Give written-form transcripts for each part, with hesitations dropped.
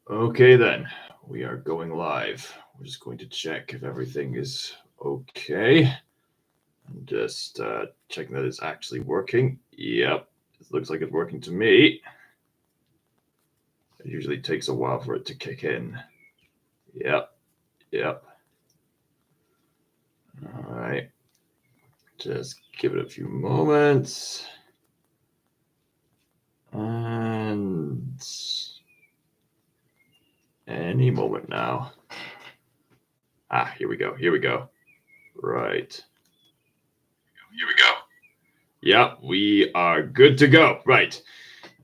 Okay, then. We are going live. We're just going to check if everything is okay. Just checking that it's actually working. Yep, it looks like it's working to me. It usually takes a while for it to kick in. Yep, yep. All right. Just give it a few moments. And any moment now. Here we go. Here we go. Right. Here we go. Yep, we are good to go. Right.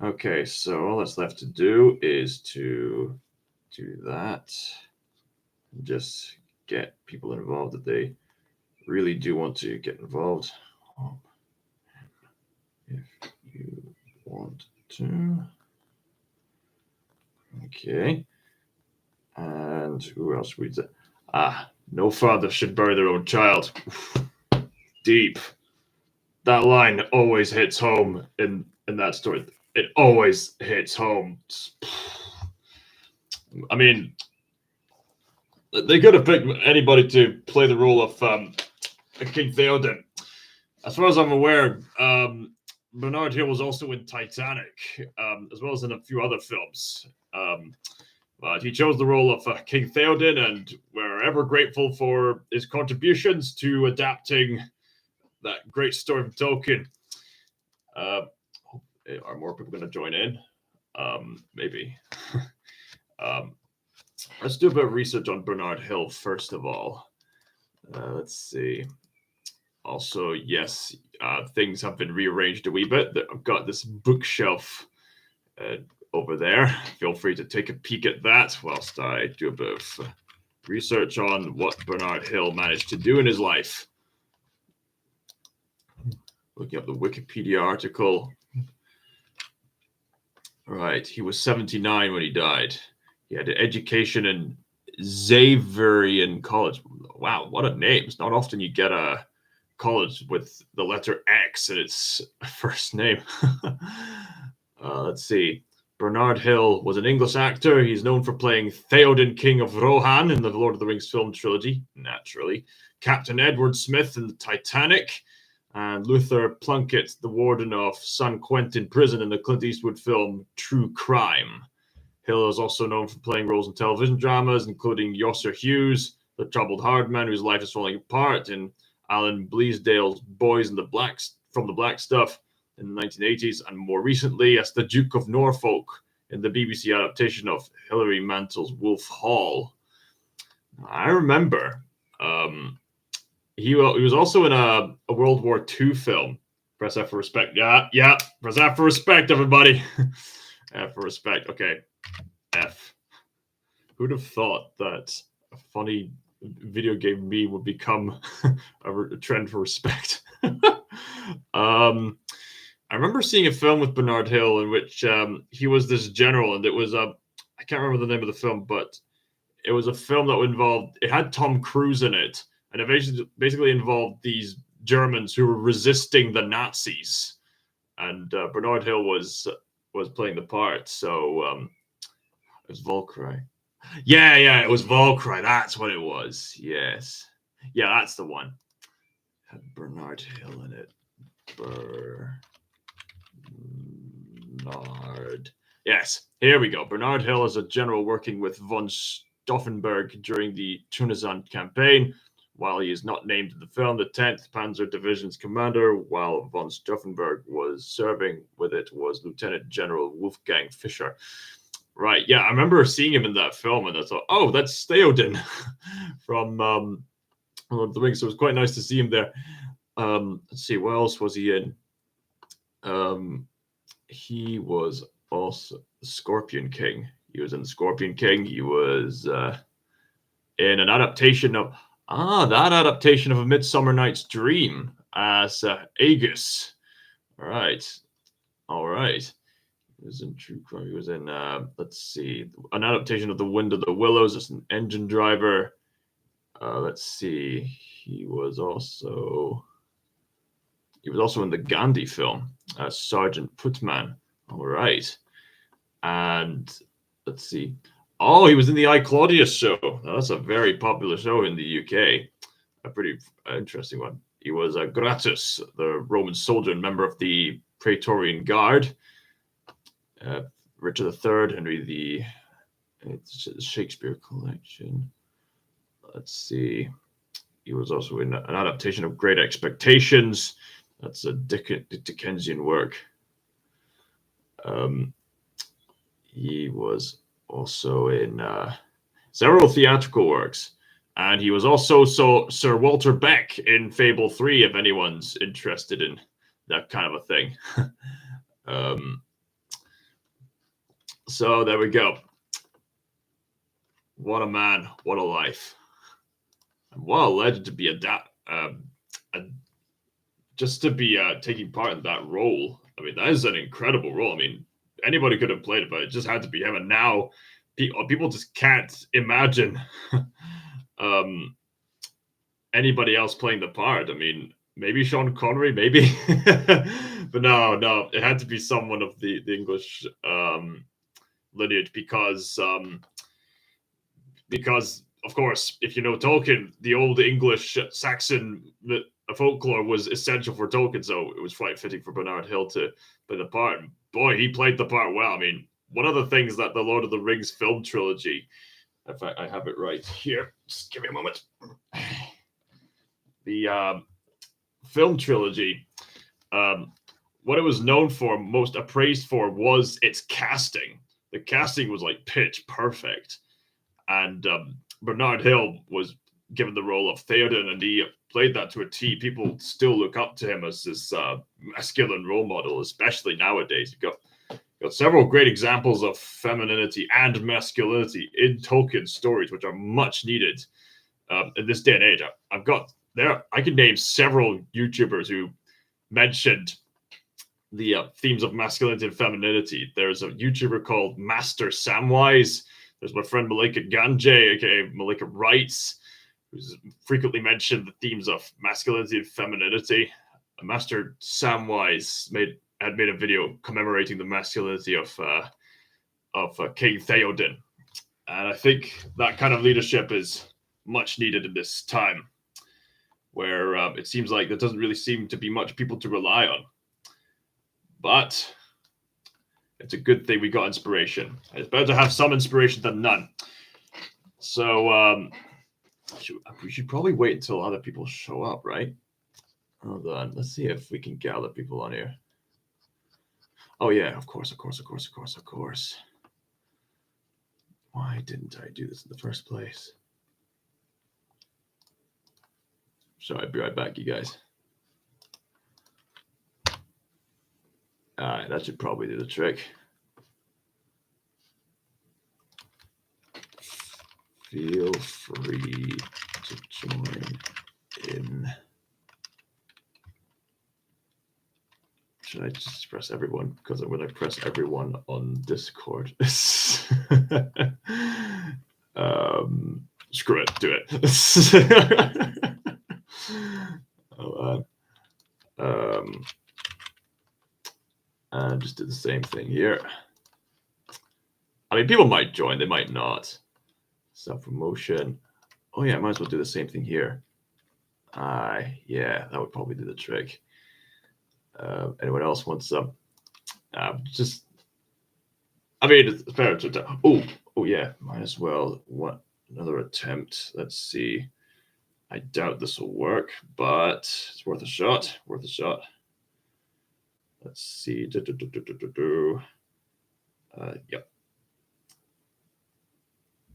Okay, so all that's left to do is to do that. Just get people involved that they really do want to get involved. If you want to. Okay. And who else reads it? No father should bury their own child. Deep. That line always hits home in that story. It always hits home. I mean, they could have picked anybody to play the role of King Theoden. As far as I'm aware, Bernard Hill was also in Titanic, as well as in a few other films. But he chose the role of King Theoden, and we're ever grateful for his contributions to adapting that great story from Tolkien. Are more people going to join in? Maybe. Let's do a bit of research on Bernard Hill first of all. Let's see. Also, yes, things have been rearranged a wee bit. I've got this bookshelf over there. Feel free to take a peek at that whilst I do a bit of research on what Bernard Hill managed to do in his life. Looking up the Wikipedia article. Right, he was 79 when he died. He had an education in Xaverian College. Wow, what a name. It's not often you get a college with the letter X in its first name. Let's see. Bernard Hill was an English actor. He's known for playing Theoden, King of Rohan in the Lord of the Rings film trilogy, naturally. Captain Edward Smith in the Titanic. And Luther Plunkett, the warden of San Quentin Prison in the Clint Eastwood film True Crime. Hill is also known for playing roles in television dramas, including Yosser Hughes, the troubled hard man whose life is falling apart, in Alan Bleasdale's Boys in the from the Black Stuff in the 1980s, and more recently as the Duke of Norfolk in the BBC adaptation of Hilary Mantel's Wolf Hall. I remember he was also in a World War II film. Press F for respect. Yeah. Press F for respect, everybody. F for respect. Okay. F. Who'd have thought that a funny video game meme would become a trend for respect? I remember seeing a film with Bernard Hill in which he was this general, and it was I can't remember the name of the film, but it was a film that it had Tom Cruise in it, and it basically involved these Germans who were resisting the Nazis, and Bernard Hill was playing the part. So it was Volcry. Yeah, it was Volcry. That's what it was. Yes, yeah, that's the one. Had Bernard Hill in it. Bernard. Yes, here we go. Bernard Hill is a general working with von Stauffenberg during the Tunisian campaign. While he is not named in the film, the 10th Panzer Division's commander, while von Stauffenberg was serving with it, was Lieutenant General Wolfgang Fischer. Right, yeah, I remember seeing him in that film, and I thought, oh, that's Theoden from Lord of the Rings. So it was quite nice to see him there. Let's see, what else was he in? He was also Scorpion King. He was in Scorpion King. He was in an adaptation of that adaptation of A Midsummer Night's Dream as Aegis. All right. He was in True Crime. He was in let's see, an adaptation of The Wind of the Willows as an engine driver. Let's see. He was also in the Gandhi film as Sergeant Putman. All right. And let's see. Oh, he was in the I, Claudius show. Now, that's a very popular show in the UK. A pretty interesting one. He was Gratus, the Roman soldier and member of the Praetorian Guard. Richard III, Henry the Shakespeare collection. Let's see. He was also in an adaptation of Great Expectations. That's a Dickensian work. He was also in several theatrical works. And he was also Sir Walter Beck in Fable 3, if anyone's interested in that kind of a thing. So there we go. What a man, what a life. And what a legend to be just to be taking part in that role. I mean, that is an incredible role. I mean, anybody could have played it, but it just had to be him. And now people just can't imagine anybody else playing the part. I mean, maybe Sean Connery, maybe. But no, it had to be someone of the English lineage because of course, if you know Tolkien, the old English Saxon folklore was essential for Tolkien, so it was quite fitting for Bernard Hill to play the part. And boy, he played the part well. I mean, one of the things that the Lord of the Rings film trilogy, if I have it right here, just give me a moment. The film trilogy, what it was known for, most appraised for, was its casting. The casting was like pitch perfect. And Bernard Hill was given the role of Theoden, and he played that to a T. People still look up to him as this masculine role model, especially nowadays. You've got several great examples of femininity and masculinity in Tolkien stories, which are much needed in this day and age. I can name several YouTubers who mentioned the themes of masculinity and femininity. There's a YouTuber called Master Samwise. There's my friend Malika Ganjay, aka Malika Wrights, who's frequently mentioned the themes of masculinity and femininity. Master Samwise had made a video commemorating the masculinity of King Theoden, and I think that kind of leadership is much needed in this time, where it seems like there doesn't really seem to be much people to rely on. But it's a good thing we got inspiration. It's better to have some inspiration than none. So we should probably wait until other people show up, right? Hold on. Let's see if we can get other people on here. Oh, yeah, of course. Why didn't I do this in the first place? So I'll be right back, you guys. All right, that should probably do the trick. Feel free to join in. Should I just press everyone? Because I'm going to press everyone on Discord. Screw it, do it. And just do the same thing here. I mean, people might join, they might not. Self-promotion. Oh yeah, I might as well do the same thing here. Yeah, that would probably do the trick. Anyone else wants some? I mean, it's better to. Oh yeah, might as well. What another attempt? Let's see. I doubt this will work, but it's worth a shot. Let's see. Yep.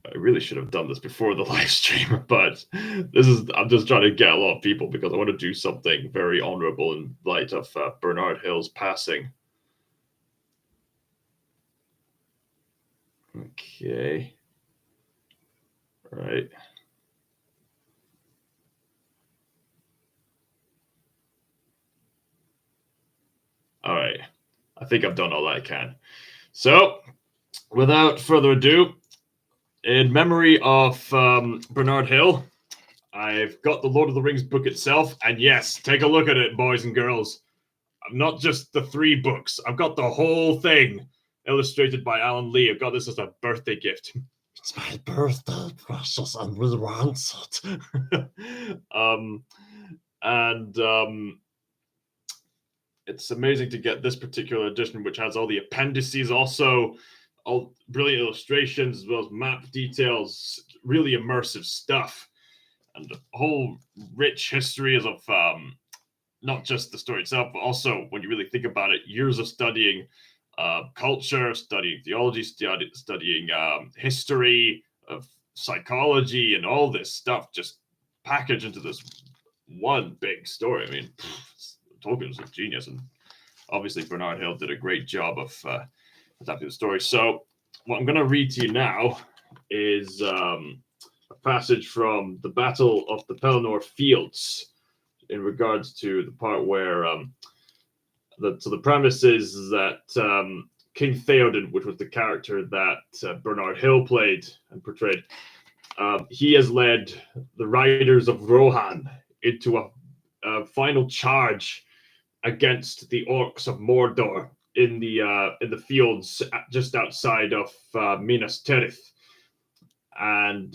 I really should have done this before the live stream, but I'm just trying to get a lot of people because I want to do something very honorable in light of Bernard Hill's passing. Okay. All right. All right. I think I've done all I can. So, without further ado, in memory of Bernard Hill, I've got the Lord of the Rings book itself. And yes, take a look at it, boys and girls. Not just the 3 books. I've got the whole thing illustrated by Alan Lee. I've got this as a birthday gift It's my birthday, precious, and we want it. And it's amazing to get this particular edition, which has all the appendices, also all brilliant illustrations, as well as map details, really immersive stuff, and a whole rich history of not just the story itself, but also, when you really think about it, years of studying culture, studying theology, studying history, of psychology, and all this stuff just packaged into this one big story. I mean, Tolkien's a genius, and obviously Bernard Hill did a great job of adapting the story. So what I'm going to read to you now is a passage from the Battle of the Pelennor Fields, in regards to the part where the premise is that King Theoden, which was the character that Bernard Hill played and portrayed, he has led the riders of Rohan into a final charge against the orcs of Mordor in the fields just outside of Minas Tirith, and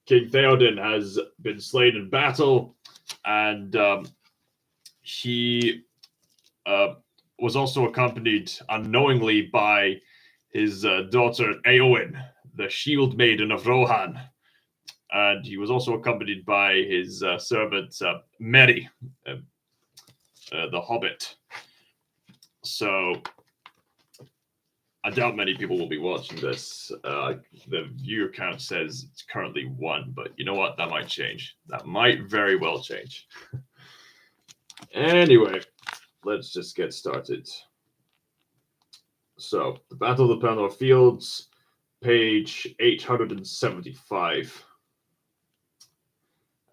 King Theoden has been slain in battle, and he was also accompanied unknowingly by his daughter Eowyn, the Shield Maiden of Rohan, and he was also accompanied by his servant Merry, the Hobbit. So I doubt many people will be watching this. The viewer count says it's currently 1, but you know what? That might change. That might very well change. Anyway, let's just get started. So, the Battle of the Pelennor Fields, page 875.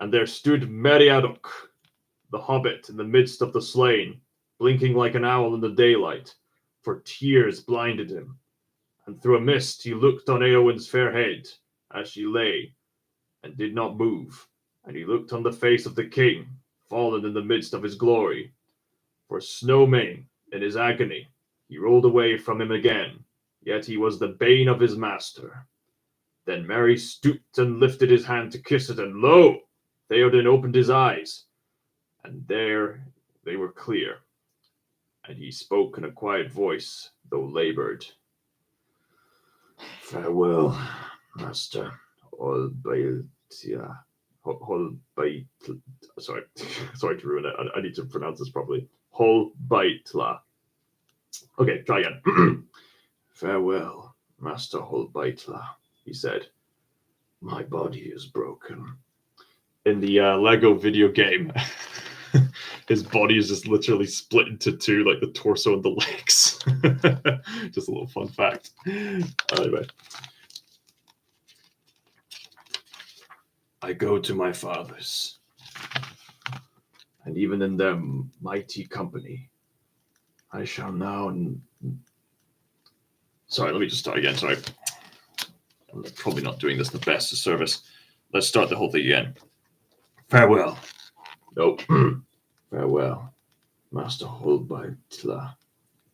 And there stood Meriadoc, the Hobbit, in the midst of the slain, blinking like an owl in the daylight, for tears blinded him. And through a mist he looked on Eowyn's fair head, as she lay, and did not move. And he looked on the face of the king, fallen in the midst of his glory. For Snowmane, in his agony, he rolled away from him again, yet he was the bane of his master. Then Merry stooped and lifted his hand to kiss it, and lo! Theoden opened his eyes, and there they were clear. And he spoke in a quiet voice, though labored. Farewell, master. Sorry to ruin it. I need to pronounce this properly. Holbaitla. Okay, try again. Farewell, Master Holbaitla, he said. My body is broken. In the Lego video game, his body is just literally split into two, like the torso and the legs. Just a little fun fact. Anyway. I go to my fathers, and even in their mighty company, I shall now... Sorry, let me just start again. Sorry. I'm probably not doing this the best of service. Let's start the whole thing again. Farewell. Nope. Farewell, Master Holbaitla,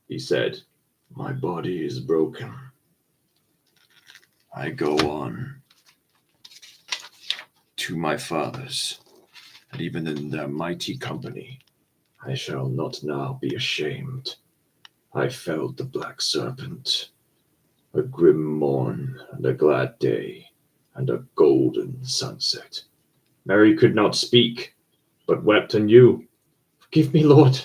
he said. My body is broken. I go on to my fathers, and even in their mighty company, I shall not now be ashamed. I felled the black serpent, a grim morn and a glad day, and a golden sunset. Merry could not speak, but wept anew. Forgive me, Lord,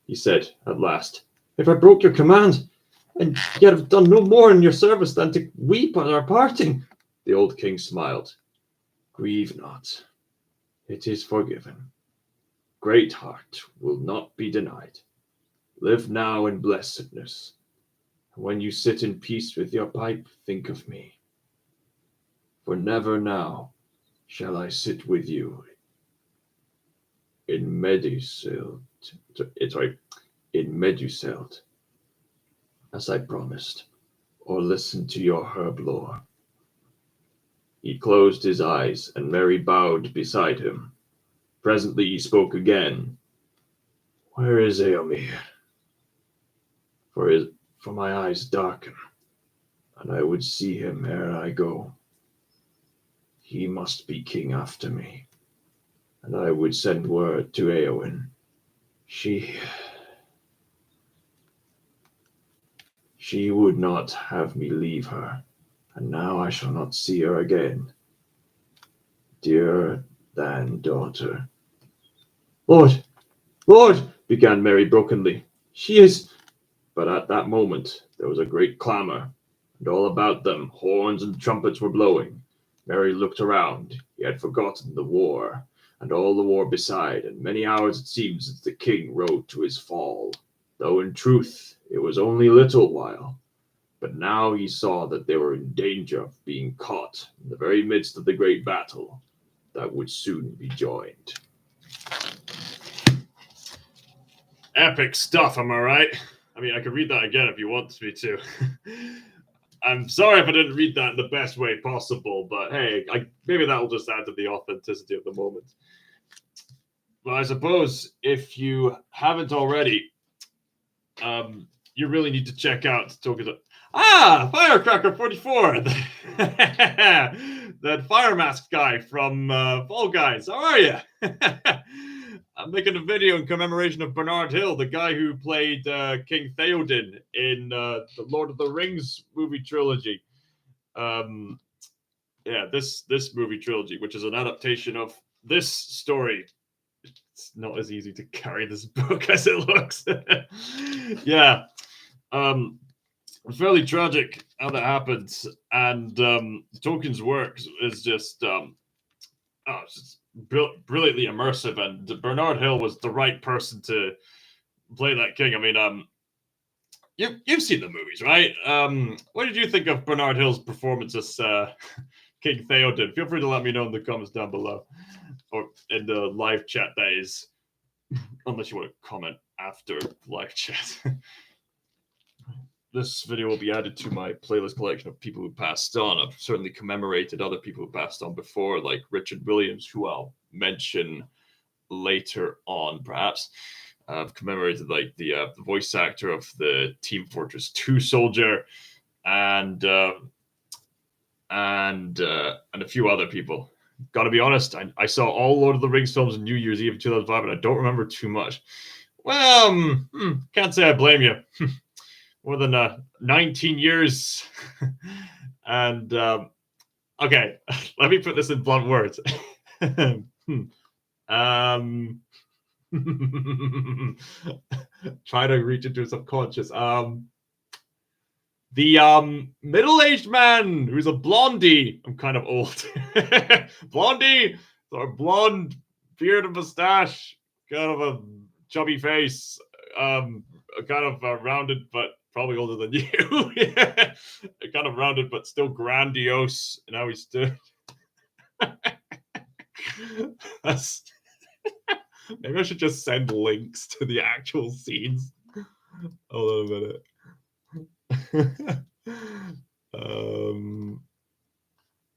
he said at last, if I broke your command, and yet have done no more in your service than to weep at our parting. The old king smiled. Grieve not. It is forgiven. Great heart will not be denied. Live now in blessedness. When you sit in peace with your pipe, think of me. For never now shall I sit with you in Meduseld, as I promised, or listen to your herb lore. He closed his eyes, and Merry bowed beside him. Presently he spoke again. Where is Eomer? For my eyes darken. and I would see him ere I go. He must be king after me, and I would send word to Eowyn. She would not have me leave her, and now I shall not see her again. Dearer than daughter. Lord, Lord, began Mary brokenly. She is. But at that moment there was a great clamour, and all about them horns and trumpets were blowing. Mary looked around. He had forgotten the war, and all the war beside, and many hours it seemed since the king rode to his fall, though in truth it was only a little while. But now he saw that they were in danger of being caught in the very midst of the great battle that would soon be joined. Epic stuff, am I right? I mean, I could read that again if you want me to. I'm sorry if I didn't read that in the best way possible, but hey, maybe that'll just add to the authenticity of the moment. Well, I suppose if you haven't already, you really need to check out Firecracker 44, that fire mask guy from Fall Guys. How are you? I'm making a video in commemoration of Bernard Hill, the guy who played King Theoden in the Lord of the Rings movie trilogy. This movie trilogy, which is an adaptation of this story. It's not as easy to carry this book as it looks. Yeah. Fairly tragic how that happens, and Tolkien's work is just it's just brilliantly immersive, and Bernard Hill was the right person to play that king. I mean, you've seen the movies, right? What did you think of Bernard Hill's performance as King Theoden? Feel free to let me know in the comments down below, or in the live chat, that is, unless you want to comment after live chat. This video will be added to my playlist collection of people who passed on. I've certainly commemorated other people who passed on before, like Richard Williams, who I'll mention later on, perhaps. I've commemorated like the voice actor of the Team Fortress 2 soldier, and a few other people. Gotta be honest, I saw all Lord of the Rings films in New Year's Eve 2005, and I don't remember too much. Well, can't say I blame you. More than 19 years. And okay, let me put this in blunt words. Try to reach into subconscious. The middle-aged man who's a blondie. I'm kind of old. Blondie, or blonde, beard and mustache, kind of a chubby face, kind of rounded, but probably older than you. Yeah. Kind of rounded, but still grandiose in how he stood. Maybe I should just send links to the actual scenes. Hold on a minute.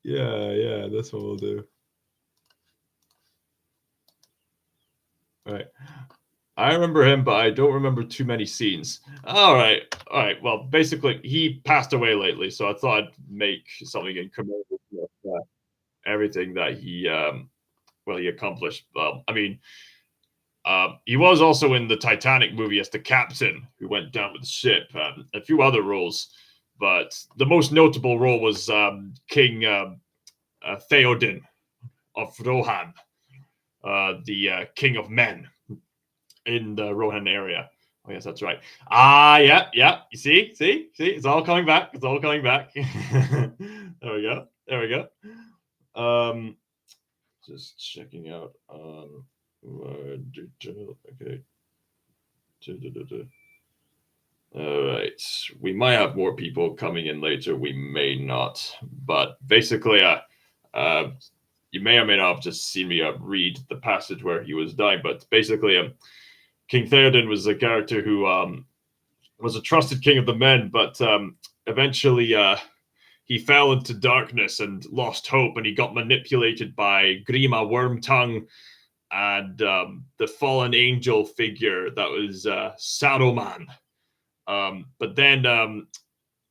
Yeah, this one will do. All right. I remember him, but I don't remember too many scenes. All right. Well, basically, he passed away lately, so I thought I'd make something in commemoration of everything that he accomplished. I mean, he was also in the Titanic movie as the captain who went down with the ship, and a few other roles. But the most notable role was King Theoden of Rohan, the King of Men in the Rohan area. Oh, yes, that's right. Yeah. You see? It's all coming back. There we go. Just checking out on okay. All right. We might have more people coming in later. We may not. But basically, you may or may not have just seen me read the passage where he was dying. But basically, King Theoden was a character who was a trusted king of the men, but eventually he fell into darkness and lost hope, and he got manipulated by Grima Wormtongue and the fallen angel figure that was Saruman. But then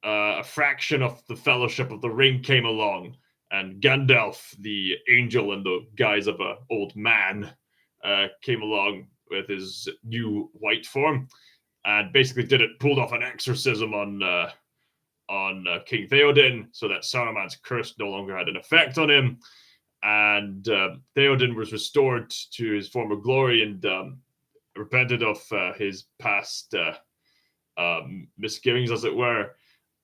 a fraction of the Fellowship of the Ring came along, and Gandalf, the angel in the guise of an old man, came along with his new white form, and basically pulled off an exorcism on King Theoden, so that Saruman's curse no longer had an effect on him, and Theoden was restored to his former glory and repented of his past misgivings, as it were,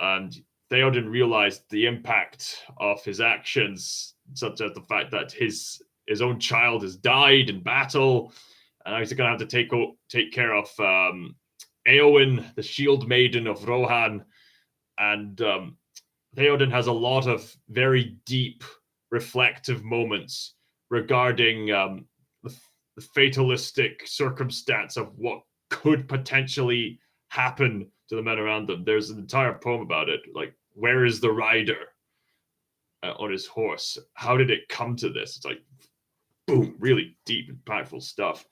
and Theoden realized the impact of his actions, such as the fact that his own child has died in battle, and now he's going to have to take care of Eowyn, the Shield Maiden of Rohan, and Theoden has a lot of very deep, reflective moments regarding the fatalistic circumstance of what could potentially happen to the men around them. There's an entire poem about it, like, where is the rider on his horse? How did it come to this? It's like, boom, really deep, impactful stuff.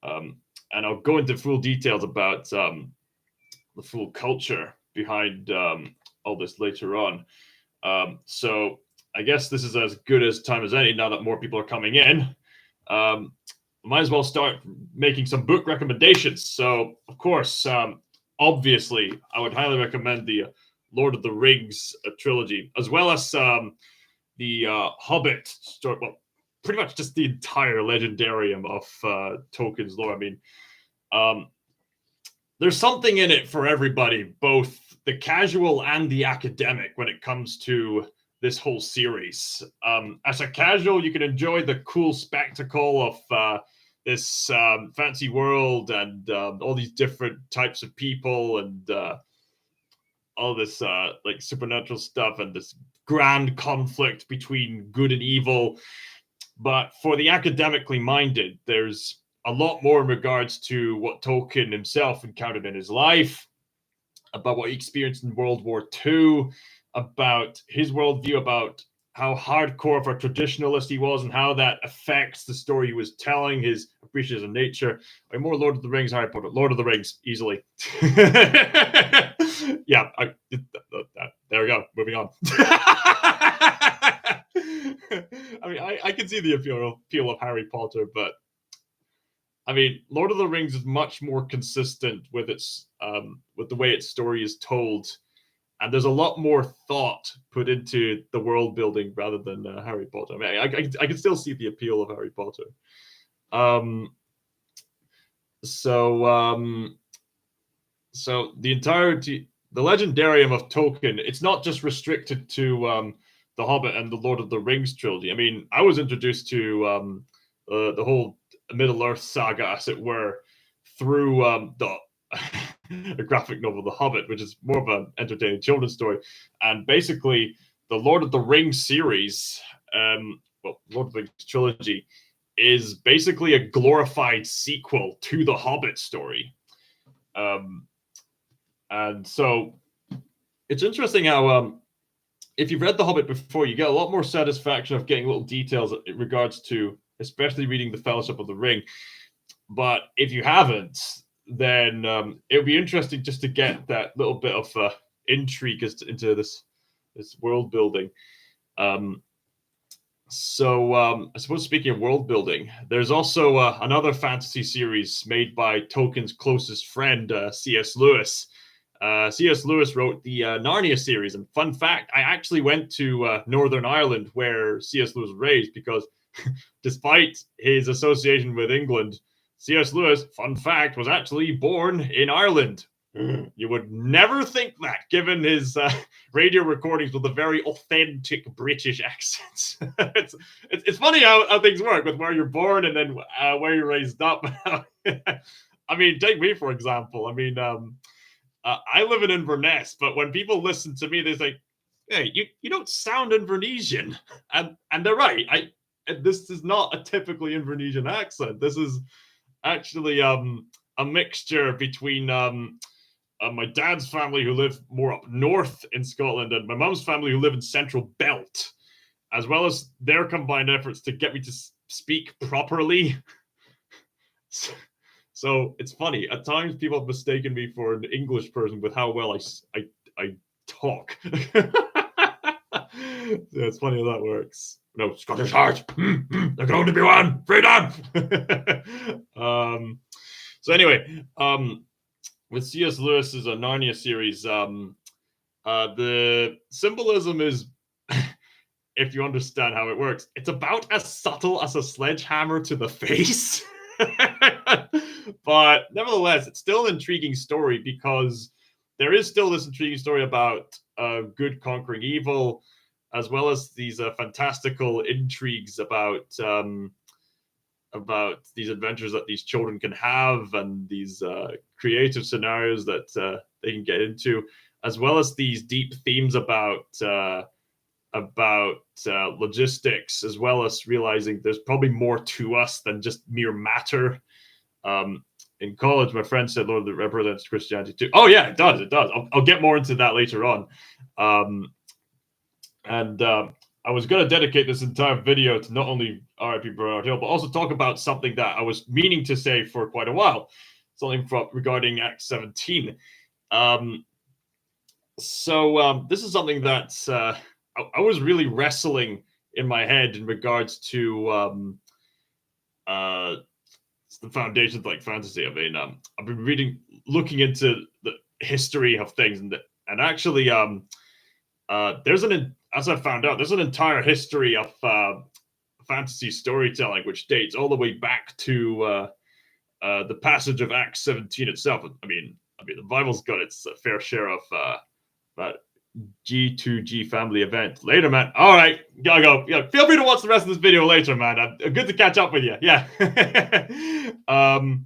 And I'll go into full details about the full culture behind all this later on. So I guess this is as good as time as any now that more people are coming in. Might as well start making some book recommendations. So, of course, obviously, I would highly recommend the Lord of the Rings trilogy, as well as the Hobbit story. Well, pretty much just the entire legendarium of Tolkien's lore. I mean, there's something in it for everybody, both the casual and the academic, when it comes to this whole series. As a casual, you can enjoy the cool spectacle of this fancy world and all these different types of people and all this like supernatural stuff and this grand conflict between good and evil. But for the academically minded, there's a lot more in regards to what Tolkien himself encountered in his life, about what he experienced in World War II, about his worldview, about how hardcore of a traditionalist he was and how that affects the story he was telling, his appreciation of nature. I mean, more Lord of the Rings, Harry Potter. Lord of the Rings, easily. Yeah, there we go. Moving on. I mean, I can see the appeal of Harry Potter, but I mean, Lord of the Rings is much more consistent with its with the way its story is told, and there's a lot more thought put into the world building rather than Harry Potter. I mean, I can still see the appeal of Harry Potter. So the entirety, the legendarium of Tolkien, it's not just restricted to the Hobbit and the Lord of the Rings trilogy. I mean, I was introduced to the whole Middle Earth saga, as it were, through the graphic novel The Hobbit, which is more of an entertaining children's story. And basically, the Lord of the Rings series, Lord of the Rings trilogy, is basically a glorified sequel to the Hobbit story. And so it's interesting how if you've read The Hobbit before, you get a lot more satisfaction of getting little details in regards to, especially reading the Fellowship of the Ring. But if you haven't, then it would be interesting just to get that little bit of intrigue into this world building. So I suppose, speaking of world building, there's also another fantasy series made by Tolkien's closest friend, C.S. Lewis. C.S. Lewis wrote the Narnia series, and fun fact, I actually went to Northern Ireland, where C.S. Lewis was raised, because despite his association with England, C.S. Lewis, fun fact, was actually born in Ireland. You would never think that, given his radio recordings with a very authentic British accent. It's funny how things work with where you're born and then where you're raised up. I mean, take me, for example. I mean, I live in Inverness, but when people listen to me, they say, "Hey, you don't sound Invernessian," and they're right. This is not a typically Invernessian accent. This is actually a mixture between my dad's family, who live more up north in Scotland, and my mum's family, who live in Central Belt, as well as their combined efforts to get me to speak properly. So it's funny. At times, people have mistaken me for an English person with how well I talk. So it's funny how that works. No, Scottish heart. There can only be one. Freedom. So anyway, with C.S. Lewis's Narnia series, the symbolism is, if you understand how it works, it's about as subtle as a sledgehammer to the face. But nevertheless, it's still an intriguing story because there is still this intriguing story about good conquering evil, as well as these fantastical intrigues about these adventures that these children can have, and these creative scenarios that they can get into, as well as these deep themes about logistics, as well as realizing there's probably more to us than just mere matter. In college, my friend said Lord of the represents Christianity too. Oh yeah, it does. It does. I'll get more into that later on. I was going to dedicate this entire video to not only R.I.P Bernard Hill, but also talk about something that I was meaning to say for quite a while, something regarding Acts 17. This is something that I was really wrestling in my head in regards to the foundations like fantasy. I mean, I've been looking into the history of things, and actually, as I found out, there's an entire history of fantasy storytelling which dates all the way back to the passage of Acts 17 itself. I mean, the Bible's got its fair share of that G2G family event. Later, man. All right, gotta go. Yeah, feel free to watch the rest of this video later, man. Good to catch up with you. Yeah. As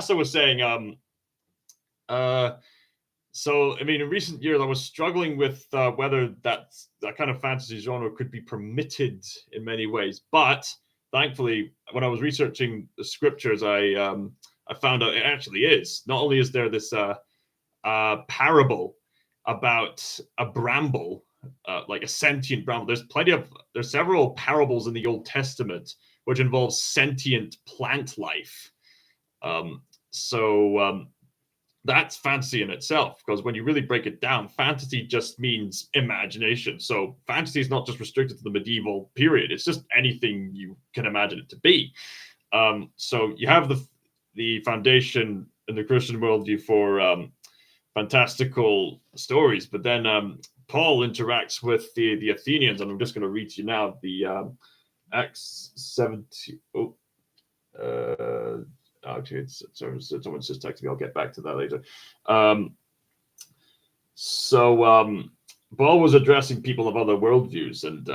I was saying, so, I mean, in recent years, I was struggling with whether that kind of fantasy genre could be permitted in many ways. But thankfully, when I was researching the scriptures, I found out it actually is. Not only is there this parable about a bramble, like a sentient bramble. There's several parables in the Old Testament which involve sentient plant life. That's fantasy in itself, because when you really break it down, fantasy just means imagination. So fantasy is not just restricted to the medieval period. It's just anything you can imagine it to be. So you have the foundation in the Christian worldview for fantastical stories, but then Paul interacts with the Athenians, and I'm just going to read to you now the Acts 17. Actually, someone's just texting me. I'll get back to that later. Paul was addressing people of other worldviews, and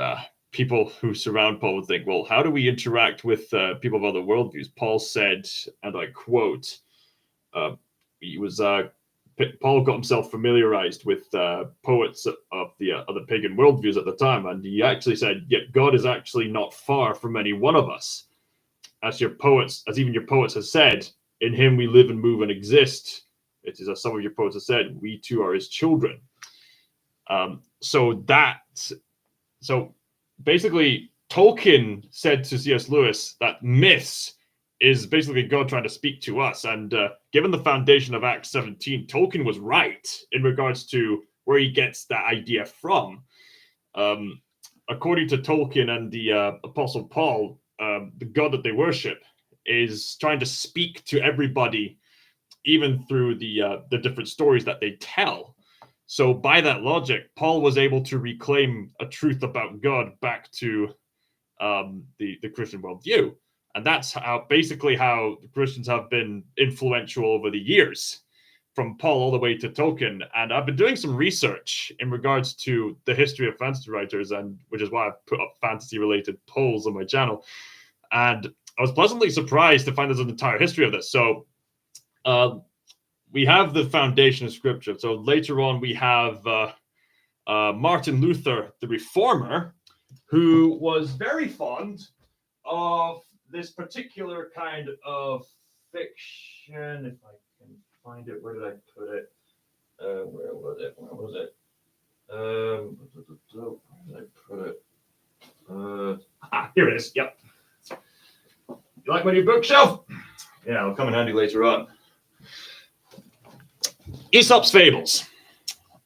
people who surround Paul would think, well, how do we interact with people of other worldviews? Paul said, and I quote, Paul got himself familiarized with poets of the other pagan worldviews at the time, and he actually said, yet God is actually not far from any one of us. As even your poets have said, in him we live and move and exist. It is as some of your poets have said, we too are his children. So basically, Tolkien said to C.S. Lewis that myths is basically God trying to speak to us. And given the foundation of Acts 17, Tolkien was right in regards to where he gets that idea from. According to Tolkien and the Apostle Paul, the God that they worship is trying to speak to everybody, even through the different stories that they tell. So by that logic, Paul was able to reclaim a truth about God back to the Christian worldview. And that's how the Christians have been influential over the years, from Paul all the way to Tolkien. And I've been doing some research in regards to the history of fantasy writers, and which is why I've put up fantasy-related polls on my channel. And I was pleasantly surprised to find there's an entire history of this. So we have the foundation of scripture. So later on, we have Martin Luther, the Reformer, who was very fond of this particular kind of fiction. If I can find it, where did I put it? Where was it? Where did I put it? Here it is. Yep. You like my new bookshelf? Yeah, it'll come in handy later on. Aesop's Fables.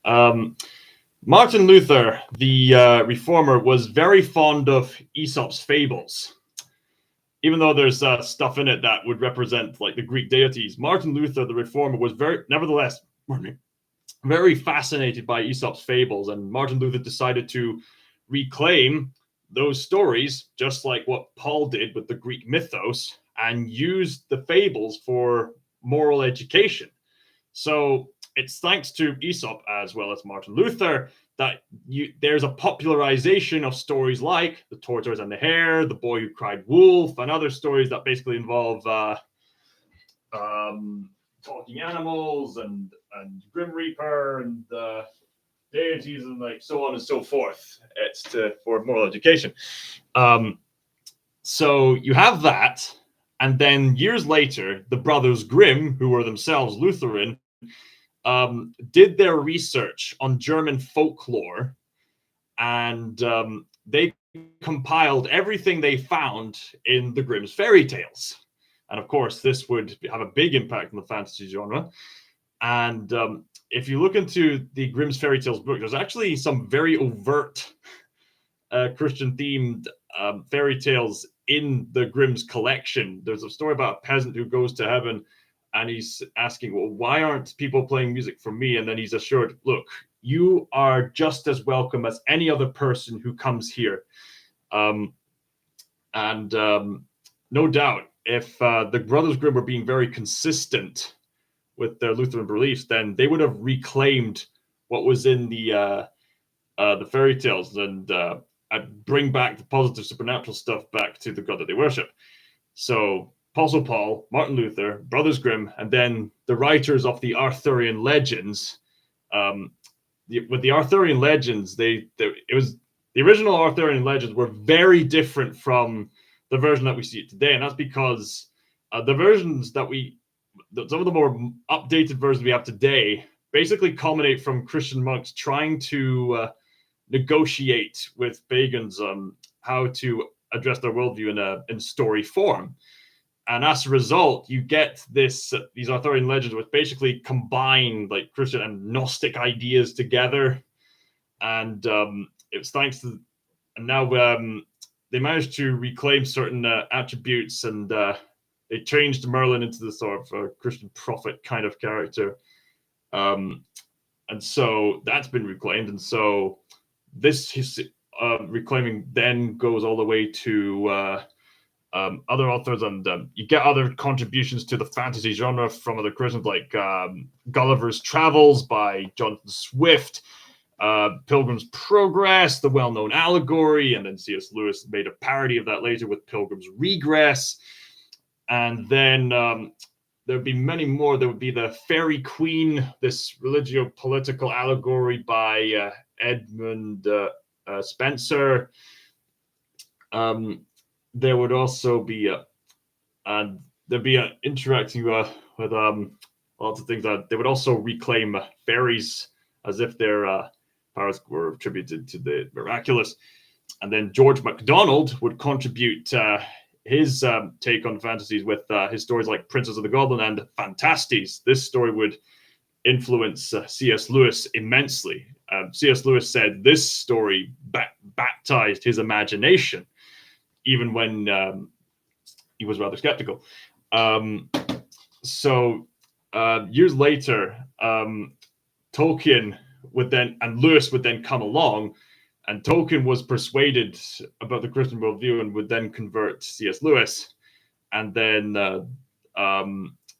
Martin Luther, the reformer, was very fond of Aesop's fables. Even though there's stuff in it that would represent like the Greek deities, Martin Luther, the reformer, was nevertheless, very fascinated by Aesop's fables, and Martin Luther decided to reclaim those stories, just like what Paul did with the Greek mythos, and use the fables for moral education. So it's thanks to Aesop as well as Martin Luther that there's a popularization of stories like The Tortoise and the Hare, The Boy Who Cried Wolf, and other stories that basically involve talking animals and Grim Reaper and deities and like so on and so forth. It's for moral education. So you have that, and then years later, the brothers Grimm, who were themselves Lutheran, did their research on German folklore, and they compiled everything they found in the Grimm's fairy tales. And of course, this would have a big impact on the fantasy genre. And if you look into the Grimm's fairy tales book, there's actually some very overt Christian-themed fairy tales in the Grimm's collection. There's a story about a peasant who goes to heaven, and he's asking, well, why aren't people playing music for me? And then he's assured, look, you are just as welcome as any other person who comes here. No doubt, if the Brothers Grimm were being very consistent with their Lutheran beliefs, then they would have reclaimed what was in the fairy tales and bring back the positive supernatural stuff back to the God that they worship. So Apostle Paul, Martin Luther, Brothers Grimm, and then the writers of the Arthurian legends. With the Arthurian legends, it was the original Arthurian legends were very different from the version that we see today, and that's because the versions that some of the more updated versions we have today basically culminate from Christian monks trying to negotiate with pagans on how to address their worldview in story form. And as a result, you get these Arthurian legends which basically combine like Christian and Gnostic ideas together. And it's thanks to, and now they managed to reclaim certain attributes, and they changed Merlin into the sort of Christian prophet kind of character. And so that's been reclaimed. And so this reclaiming then goes all the way to other authors, and you get other contributions to the fantasy genre from other Christians, like Gulliver's Travels by Jonathan Swift, Pilgrim's Progress, the well-known allegory, and then C.S. Lewis made a parody of that later with Pilgrim's Regress. And then there would be many more. There would be the Fairy Queen, this religio-political allegory by Edmund Spencer. There would also be interacting with lots of things. They would also reclaim fairies as if their powers were attributed to the miraculous. And then George MacDonald would contribute his take on fantasies with his stories like Princess of the Goblin and Phantastes. This story would influence C.S. Lewis immensely. C.S. Lewis said this story baptized his imagination, even when he was rather skeptical. So years later, Tolkien and Lewis would then come along, and Tolkien was persuaded about the Christian worldview and would then convert C.S. Lewis. And then the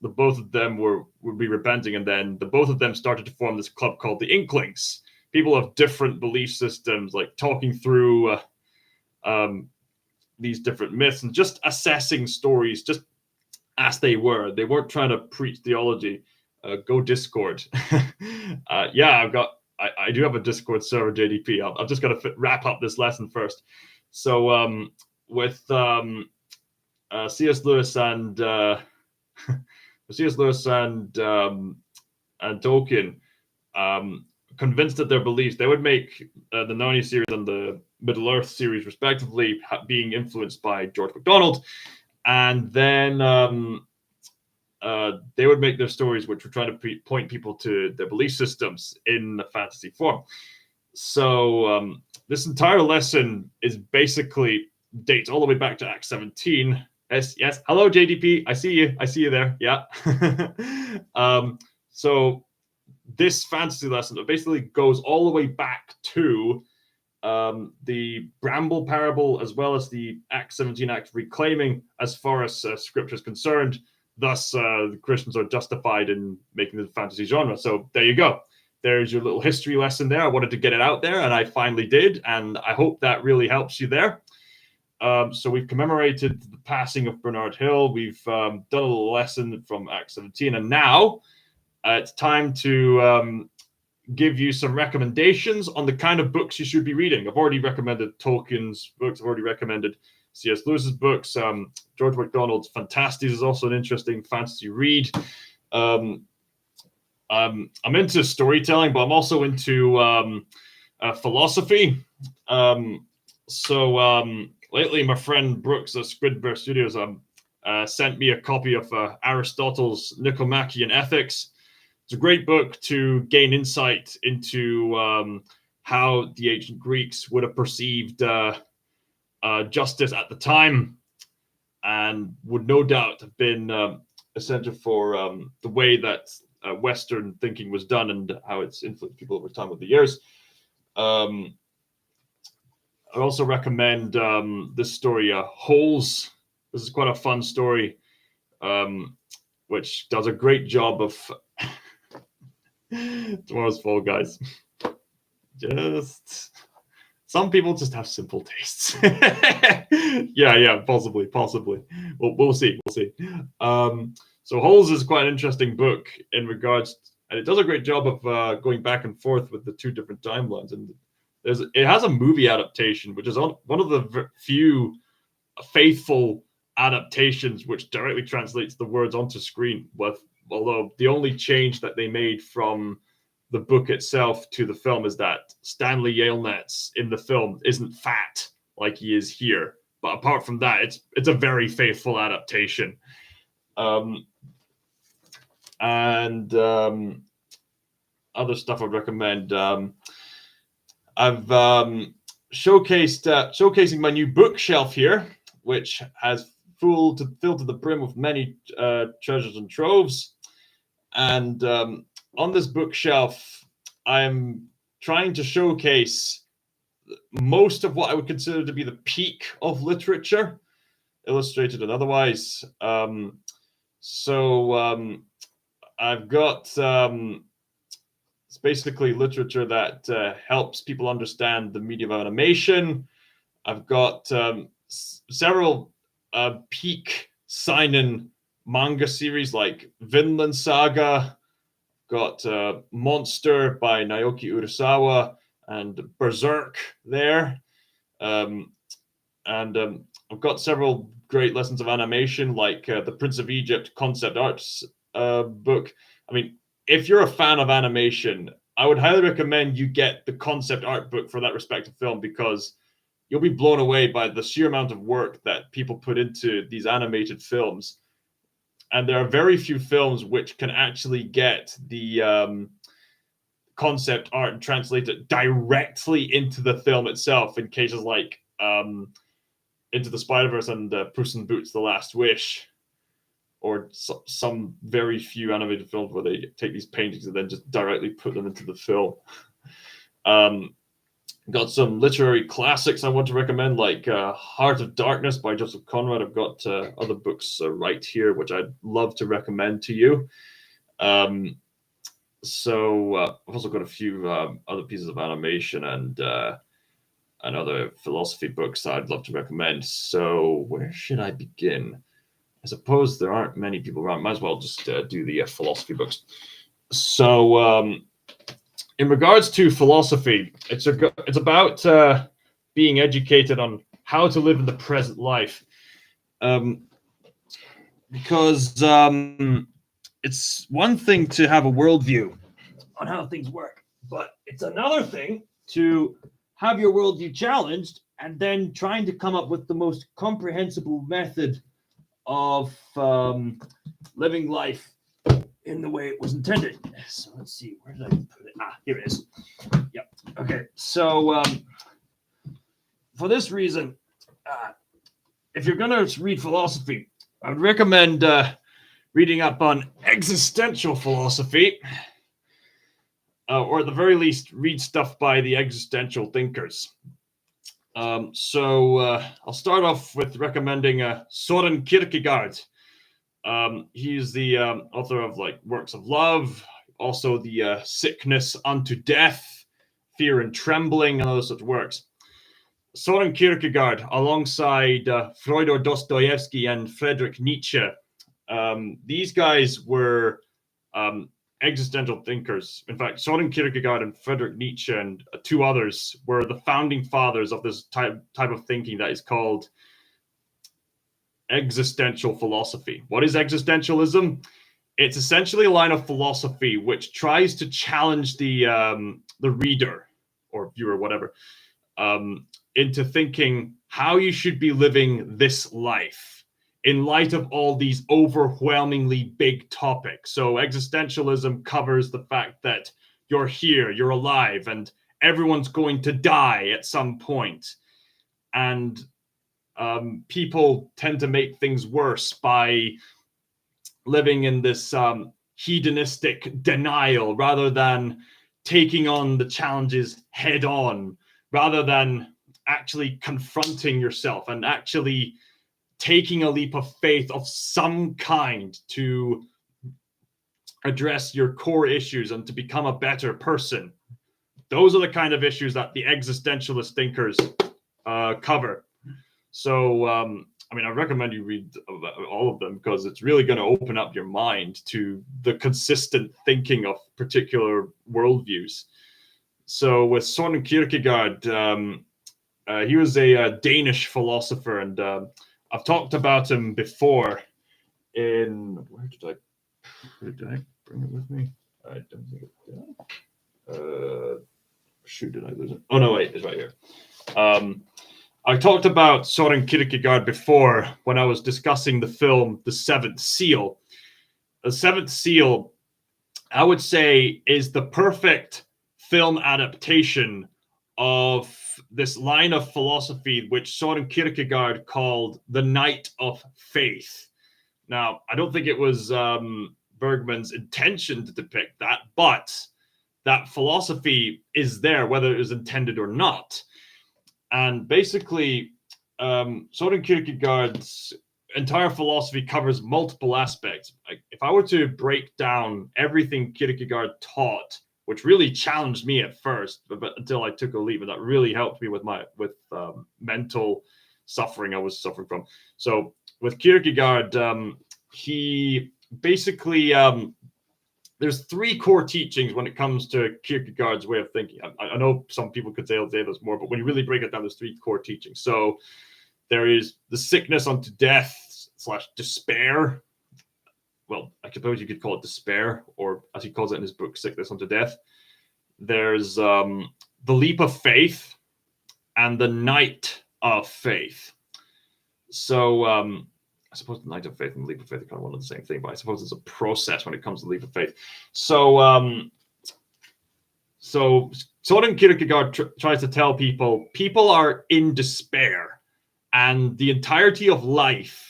both of them would be repenting, and then the both of them started to form this club called the Inklings. People of different belief systems, like talking through these different myths and just assessing stories just as they were. They weren't trying to preach theology. Go Discord. I do have a Discord server, JDP. I've just got to wrap up this lesson first. So with C.S. Lewis and Tolkien, convinced that their beliefs, they would make the Narnia series and the Middle Earth series, respectively, being influenced by George MacDonald. And then they would make their stories which were trying to point people to their belief systems in the fantasy form. So this entire lesson is basically dates all the way back to Act 17. Yes. Hello, JDP. I see you. I see you there. Yeah. So this fantasy lesson basically goes all the way back to the Bramble parable, as well as the Act 17 act of reclaiming, as far as scripture is concerned. Thus, the Christians are justified in making the fantasy genre. So there you go. There's your little history lesson there. I wanted to get it out there, and I finally did, and I hope that really helps you there. So we've commemorated the passing of Bernard Hill. We've done a little lesson from Act 17, and now it's time to give you some recommendations on the kind of books you should be reading. I've already recommended Tolkien's books. I've already recommended C.S. Lewis's books. George MacDonald's Fantasties is also an interesting fantasy read. I'm into storytelling, but I'm also into philosophy. Lately, my friend Brooks at Squid Bear Studios sent me a copy of Aristotle's Nicomachean Ethics. It's a great book to gain insight into how the ancient Greeks would have perceived justice at the time, and would no doubt have been essential for the way that Western thinking was done and how it's influenced people over time with the years. I also recommend this story, Holes. This is quite a fun story, which does a great job of Tomorrow's Fall Guys. Just some people just have simple tastes. yeah, possibly. We'll see. So Holes is quite an interesting book in regards, and it does a great job of going back and forth with the two different timelines. And it has a movie adaptation, which is one of the few faithful adaptations which directly translates the words onto screen. Although the only change that they made from the book itself to the film is that Stanley Yelnats in the film isn't fat like he is here. But apart from that, it's a very faithful adaptation. And other stuff I'd recommend. I've showcasing my new bookshelf here, which has filled to the brim with many treasures and troves. And on this bookshelf, I'm trying to showcase most of what I would consider to be the peak of literature, illustrated and otherwise. I've got it's basically literature that helps people understand the medium of animation. I've got several peak seinen manga series like Vinland Saga, got Monster by Naoki Urasawa, and Berserk there. I've got several great lessons of animation like the Prince of Egypt concept arts book. I mean, if you're a fan of animation, I would highly recommend you get the concept art book for that respective film, because you'll be blown away by the sheer amount of work that people put into these animated films. And there are very few films which can actually get the concept art and translate it directly into the film itself, in cases like Into the Spider-Verse and Puss in Boots: The Last Wish, or some very few animated films where they take these paintings and then just directly put them into the film. Got some literary classics I want to recommend, like Heart of Darkness by Joseph Conrad. I've got other books right here, which I'd love to recommend to you. I've also got a few other pieces of animation and other philosophy books that I'd love to recommend. So where should I begin? I suppose there aren't many people around. Might as well just do the philosophy books. So in regards to philosophy, it's about being educated on how to live in the present life, because it's one thing to have a worldview on how things work, but it's another thing to have your worldview challenged and then trying to come up with the most comprehensible method of living life in the way it was intended. So let's see, where did I put it? Here it is. Yep. Okay. So for this reason, if you're going to read philosophy, I would recommend reading up on existential philosophy, or at the very least, read stuff by the existential thinkers. So I'll start off with recommending Soren Kierkegaard. He's the author of like Works of Love, also the Sickness unto Death, Fear and Trembling, and other such works. Soren Kierkegaard, alongside Fyodor Dostoevsky and Friedrich Nietzsche, these guys were existential thinkers. In fact, Soren Kierkegaard and Friedrich Nietzsche and two others were the founding fathers of this type of thinking that is called existential philosophy. What is existentialism? It's essentially a line of philosophy which tries to challenge the reader or viewer, whatever, into thinking how you should be living this life in light of all these overwhelmingly big topics. So existentialism covers the fact that you're here, you're alive, and everyone's going to die at some point. And people tend to make things worse by living in this hedonistic denial rather than taking on the challenges head on, rather than actually confronting yourself and actually taking a leap of faith of some kind to address your core issues and to become a better person. Those are the kind of issues that the existentialist thinkers cover. So, I mean, I recommend you read all of them because it's really going to open up your mind to the consistent thinking of particular worldviews. So with Soren Kierkegaard, he was a Danish philosopher, and I've talked about him before in... Where did I bring it with me? I don't think it did. Shoot, did I lose it? Oh, no, wait, it's right here. I talked about Soren Kierkegaard before when I was discussing the film The Seventh Seal. The Seventh Seal, I would say, is the perfect film adaptation of this line of philosophy which Soren Kierkegaard called the Night of Faith. Now, I don't think it was Bergman's intention to depict that, but that philosophy is there, whether it was intended or not. And basically, Soren Kierkegaard's entire philosophy covers multiple aspects. Like, if I were to break down everything Kierkegaard taught, which really challenged me at first, but until I took a leap, and that really helped me with my mental suffering I was suffering from. So with Kierkegaard, he basically there's three core teachings when it comes to Kierkegaard's way of thinking. I know some people could say there's more, but when you really break it down, there's three core teachings. So there is the sickness unto death / despair. Well, I suppose you could call it despair, or as he calls it in his book, Sickness Unto Death. There's the leap of faith and the night of faith. So I suppose the night of faith and the leap of faith are kind of one of the same thing, but I suppose it's a process when it comes to the leap of faith. So Soren Kierkegaard tries to tell people are in despair, and the entirety of life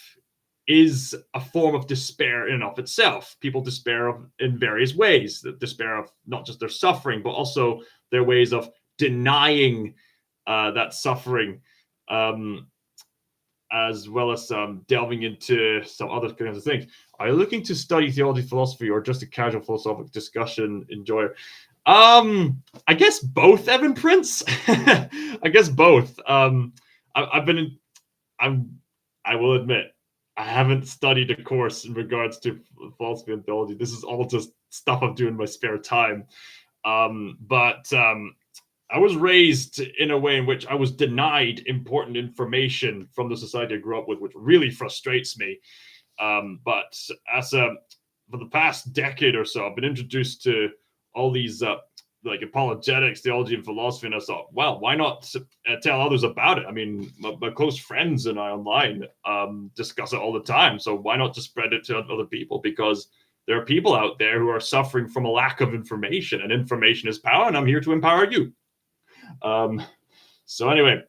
is a form of despair in and of itself. People despair in various ways. The despair of not just their suffering, but also their ways of denying that suffering, as well as delving into some other kinds of things. Are you looking to study theology, philosophy, or just a casual philosophical discussion enjoyer? I guess both, Evan Prince. I guess both. I will admit, I haven't studied a course in regards to philosophy and theology. This is all just stuff I'm doing in my spare time. But I was raised in a way in which I was denied important information from the society I grew up with, which really frustrates me. But for the past decade or so, I've been introduced to all these like apologetics, theology, and philosophy, and I thought, well, why not tell others about it? I mean, my close friends and I online discuss it all the time, so why not just spread it to other people? Because there are people out there who are suffering from a lack of information, and information is power, and I'm here to empower you. So anyway,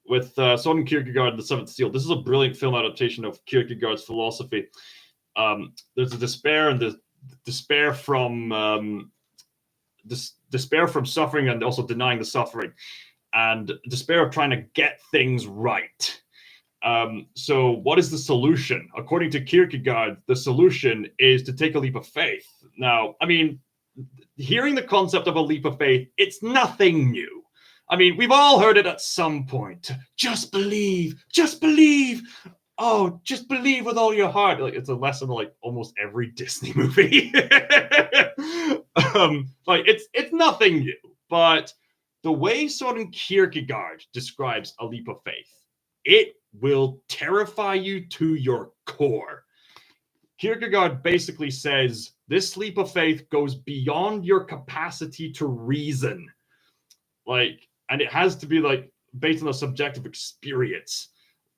with Søren Kierkegaard, The Seventh Seal, this is a brilliant film adaptation of Kierkegaard's philosophy. There's a despair, and the despair from despair from suffering, and also denying the suffering, and despair of trying to get things right. So what is the solution? According to Kierkegaard, the solution is to take a leap of faith. Now, I mean, hearing the concept of a leap of faith, it's nothing new. I mean, we've all heard it at some point. Just believe, just believe. Oh, just believe with all your heart. Like, it's a lesson like almost every Disney movie. Like it's nothing new, but the way Søren Kierkegaard describes a leap of faith, it will terrify you to your core. Kierkegaard basically says this leap of faith goes beyond your capacity to reason. Like, and it has to be like based on a subjective experience.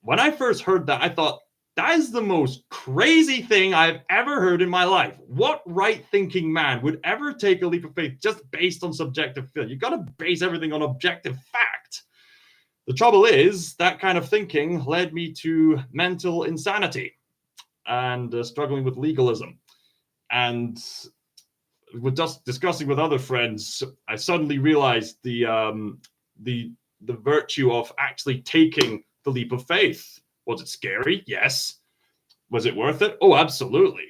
When I first heard that, I thought, that is the most crazy thing I've ever heard in my life. What right-thinking man would ever take a leap of faith just based on subjective feeling? You've got to base everything on objective fact. The trouble is, that kind of thinking led me to mental insanity and struggling with legalism. And with just discussing with other friends, I suddenly realized the virtue of actually taking the leap of faith. Was it scary? Yes. Was it worth it? Oh, absolutely.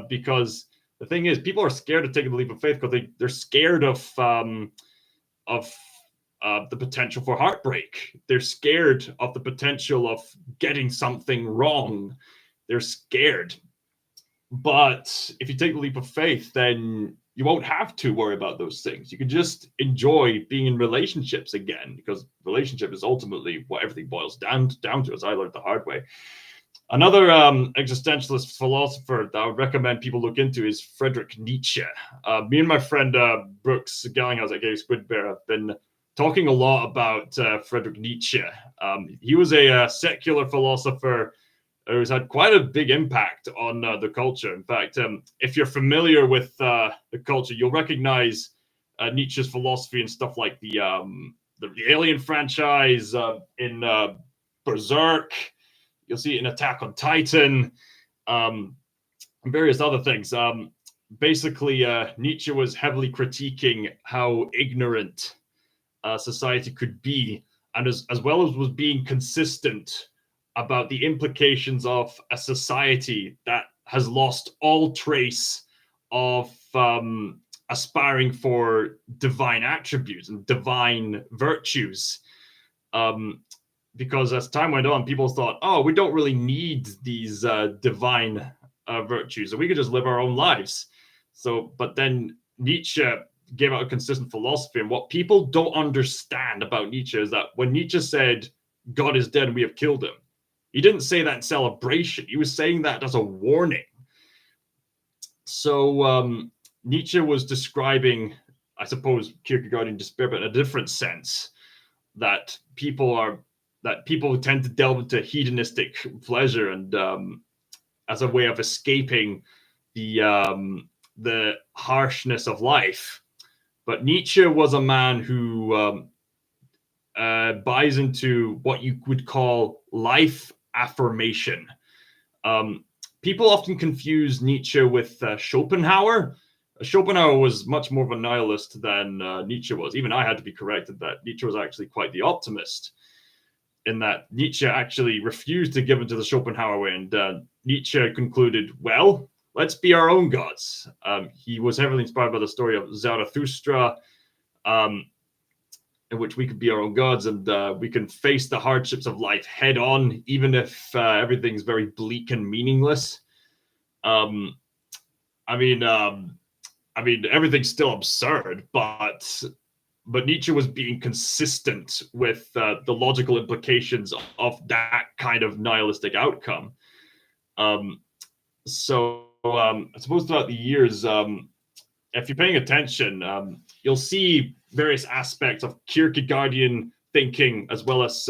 Because the thing is, people are scared of taking the leap of faith because they're scared of the potential for heartbreak. They're scared of the potential of getting something wrong. They're scared. But if you take the leap of faith, then you won't have to worry about those things. You can just enjoy being in relationships again, because relationship is ultimately what everything boils down to, as I learned the hard way. Another existentialist philosopher that I would recommend people look into is Friedrich Nietzsche. Me and my friend Brooks Gallinghouse at Gay Squid Bear have been talking a lot about Friedrich Nietzsche. He was a secular philosopher who's had quite a big impact on the culture. In fact, if you're familiar with the culture, you'll recognize Nietzsche's philosophy and stuff like the Alien franchise, in Berserk. You'll see it in Attack on Titan, and various other things. Basically, Nietzsche was heavily critiquing how ignorant society could be, and as well as was being consistent about the implications of a society that has lost all trace of aspiring for divine attributes and divine virtues. Because as time went on, people thought, oh, we don't really need these divine virtues, and we could just live our own lives. So, but then Nietzsche gave out a consistent philosophy, and what people don't understand about Nietzsche is that when Nietzsche said, God is dead and we have killed him, he didn't say that in celebration. He was saying that as a warning. So Nietzsche was describing, I suppose, Kierkegaard in despair, but in a different sense, that people tend to delve into hedonistic pleasure and as a way of escaping the harshness of life. But Nietzsche was a man who buys into what you would call life affirmation. People often confuse Nietzsche with Schopenhauer. Schopenhauer was much more of a nihilist than Nietzsche was. Even I had to be corrected that Nietzsche was actually quite the optimist, in that Nietzsche actually refused to give into the Schopenhauer way, and Nietzsche concluded, well, let's be our own gods. He was heavily inspired by the story of Zarathustra, in which we could be our own gods, and we can face the hardships of life head on, even if everything's very bleak and meaningless. I mean, everything's still absurd, but Nietzsche was being consistent with the logical implications of that kind of nihilistic outcome. So I suppose throughout the years, if you're paying attention, you'll see various aspects of Kierkegaardian thinking as well as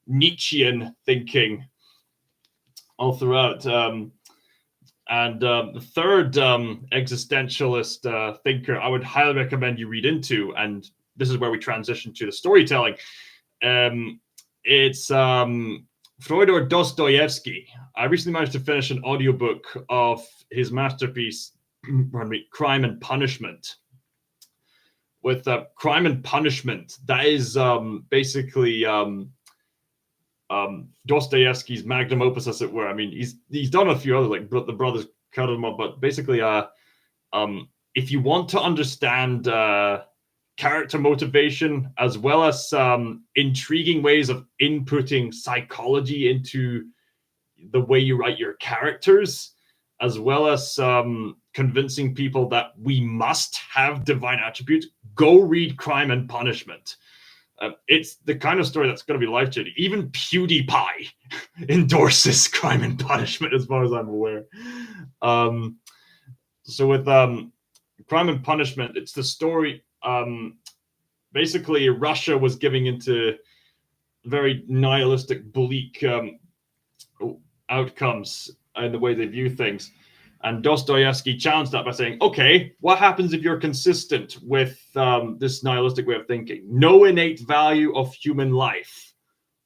Nietzschean thinking all throughout. And the third existentialist thinker I would highly recommend you read into, and this is where we transition to the storytelling. It's Fyodor Dostoevsky. I recently managed to finish an audiobook of his masterpiece, pardon me, Crime and Punishment. With Crime and Punishment, that is basically Dostoevsky's magnum opus, as it were. I mean, he's done a few other, like the Brothers Karamazov, but basically, if you want to understand character motivation as well as intriguing ways of inputting psychology into the way you write your characters, as well as convincing people that we must have divine attributes, go read Crime and Punishment. It's the kind of story that's going to be life-changing. Even PewDiePie endorses Crime and Punishment, as far as I'm aware. So with Crime and Punishment, it's the story. Basically, Russia was giving into very nihilistic, bleak outcomes in the way they view things. And Dostoevsky challenged that by saying, okay, what happens if you're consistent with this nihilistic way of thinking? No innate value of human life.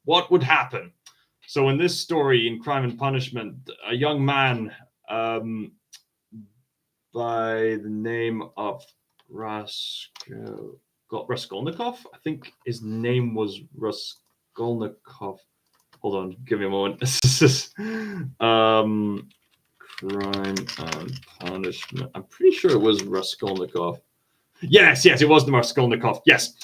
What would happen? So in this story, in Crime and Punishment, a young man by the name of Raskolnikov, I think his name was Raskolnikov. Hold on, give me a moment. Crime and Punishment. I'm pretty sure it was Raskolnikov. Yes, it was the Raskolnikov. Yes.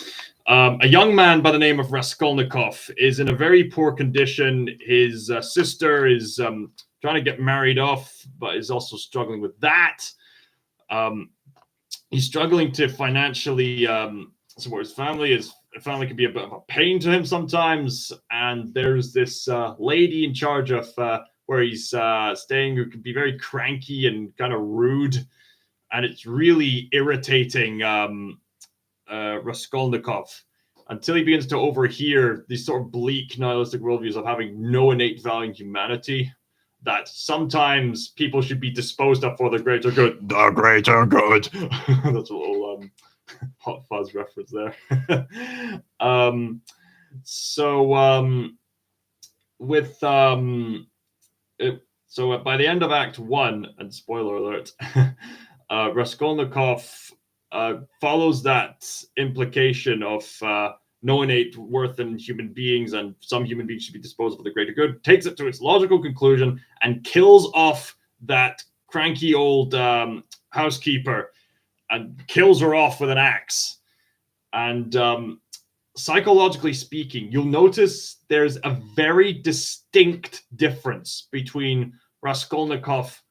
A young man by the name of Raskolnikov is in a very poor condition. His sister is trying to get married off, but is also struggling with that. He's struggling to financially support his family. His family can be a bit of a pain to him sometimes. And there's this lady in charge of where he's staying, who can be very cranky and kind of rude, and it's really irritating Raskolnikov until he begins to overhear these sort of bleak nihilistic worldviews of having no innate value in humanity, that sometimes people should be disposed of for the greater good. The greater good. That's a little Hot Fuzz reference there. So by the end of Act 1, and spoiler alert, Raskolnikov follows that implication of no innate worth in human beings, and some human beings should be disposed of for the greater good, takes it to its logical conclusion, and kills off that cranky old housekeeper, and kills her off with an axe. And psychologically speaking, you'll notice there's a very distinct difference between Raskolnikov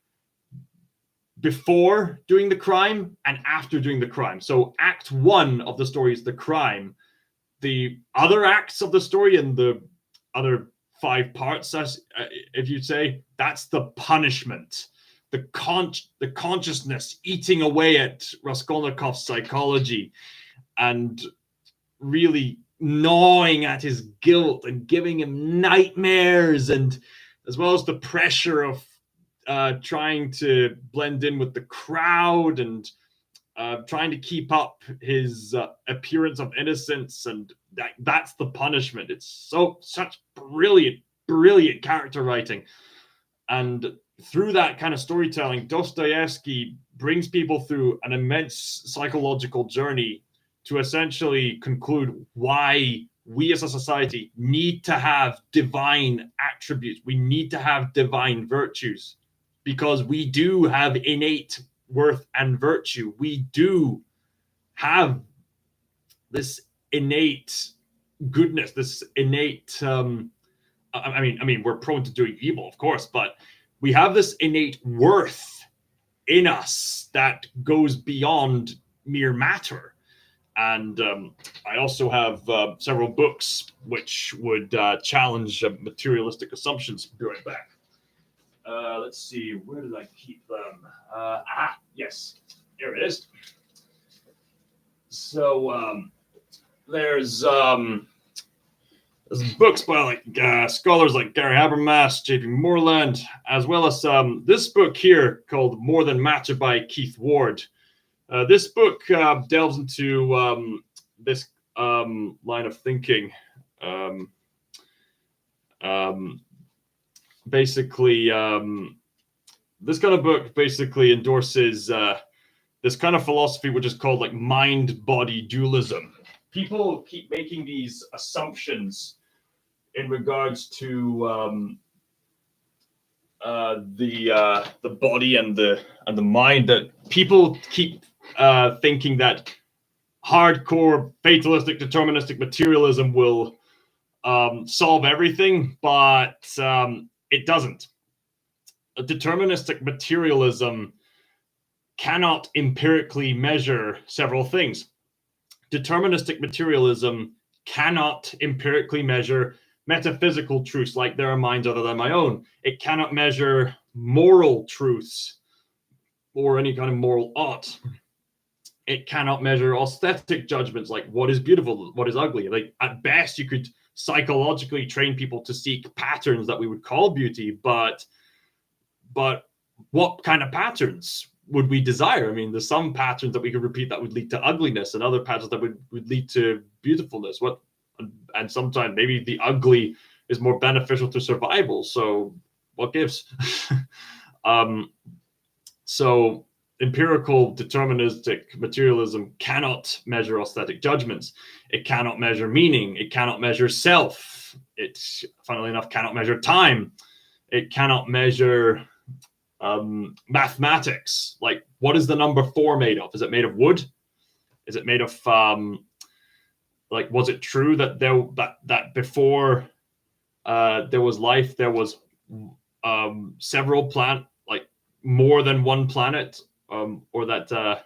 before doing the crime and after doing the crime. So Act 1 of the story is the crime. The other acts of the story and the other 5 parts, if you'd say, that's the punishment. The consciousness eating away at Raskolnikov's psychology and really gnawing at his guilt and giving him nightmares, and as well as the pressure of trying to blend in with the crowd and trying to keep up his appearance of innocence, and that's the punishment. It's such brilliant character writing. And through that kind of storytelling, Dostoevsky brings people through an immense psychological journey to essentially conclude why we as a society need to have divine attributes. We need to have divine virtues, because we do have innate worth and virtue. We do have this innate goodness, this innate, I mean, we're prone to doing evil, of course, but we have this innate worth in us that goes beyond mere matter. And I also have several books which would challenge materialistic assumptions. Be right back. Let's see, where did I keep them? Yes. Here it is. So there's books by scholars like Gary Habermas, J.P. Moreland, as well as this book here called More Than Matter by Keith Ward. This book delves into this line of thinking. Basically, this kind of book basically endorses this kind of philosophy, which is called like mind-body dualism. People keep making these assumptions in regards to the body and the mind, that people keep thinking that hardcore fatalistic deterministic materialism will solve everything, but it doesn't. A deterministic materialism cannot empirically measure several things. Deterministic materialism cannot empirically measure metaphysical truths like there are minds other than my own. It cannot measure moral truths or any kind of moral ought. It cannot measure aesthetic judgments like what is beautiful, what is ugly. Like at best, you could psychologically train people to seek patterns that we would call beauty, but what kind of patterns would we desire? I mean, there's some patterns that we could repeat that would lead to ugliness, and other patterns that would lead to beautifulness. And sometimes maybe the ugly is more beneficial to survival. So what gives? So empirical deterministic materialism cannot measure aesthetic judgments. It cannot measure meaning. It cannot measure self. It, funnily enough, cannot measure time. It cannot measure mathematics. Like, what is the number 4 made of? Is it made of wood? Is it made of like, was it true that that before there was life, there was several like more than one planet, or that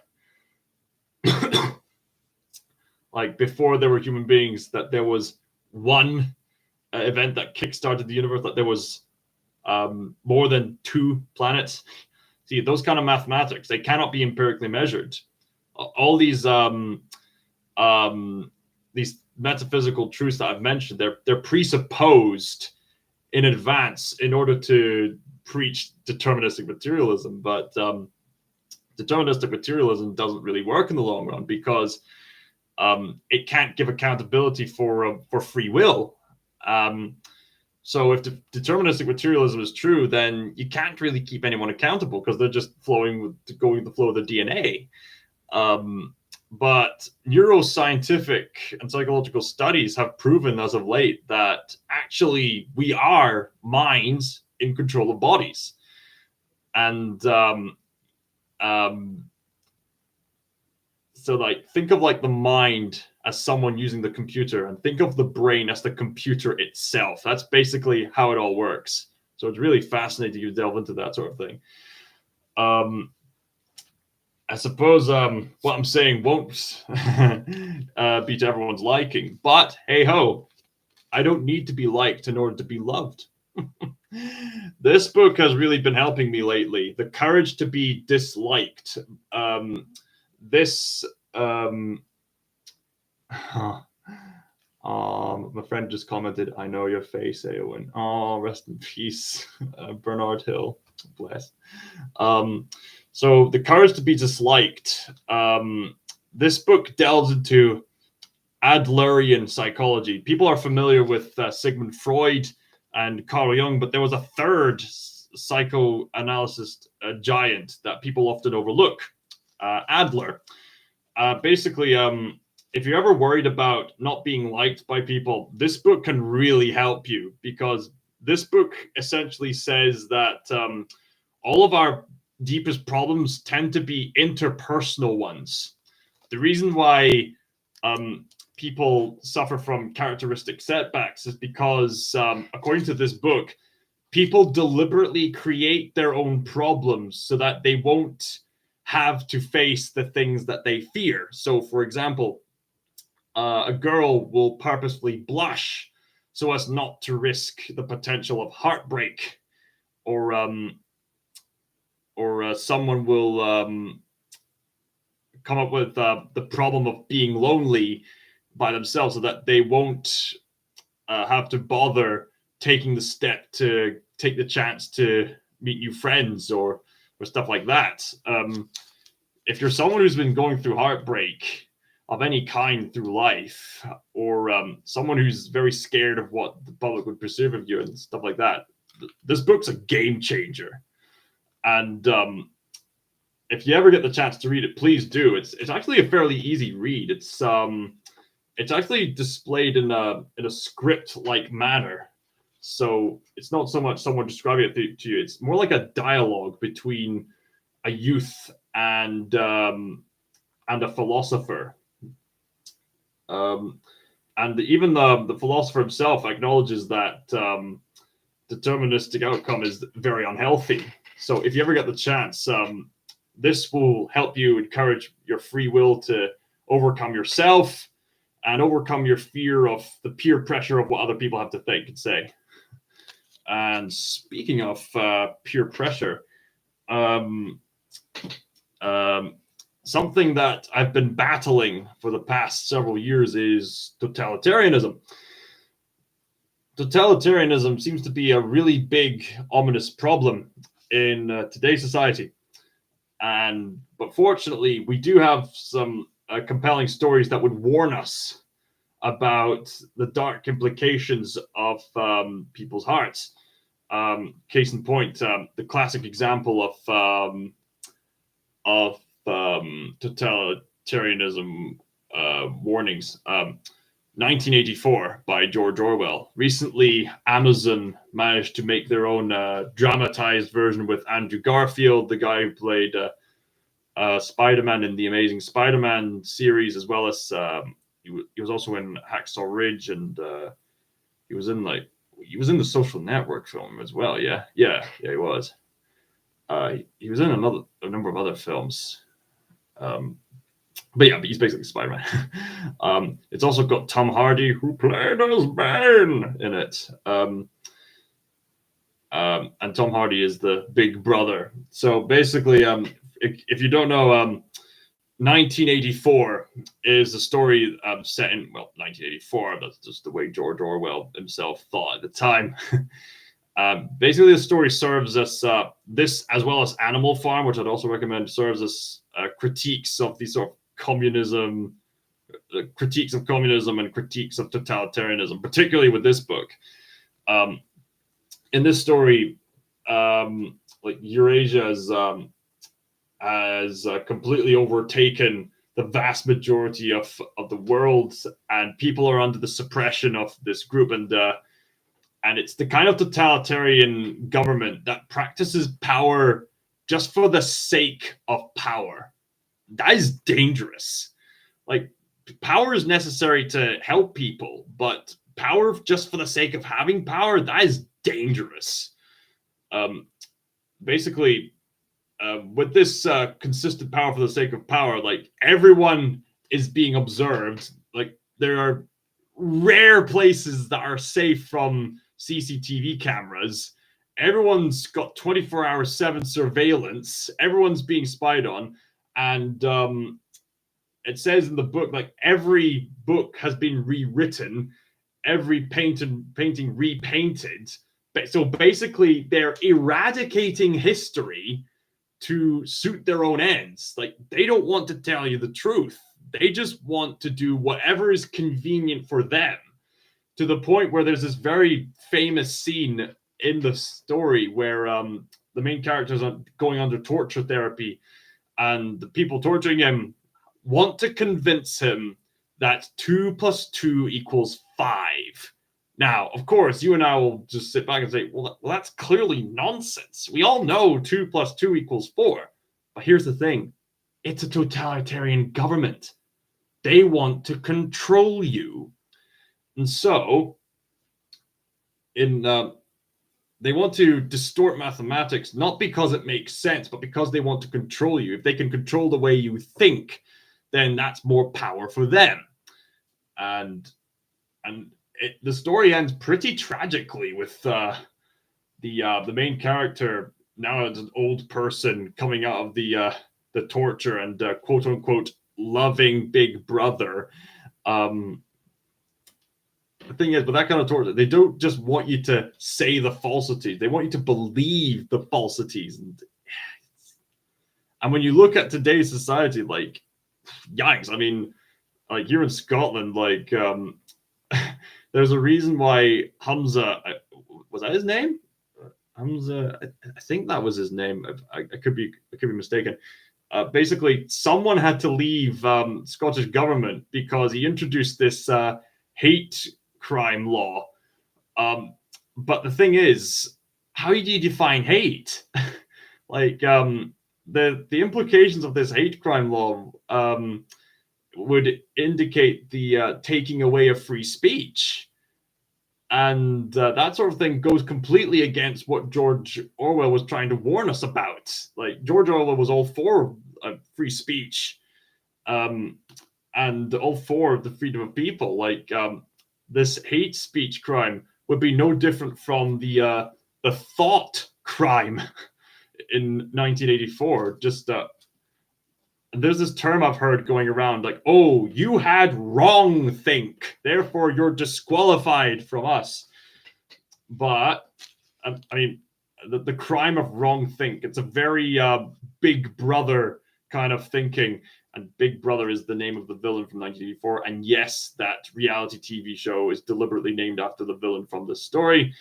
like before there were human beings, that there was one event that kickstarted the universe, that there was more than 2 planets. See, those kind of mathematics, they cannot be empirically measured. All these metaphysical truths that I've mentioned, they're presupposed in advance in order to preach deterministic materialism. But deterministic materialism doesn't really work in the long run, because it can't give accountability for free will. So if deterministic materialism is true, then you can't really keep anyone accountable, because they're just going with the flow of the DNA. But neuroscientific and psychological studies have proven as of late that actually we are minds in control of bodies. And so like, think of like the mind as someone using the computer, and think of the brain as the computer itself. That's basically how it all works. So it's really fascinating to delve into that sort of thing. I suppose what I'm saying won't be to everyone's liking, but hey ho, I don't need to be liked in order to be loved. This book has really been helping me lately. The Courage to Be Disliked. My friend just commented, "I know your face, Eowyn." Oh, rest in peace, Bernard Hill. Bless. So, The Courage to Be Disliked. This book delves into Adlerian psychology. People are familiar with Sigmund Freud and Carl Jung, but there was a third psychoanalyst giant that people often overlook, Adler. Basically, if you're ever worried about not being liked by people, this book can really help you, because this book essentially says that all of our deepest problems tend to be interpersonal ones. The reason why people suffer from characteristic setbacks is because, according to this book, people deliberately create their own problems so that they won't have to face the things that they fear. So, for example, a girl will purposefully blush so as not to risk the potential of heartbreak, or someone will come up with the problem of being lonely by themselves, so that they won't have to bother taking the step to take the chance to meet new friends or stuff like that. If you're someone who's been going through heartbreak of any kind through life, or someone who's very scared of what the public would perceive of you and stuff like that, this book's a game changer. And if you ever get the chance to read it, please do. It's actually a fairly easy read. It's actually displayed in a script-like manner. So it's not so much someone describing it to you. It's more like a dialogue between a youth and a philosopher. And even the philosopher himself acknowledges that deterministic outcome is very unhealthy. So if you ever get the chance, this will help you encourage your free will to overcome yourself and overcome your fear of the peer pressure of what other people have to think and say. And speaking of peer pressure, something that I've been battling for the past several years is totalitarianism. Totalitarianism seems to be a really big, ominous problem in today's society. But fortunately, we do have some compelling stories that would warn us about the dark implications of people's hearts. Case in point, the classic example of totalitarianism warnings. 1984 by George Orwell. Recently, Amazon managed to make their own dramatized version with Andrew Garfield, the guy who played Spider-Man in the Amazing Spider-Man series, as well as he was also in Hacksaw Ridge, and he was in the Social Network film as well. Yeah, he was. He was in a number of other films. But he's basically Spider-Man. It's also got Tom Hardy, who played as Ben, in it. And Tom Hardy is the big brother. So basically, if you don't know, 1984 is a story set in, 1984. That's just the way George Orwell himself thought at the time. Basically, the story serves as this, as well as Animal Farm, which I'd also recommend, serves as critiques of these sort of communism and critiques of totalitarianism, particularly with this book. In this story, Eurasia has completely overtaken the vast majority of the world, and people are under the suppression of this group, and it's the kind of totalitarian government that practices power just for the sake of power. That is dangerous. Like, power is necessary to help people, but power just for the sake of having power, that is dangerous. Basically, with this consistent power for the sake of power, like, everyone is being observed. Like, there are rare places that are safe from CCTV cameras. Everyone's got 24/7 surveillance. Everyone's being spied on. And it says in the book, like, every book has been rewritten, every painting repainted. So basically, they're eradicating history to suit their own ends. Like, they don't want to tell you the truth. They just want to do whatever is convenient for them, to the point where there's this very famous scene in the story where the main characters are going under torture therapy, and the people torturing him want to convince him that 2 + 2 = 5. Now, of course, you and I will just sit back and say, well, that's clearly nonsense. We all know 2 + 2 = 4. But here's the thing. It's a totalitarian government. They want to control you. And so, they want to distort mathematics, not because it makes sense, but because they want to control you. If they can control the way you think, then that's more power for them. And the story ends pretty tragically with the main character, now as an old person, coming out of the the torture and quote unquote loving big brother. The thing is, with that kind of torture, they don't just want you to say the falsities; they want you to believe the falsities. And when you look at today's society, like, yikes! I mean, like here in Scotland, like, there's a reason why Hamza, was that his name? Hamza, I think that was his name. I could be mistaken. Basically, someone had to leave Scottish government because he introduced this hate crime law. But the thing is, how do you define hate? Like, the implications of this hate crime law would indicate the taking away of free speech. And that sort of thing goes completely against what George Orwell was trying to warn us about. Like, George Orwell was all for free speech, and all for the freedom of people. Like, this hate speech crime would be no different from the thought crime in 1984. Just there's this term I've heard going around, like, oh, you had wrong think, therefore you're disqualified from us. But I mean, the crime of wrong think, it's a very Big Brother kind of thinking, and Big Brother is the name of the villain from 1984. And yes, that reality TV show is deliberately named after the villain from this story.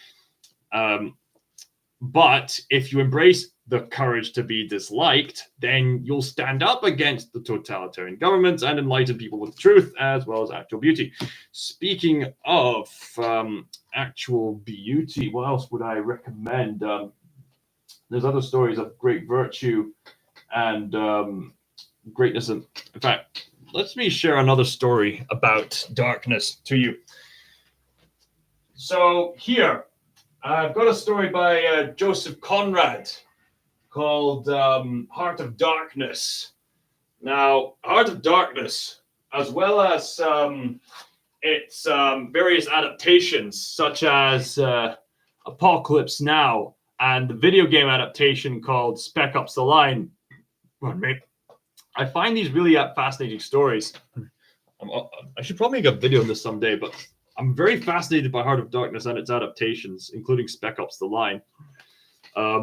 But if you embrace the courage to be disliked, then you'll stand up against the totalitarian governments and enlighten people with truth as well as actual beauty. Speaking of actual beauty, what else would I recommend? There's other stories of great virtue and greatness. In fact, let me share another story about darkness to you. So here, I've got a story by Joseph Conrad called Heart of Darkness. Now, Heart of Darkness, as well as its various adaptations, such as Apocalypse Now and the video game adaptation called Spec Ops: The Line. I find these really fascinating stories. I should probably make a video on this someday, but I'm very fascinated by Heart of Darkness and its adaptations, including Spec Ops: The Line. I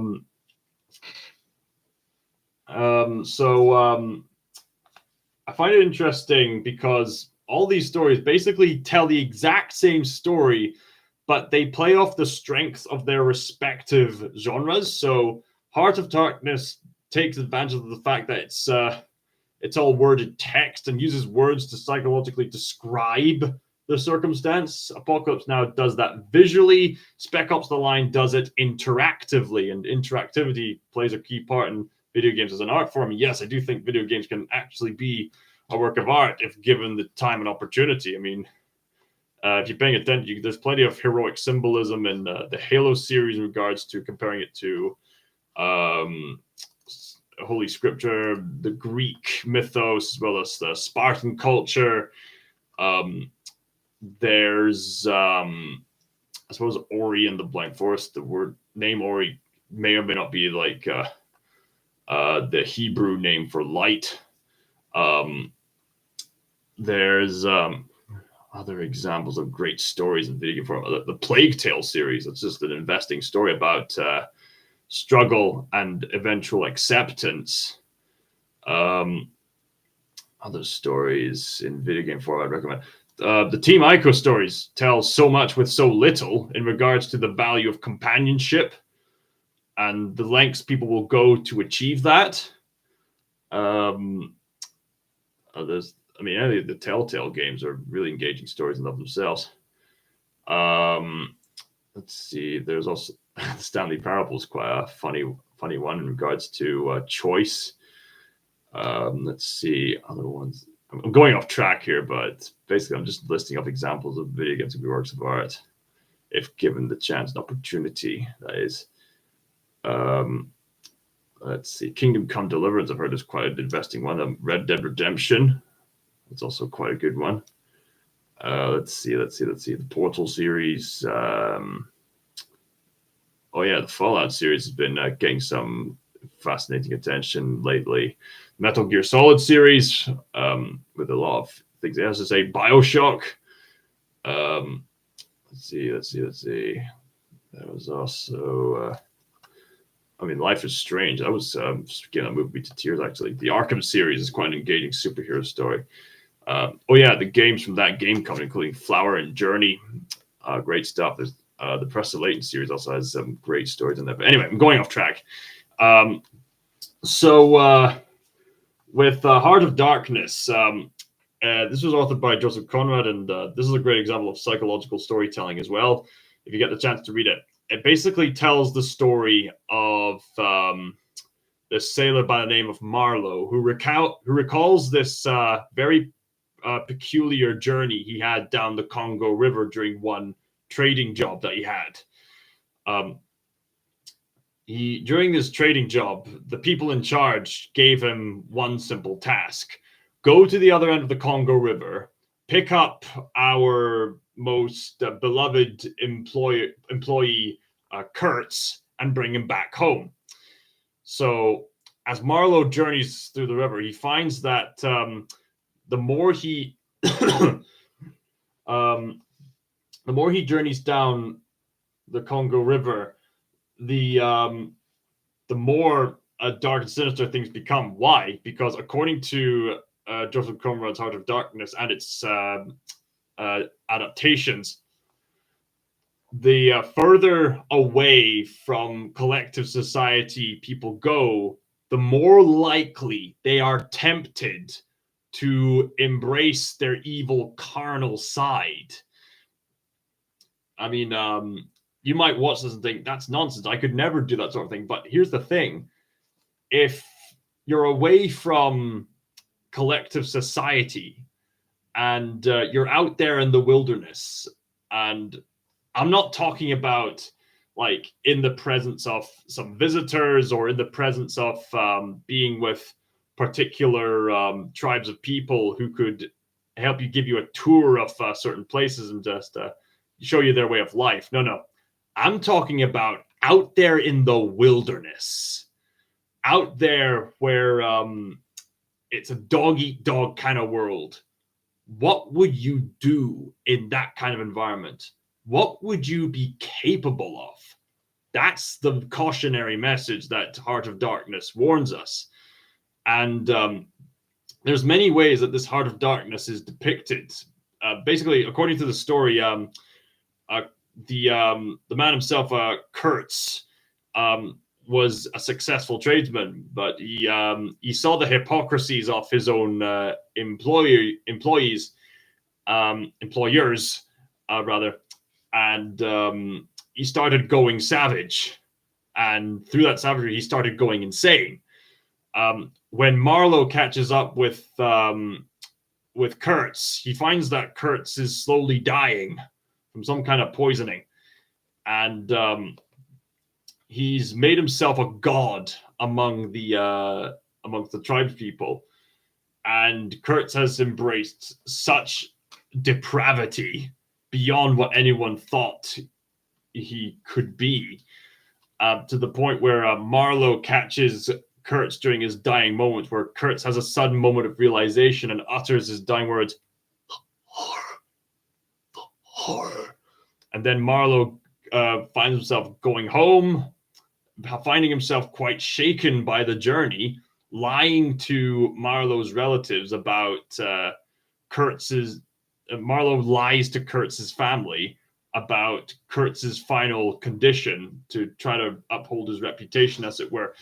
find it interesting because all these stories basically tell the exact same story, but they play off the strengths of their respective genres. So Heart of Darkness takes advantage of the fact that it's all worded text and uses words to psychologically describe the circumstance. Apocalypse Now does that visually. Spec Ops: The Line does it interactively, and interactivity plays a key part in video games as an art form. And yes, I do think video games can actually be a work of art if given the time and opportunity. I mean, if you're paying attention, there's plenty of heroic symbolism in the Halo series in regards to comparing it to Holy Scripture, the Greek mythos, as well as the Spartan culture. There's, I suppose, Ori and the Blind Forest. The word name Ori may or may not be like the Hebrew name for light. There's other examples of great stories in video game form. The Plague Tale series. It's just an investing story about struggle and eventual acceptance. Other stories in video game form I'd recommend. The Team Ico stories tell so much with so little in regards to the value of companionship and the lengths people will go to achieve that. Any of the Telltale games are really engaging stories in of themselves. Let's see. There's also Stanley Parable is quite a funny one in regards to choice. Let's see other ones. I'm going off track here, but basically I'm just listing off examples of video games and works of art, if given the chance and opportunity, that is. Let's see. Kingdom Come Deliverance, I've heard, is quite an investing one. Red Dead Redemption, it's also quite a good one. Let's see. The Portal series. The Fallout series has been getting some fascinating attention lately. Metal Gear Solid series, with a lot of things. It has to say BioShock. Let's see. There was also, Life is Strange. I was getting that movie to tears, actually. The Arkham series is quite an engaging superhero story. The games from that game company, including Flower and Journey, great stuff. There's the Press of Layton series also has some great stories in there. But anyway, I'm going off track. With Heart of Darkness, this was authored by Joseph Conrad, and this is a great example of psychological storytelling as well. If you get the chance to read it, it basically tells the story of this sailor by the name of Marlowe, who recalls this very peculiar journey he had down the Congo River during one trading job that he had. During this trading job, the people in charge gave him one simple task: go to the other end of the Congo River, pick up our most beloved employee Kurtz, and bring him back home. So as Marlowe journeys through the river, he finds that the more he journeys down the Congo River, the more dark and sinister things become. Why? Because according to Joseph Conrad's Heart of Darkness and its adaptations, the further away from collective society people go, the more likely they are tempted to embrace their evil carnal side. You might watch this and think, that's nonsense. I could never do that sort of thing. But here's the thing. If you're away from collective society and you're out there in the wilderness, and I'm not talking about like in the presence of some visitors or in the presence of being with particular tribes of people who could help you, give you a tour of certain places and just show you their way of life. No. I'm talking about out there in the wilderness, out there where it's a dog-eat-dog kind of world. What would you do in that kind of environment? What would you be capable of? That's the cautionary message that Heart of Darkness warns us. And there's many ways that this Heart of Darkness is depicted. Basically, according to the story, the man himself, Kurtz, was a successful tradesman, but he saw the hypocrisies of his own employers, and he started going savage. And through that savagery, he started going insane. When Marlowe catches up with Kurtz, he finds that Kurtz is slowly dying from some kind of poisoning, and he's made himself a god amongst the tribespeople, and Kurtz has embraced such depravity beyond what anyone thought he could be, to the point where Marlowe catches Kurtz during his dying moment, where Kurtz has a sudden moment of realization and utters his dying words, the horror. And then Marlowe finds himself going home, finding himself quite shaken by the journey, lying to Marlowe's relatives about Kurtz's. Marlowe lies to Kurtz's family about Kurtz's final condition to try to uphold his reputation, as it were.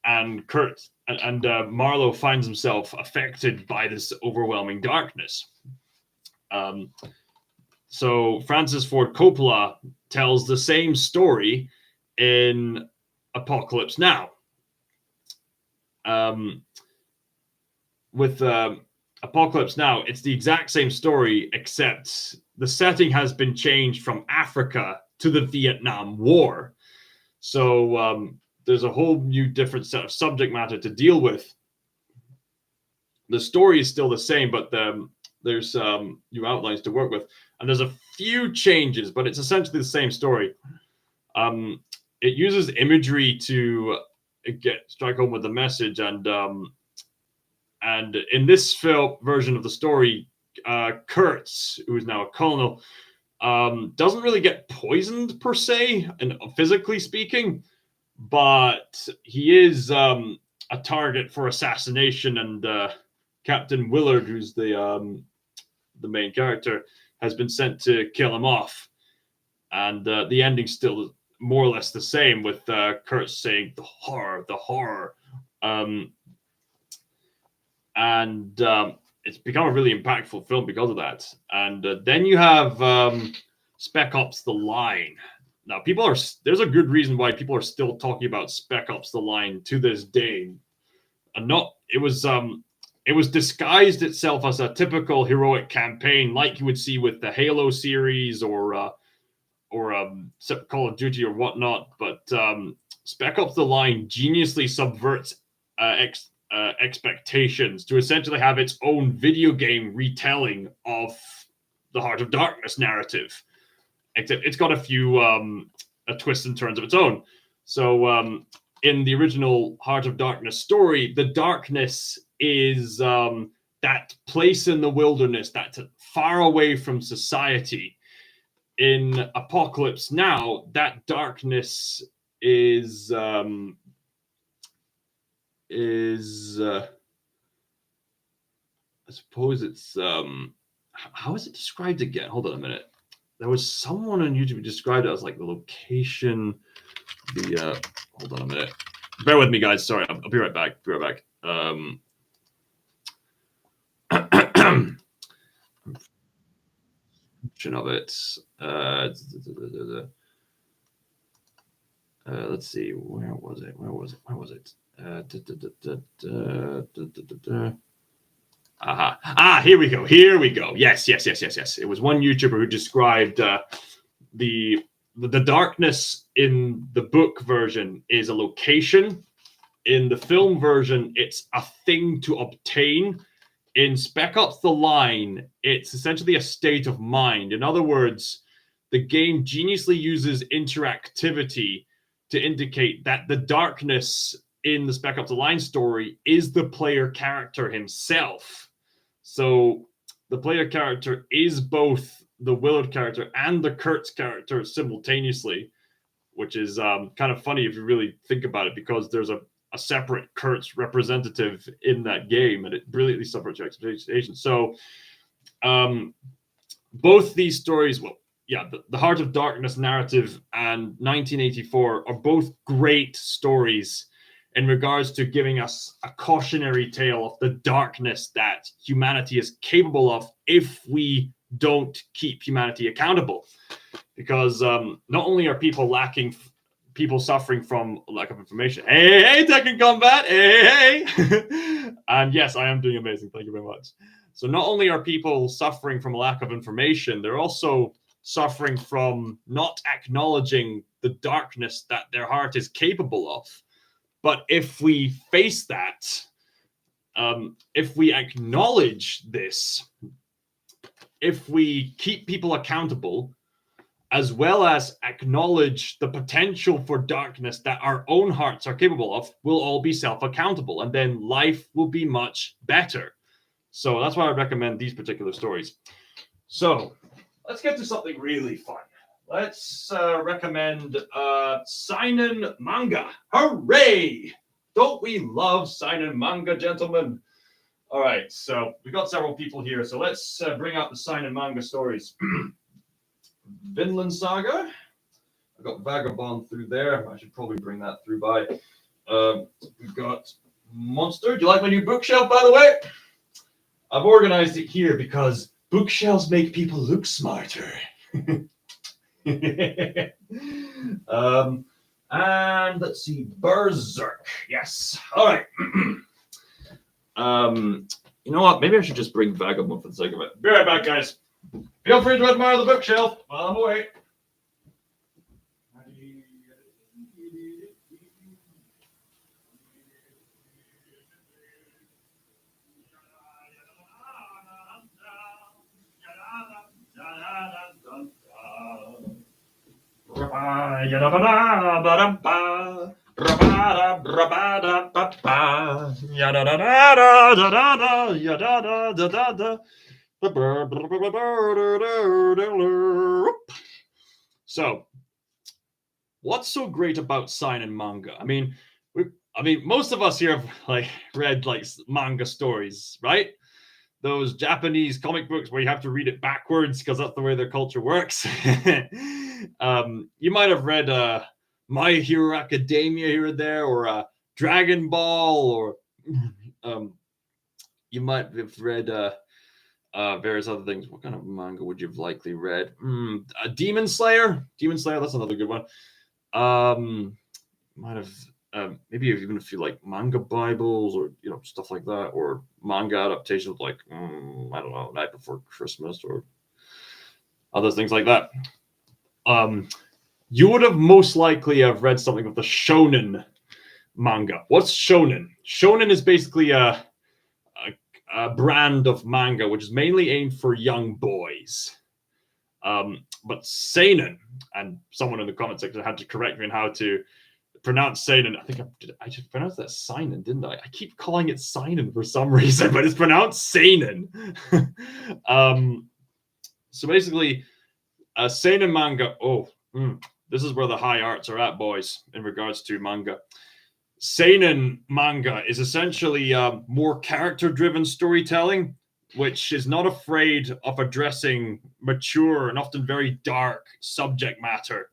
And Marlowe finds himself affected by this overwhelming darkness. So Francis Ford Coppola tells the same story in Apocalypse Now. With Apocalypse Now, it's the exact same story, except the setting has been changed from Africa to the Vietnam War. So there's a whole new different set of subject matter to deal with. The story is still the same, but there's new outlines to work with. And there's a few changes, but it's essentially the same story. It uses imagery to strike home with the message. And in this film version of the story, Kurtz, who is now a colonel, doesn't really get poisoned per se, and physically speaking, but he is a target for assassination. And Captain Willard, who's the main character, has been sent to kill him off. And the ending's still more or less the same, with Kurtz saying the horror. And it's become a really impactful film because of that. And then you have Spec Ops: The Line. Now, there's a good reason why people are still talking about Spec Ops: The Line to this day. And it was disguised itself as a typical heroic campaign, like you would see with the Halo series or Call of Duty or whatnot. But Spec Ops: The Line geniusly subverts expectations to essentially have its own video game retelling of the Heart of Darkness narrative, except it's got a few twists and turns of its own. So in the original Heart of Darkness story, the darkness is that place in the wilderness that's far away from society. In Apocalypse Now, that darkness is I suppose it's how is it described again? Hold on a minute. There was someone on YouTube who described it as like the location, hold on a minute. Bear with me, guys. Sorry, I'll be right back. Of it. Let's see. Where was it? Here we go. Yes. It was one YouTuber who described the darkness in the book version is a location. In the film version, it's a thing to obtain. In Spec Ops: The Line, it's essentially a state of mind. In other words, the game geniusly uses interactivity to indicate that the darkness in the Spec Ops: The Line story is the player character himself. So the player character is both the Willard character and the Kurtz character simultaneously, which is kind of funny if you really think about it, because there's a separate Kurtz representative in that game, and it brilliantly subverts your expectations. So both these stories, the Heart of Darkness narrative and 1984 are both great stories in regards to giving us a cautionary tale of the darkness that humanity is capable of if we don't keep humanity accountable. Because not only are people suffering from lack of information. Hey, Tekken Combat. Hey. And yes, I am doing amazing. Thank you very much. So not only are people suffering from a lack of information, they're also suffering from not acknowledging the darkness that their heart is capable of. But if we face that, if we acknowledge this, if we keep people accountable, as well as acknowledge the potential for darkness that our own hearts are capable of, we'll all be self-accountable, and then life will be much better. So that's why I recommend these particular stories. So let's get to something really fun. Let's recommend seinen manga. Hooray! Don't we love seinen manga, gentlemen? All right, so we've got several people here, so let's bring out the seinen manga stories. Vinland Saga. I've got Vagabond through there. I should probably bring that through by. We've got Monster. Do you like my new bookshelf, by the way? I've organized it here because bookshelves make people look smarter. And let's see, Berserk. Yes. All right. You know what? Maybe I should just bring Vagabond for the sake of it. Be right back, guys. Feel free to admire the bookshelf while I'm away. So, what's so great about seinen manga? Most of us here have read manga stories, right? Those Japanese comic books where you have to read it backwards because that's the way their culture works. You might have read My Hero Academia here and there, or Dragon Ball, or you might have read various other things. What kind of manga would you have likely read? Demon Slayer. Demon Slayer, that's another good one. Might have maybe even if you like manga Bibles or stuff like that, or manga adaptations like I don't know, Night Before Christmas or other things like that. You would have most likely have read something of the shonen manga. What's shonen? Shonen is basically a brand of manga which is mainly aimed for young boys. But seinen, and someone in the comment section had to correct me on how to pronounce seinen. I think I just pronounced that seinen, didn't I? I keep calling it seinen for some reason, but it's pronounced seinen. So basically, a seinen manga. This is where the high arts are at, boys, in regards to manga. Seinen manga is essentially more character-driven storytelling, which is not afraid of addressing mature and often very dark subject matter.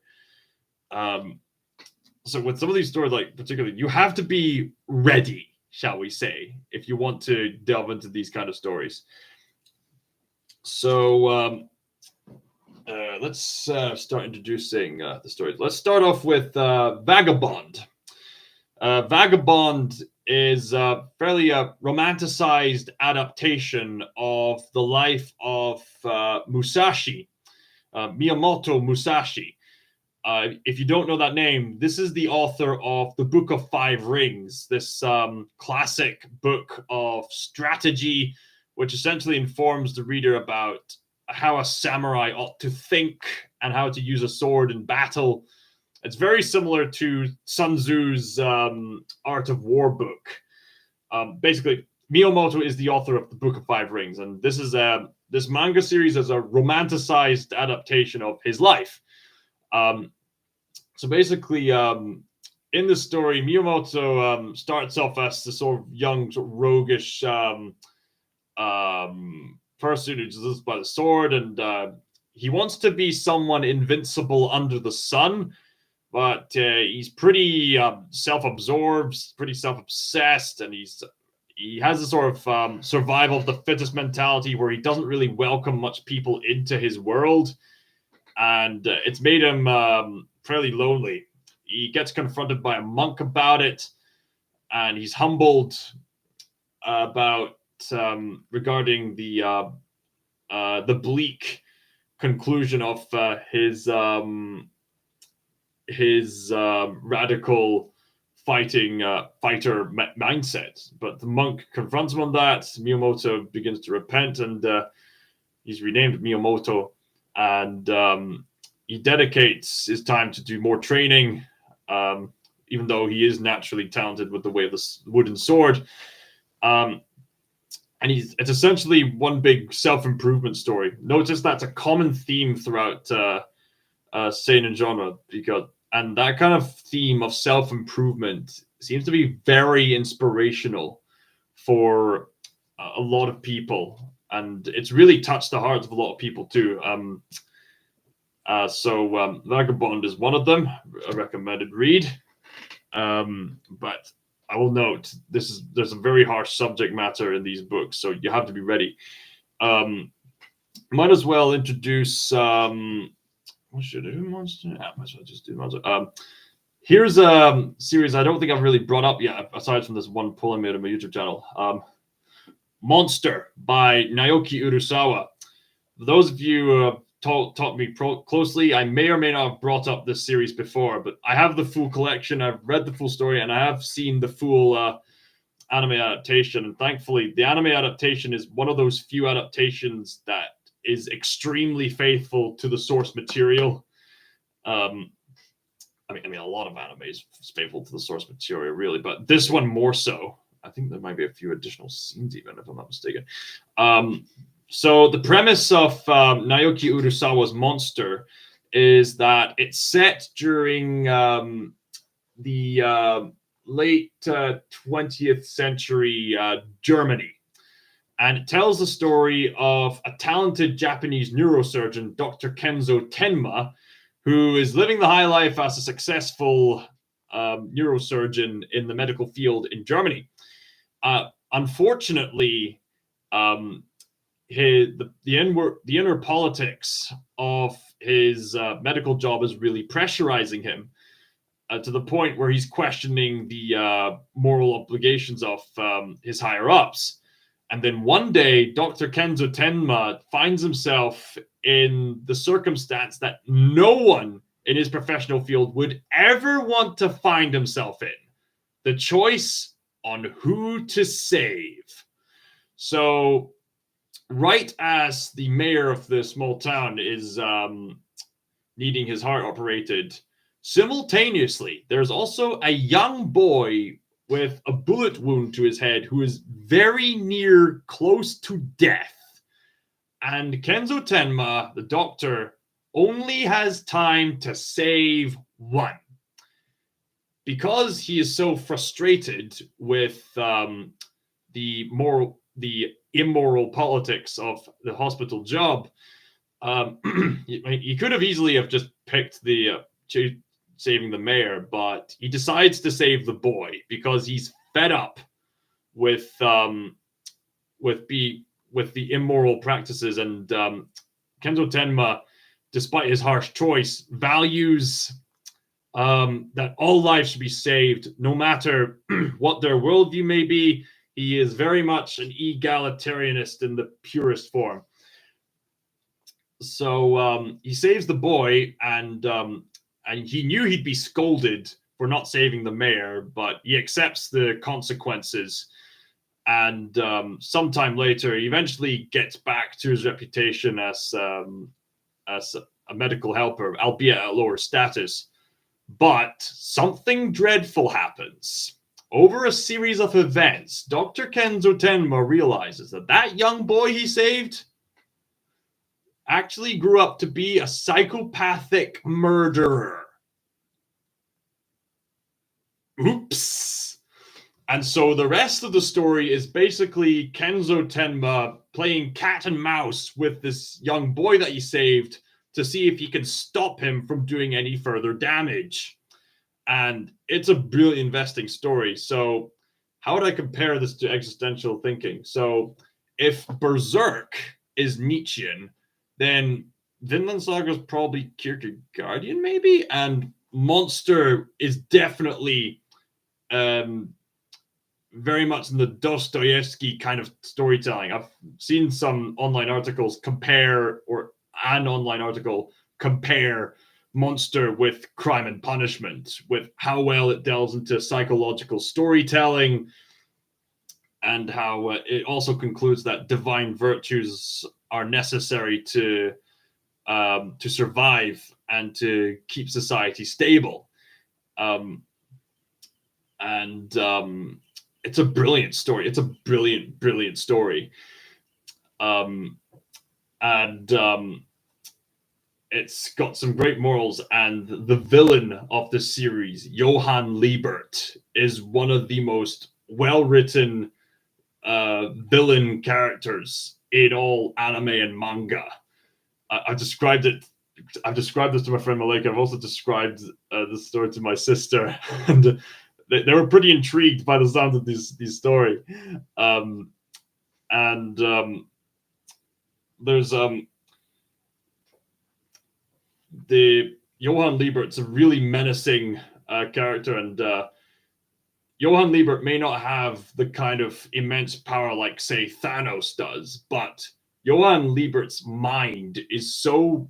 So with some of these stories, particularly, you have to be ready, shall we say, if you want to delve into these kind of stories. So let's start introducing the stories. Let's start off with Vagabond. Vagabond is a fairly romanticized adaptation of the life of Musashi, Miyamoto Musashi. If you don't know that name, this is the author of the Book of Five Rings, this classic book of strategy, which essentially informs the reader about how a samurai ought to think and how to use a sword in battle. It's very similar to Sun Tzu's Art of War book. Basically, Miyamoto is the author of the Book of Five Rings, and this is this manga series is a romanticized adaptation of his life. So basically, in the story, Miyamoto starts off as the sort of young, sort of roguish person who's lives by the sword, and he wants to be someone invincible under the sun, but he's pretty self-absorbed, pretty self-obsessed, and he has a sort of survival of the fittest mentality where he doesn't really welcome much people into his world, and it's made him fairly lonely. He gets confronted by a monk about it, and he's humbled about regarding the bleak conclusion of his radical fighter mindset. But the monk confronts him on that. Miyamoto begins to repent, and he's renamed Miyamoto, and he dedicates his time to do more training, even though he is naturally talented with the way of the wooden sword. And it's essentially one big self-improvement story. Notice that's a common theme throughout seinen genre, and that kind of theme of self-improvement seems to be very inspirational for a lot of people, and it's really touched the hearts of a lot of people too. So Vagabond is one of them, a recommended read. But I will note there's a very harsh subject matter in these books, so you have to be ready. Might as well introduce what should I do? Monster? Might as well just do Monster. Here's a series I don't think I've really brought up yet, aside from this one pull I made on my YouTube channel. Monster by Naoki Urasawa. For those of you who taught me closely, I may or may not have brought up this series before, but I have the full collection, I've read the full story, and I have seen the full anime adaptation. And thankfully, the anime adaptation is one of those few adaptations that is extremely faithful to the source material. I mean, a lot of anime is faithful to the source material, really, but this one more so. I think there might be a few additional scenes, even if I'm not mistaken. So the premise of Naoki Urasawa's Monster is that it's set during the late 20th century Germany. And it tells the story of a talented Japanese neurosurgeon, Dr. Kenzo Tenma, who is living the high life as a successful neurosurgeon in the medical field in Germany. Unfortunately, the inner politics of his medical job is really pressurizing him to the point where he's questioning the moral obligations of his higher ups. And then one day, Dr. Kenzo Tenma finds himself in the circumstance that no one in his professional field would ever want to find himself in. The choice on who to save. So, right as the mayor of the small town is needing his heart operated, simultaneously, there's also a young boy with a bullet wound to his head who is very near close to death. And Kenzo Tenma, the doctor, only has time to save one. Because he is so frustrated with the immoral politics of the hospital job, he could have easily have just picked the saving the mayor, but he decides to save the boy because he's fed up with the immoral practices. And Kenzo Tenma, despite his harsh choice, values that all lives should be saved, no matter what their worldview may be. He is very much an egalitarianist in the purest form. So he saves the boy, and he knew he'd be scolded for not saving the mayor, but he accepts the consequences. And sometime later, he eventually gets back to his reputation as a medical helper, albeit at a lower status. But something dreadful happens. Over a series of events, Dr. Kenzo Tenma realizes that young boy he saved actually grew up to be a psychopathic murderer. Oops. And so the rest of the story is basically Kenzo Tenma playing cat and mouse with this young boy that he saved to see if he can stop him from doing any further damage. And it's a brilliant investing story. So how would I compare this to existential thinking? So if Berserk is Nietzschean, then Vinland Saga is probably Kierkegaardian, maybe? And Monster is definitely very much in the Dostoevsky kind of storytelling. I've seen some online articles compare Monster with Crime and Punishment, with how well it delves into psychological storytelling, and how it also concludes that divine virtues are necessary to survive and to keep society stable. It's a brilliant story. It's a brilliant story. It's got some great morals, and the villain of the series, Johann Liebert, is one of the most well-written villain characters in all anime and manga. I've described this to my friend Malika. I've also described the story to my sister, and they were pretty intrigued by the sound of this story. There's the Johann Liebert's a really menacing character, and Johann Liebert may not have the kind of immense power like, say, Thanos does, but Johann Liebert's mind is so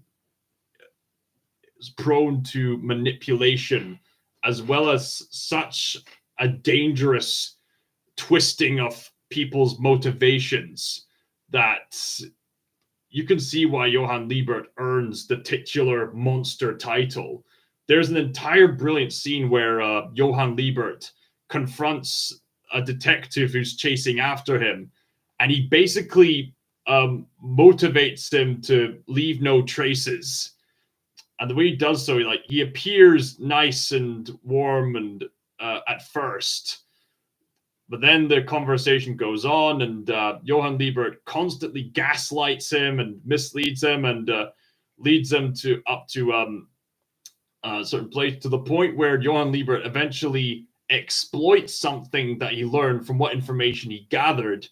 prone to manipulation, as well as such a dangerous twisting of people's motivations, that you can see why Johann Liebert earns the titular monster title, there's an entire brilliant scene where Johann Liebert confronts a detective who's chasing after him, and he basically motivates him to leave no traces. And the way he does so, he appears nice and warm and at first, but then the conversation goes on, and Johann Liebert constantly gaslights him and misleads him and leads him up to a certain place, to the point where Johann Liebert eventually exploits something that he learned from what information he gathered,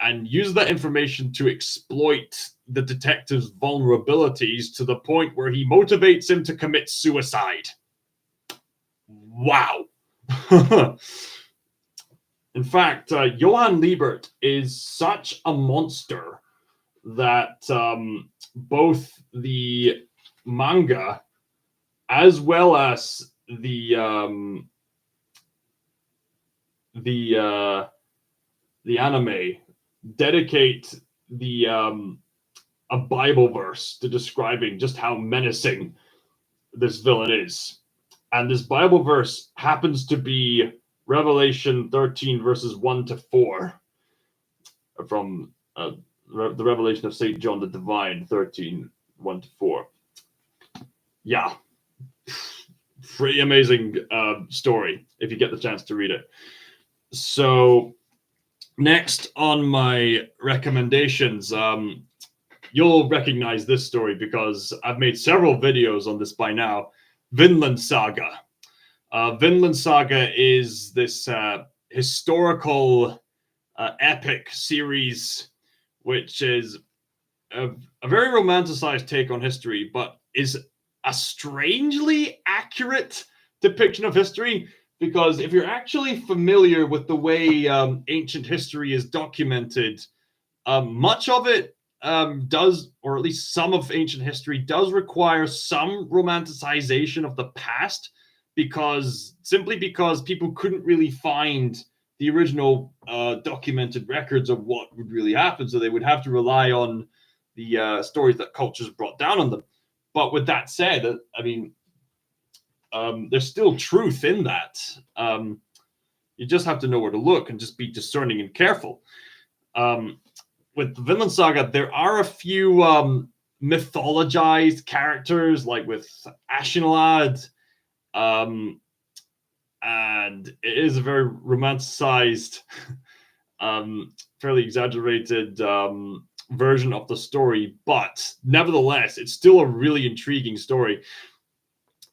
and uses that information to exploit the detective's vulnerabilities to the point where he motivates him to commit suicide. Wow. In fact, Johann Liebert is such a monster that both the manga as well as the anime dedicate a Bible verse to describing just how menacing this villain is. And this Bible verse happens to be Revelation 13 verses 1 to 4 from the Revelation of St. John the Divine, 13, 1 to 4. Yeah. Pretty amazing story if you get the chance to read it. So next on my recommendations, you'll recognize this story because I've made several videos on this by now. Vinland Saga. Vinland Saga is this historical epic series, which is a very romanticized take on history, but is a strangely accurate depiction of history. Because if you're actually familiar with the way ancient history is documented, much of it does, or at least some of ancient history does require some romanticization of the past, simply because people couldn't really find the original documented records of what would really happen. So they would have to rely on the stories that cultures brought down on them. But with that said, I mean, there's still truth in that. You just have to know where to look and just be discerning and careful. With the Vinland Saga, there are a few mythologized characters, like with Ashenlad, and it is a very romanticized, fairly exaggerated version of the story, but nevertheless, it's still a really intriguing story.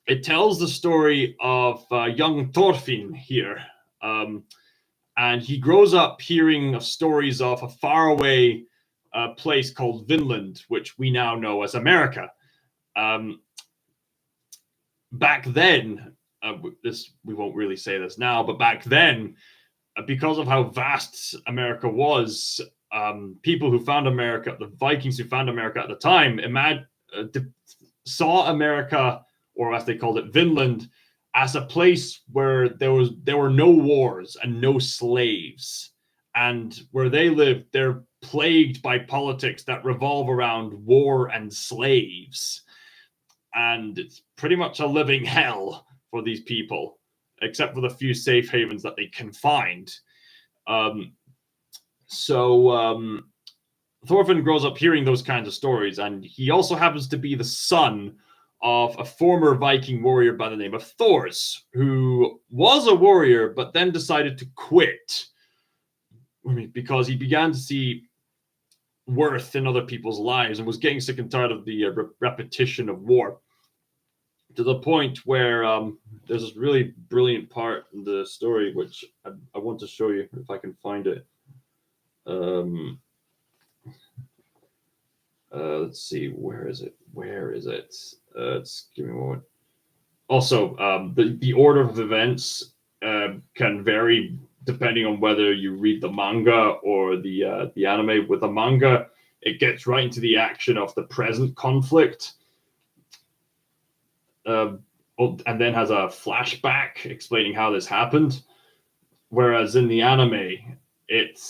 It tells the story of young Thorfinn here, and he grows up hearing of stories of a faraway place called Vinland, which we now know as America. Back then, we won't really say this now, but back then, because of how vast America was, people who found America, the Vikings who found America at the time, saw America, or as they called it, Vinland, as a place where there were no wars and no slaves. And where they live, they're plagued by politics that revolve around war and slaves. And it's pretty much a living hell for these people, except for the few safe havens that they can find. Thorfinn grows up hearing those kinds of stories, and he also happens to be the son of a former Viking warrior by the name of Thors, who was a warrior, but then decided to quit because he began to see worth in other people's lives and was getting sick and tired of the repetition of war. To the point where there's this really brilliant part in the story, which I want to show you if I can find it. Let's see, where is it? Let's give me a moment. Also, the order of events can vary depending on whether you read the manga or the anime. With the manga, it gets right into the action of the present conflict, and then has a flashback explaining how this happened. Whereas in the anime, it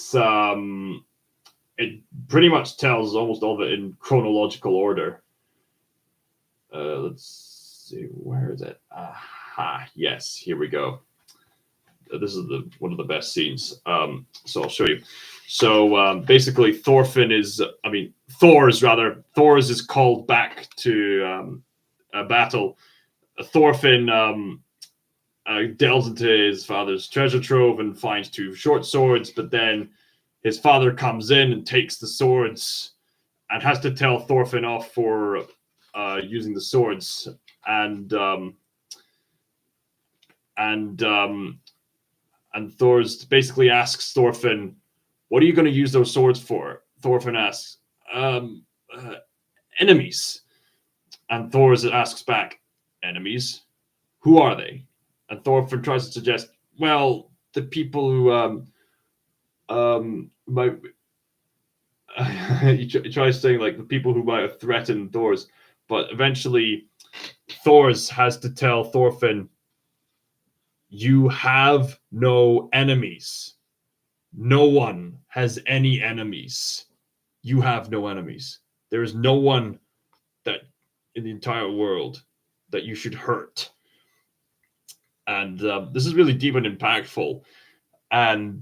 pretty much tells almost all of it in chronological order. Let's see, where is it? Aha, yes, here we go. This is one of the best scenes. So I'll show you. So basically, Thor's is called back to a battle. Thorfinn delves into his father's treasure trove and finds 2 short swords, but then his father comes in and takes the swords and has to tell Thorfinn off for using the swords. And Thor's basically asks Thorfinn, "What are you going to use those swords for?" Thorfinn asks, "Enemies." And Thor asks back, "Enemies? Who are they?" And Thorfinn tries to suggest, well, the people who might. He tries saying like the people who might have threatened Thor's, but eventually Thor's has to tell Thorfinn, "You have no enemies. No one has any enemies. You have no enemies. There is no one that in the entire world that you should hurt." And this is really deep and impactful. And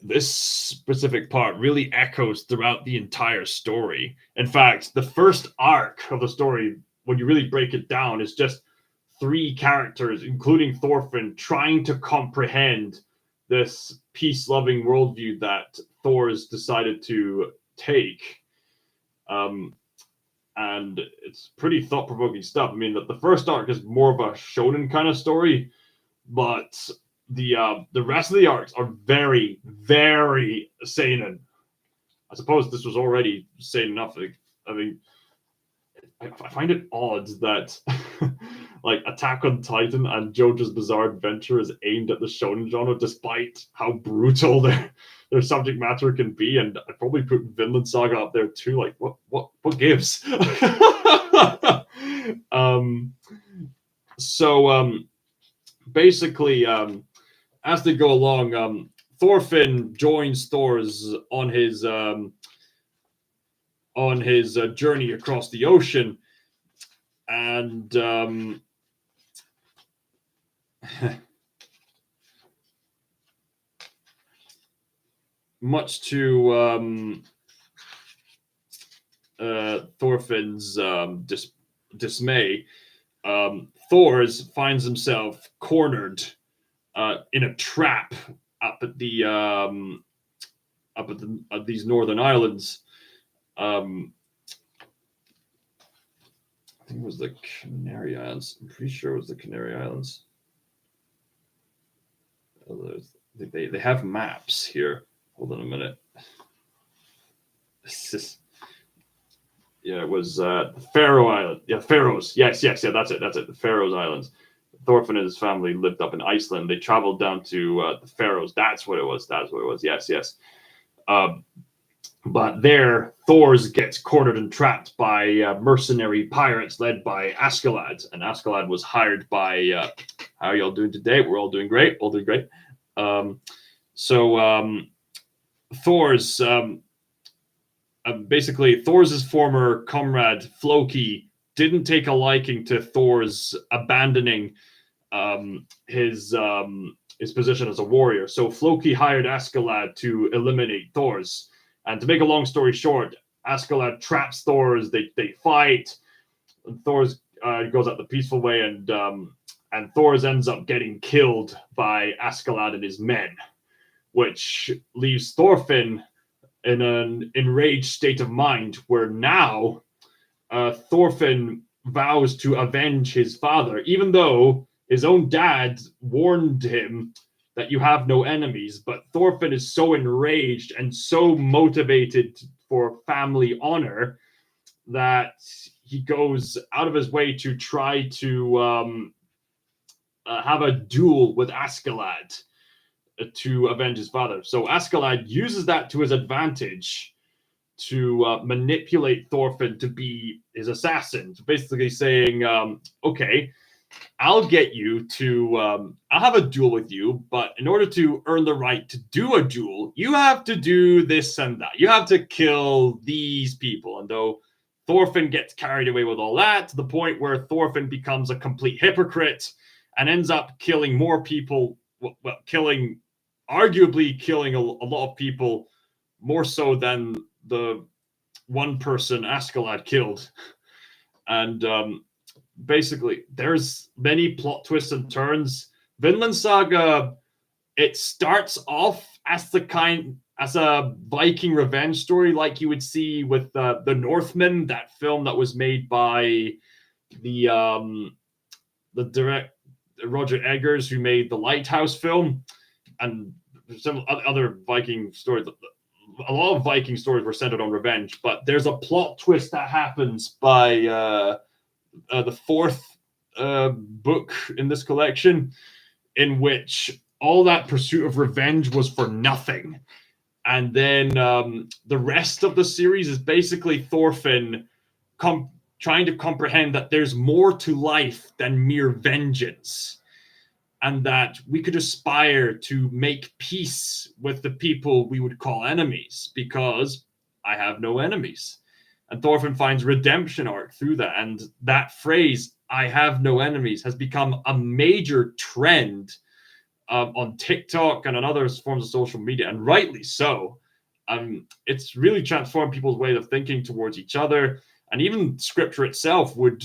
this specific part really echoes throughout the entire story. In fact, the first arc of the story, when you really break it down, is just 3 characters, including Thorfinn, trying to comprehend this peace-loving worldview that Thor's decided to take. And it's pretty thought-provoking stuff. I mean, the first arc is more of a shonen kind of story, but the rest of the arcs are very, very seinen. I suppose this was already seinen enough. I mean, I find it odd that like Attack on Titan and JoJo's Bizarre Adventure is aimed at the shonen genre, despite how brutal their subject matter can be. And I'd probably put Vinland Saga up there too. Like, what gives? Basically, as they go along, Thorfinn joins Thor's on his journey across the ocean, and much to Thorfinn's dismay, Thor's finds himself cornered in a trap up at these northern islands. I think it was the Canary Islands. I'm pretty sure it was the Canary Islands. They have maps here. Hold on a minute. It was Faroe Island. Yeah, Faroes. Yes, that's it. The Faroes Islands. Thorfinn and his family lived up in Iceland. They traveled down to the Faroes. That's what it was. Yes. But there, Thor's gets cornered and trapped by mercenary pirates led by Askeladd. And Askeladd was hired by... how are y'all doing today? We're all doing great. Thor's... basically, Thor's former comrade, Floki, didn't take a liking to Thor's abandoning his position as a warrior. So Floki hired Askeladd to eliminate Thor's. And to make a long story short, Askeladd traps Thor's. They fight. And Thor's goes out the peaceful way, and Thor's ends up getting killed by Askeladd and his men, which leaves Thorfinn in an enraged state of mind, where now Thorfinn vows to avenge his father, even though his own dad warned him that you have no enemies. But Thorfinn is so enraged and so motivated for family honor that he goes out of his way to try to have a duel with Askeladd to avenge his father. So Askeladd uses that to his advantage to manipulate Thorfinn to be his assassin. So basically saying, okay, I'll get you to, I'll have a duel with you, but in order to earn the right to do a duel, you have to do this and that. You have to kill these people. And though Thorfinn gets carried away with all that to the point where Thorfinn becomes a complete hypocrite and ends up killing more people, arguably killing a lot of people, more so than the one person Askeladd killed. And basically, there's many plot twists and turns. Vinland Saga, it starts off as a Viking revenge story, like you would see with the Northman, that film that was made by the direct Roger Eggers, who made the Lighthouse film, and some other Viking stories. A lot of Viking stories were centered on revenge, but there's a plot twist that happens by the fourth book in this collection, in which all that pursuit of revenge was for nothing. And then the rest of the series is basically Thorfinn trying to comprehend that there's more to life than mere vengeance, and that we could aspire to make peace with the people we would call enemies, because I have no enemies. And Thorfinn finds redemption arc through that. And that phrase, I have no enemies, has become a major trend on TikTok and on other forms of social media, and rightly so. It's really transformed people's way of thinking towards each other, and even scripture itself would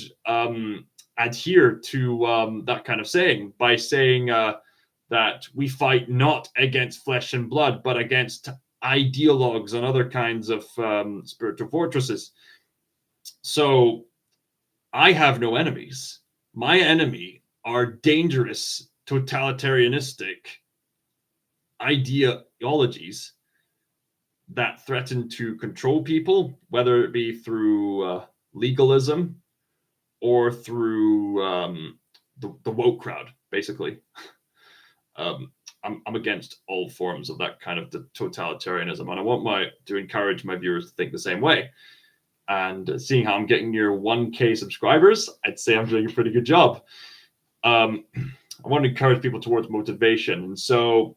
adhere to that kind of saying by saying that we fight not against flesh and blood, but against ideologues and other kinds of spiritual fortresses. So I have no enemies. My enemy are dangerous, totalitarianistic ideologies that threaten to control people, whether it be through legalism or through the woke crowd, basically. I'm against all forms of that kind of totalitarianism, and I want to encourage my viewers to think the same way. And seeing how I'm getting near 1K subscribers, I'd say I'm doing a pretty good job. I want to encourage people towards motivation. And so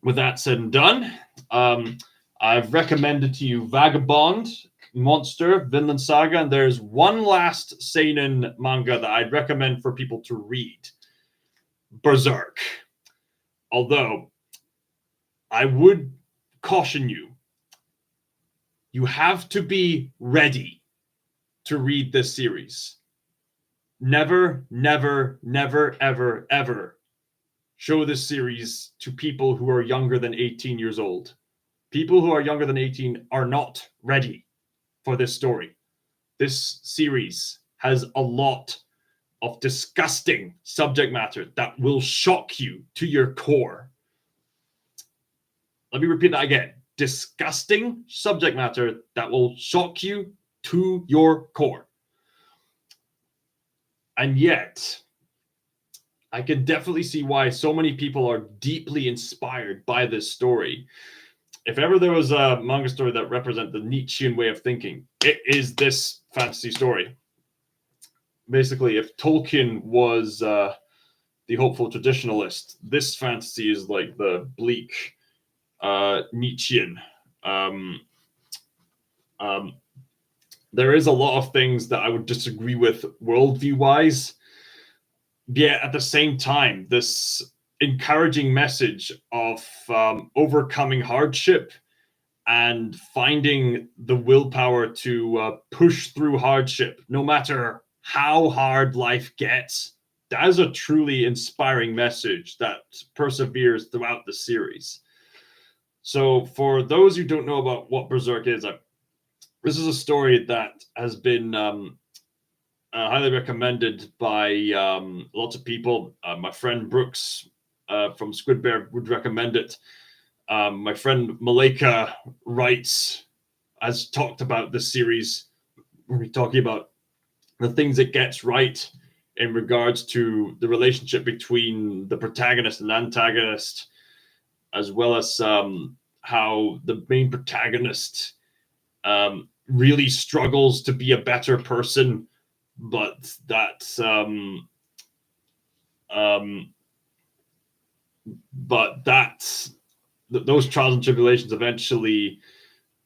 with that said and done, I've recommended to you Vagabond, Monster, Vinland Saga, and there's one last seinen manga that I'd recommend for people to read, Berserk. Although, I would caution you, you have to be ready to read this series. Never, never, never, ever, ever show this series to people who are younger than 18 years old. People who are younger than 18 are not ready for this story. This series has a lot of disgusting subject matter that will shock you to your core. Let me repeat that again. Disgusting subject matter that will shock you to your core. And yet, I can definitely see why so many people are deeply inspired by this story. If ever there was a manga story that represents the Nietzschean way of thinking, it is this fantasy story. Basically, if Tolkien was the hopeful traditionalist, this fantasy is like the bleak Nietzschean. There is a lot of things that I would disagree with worldview-wise. Yet at the same time, this encouraging message of overcoming hardship and finding the willpower to push through hardship, no matter how hard life gets. That is a truly inspiring message that perseveres throughout the series. So for those who don't know about what Berserk is, this is a story that has been highly recommended by lots of people. My friend Brooks from Squid Bear would recommend it. My friend Malika writes, has talked about this series. We're talking about the things it gets right in regards to the relationship between the protagonist and antagonist, as well as how the main protagonist really struggles to be a better person, but those trials and tribulations eventually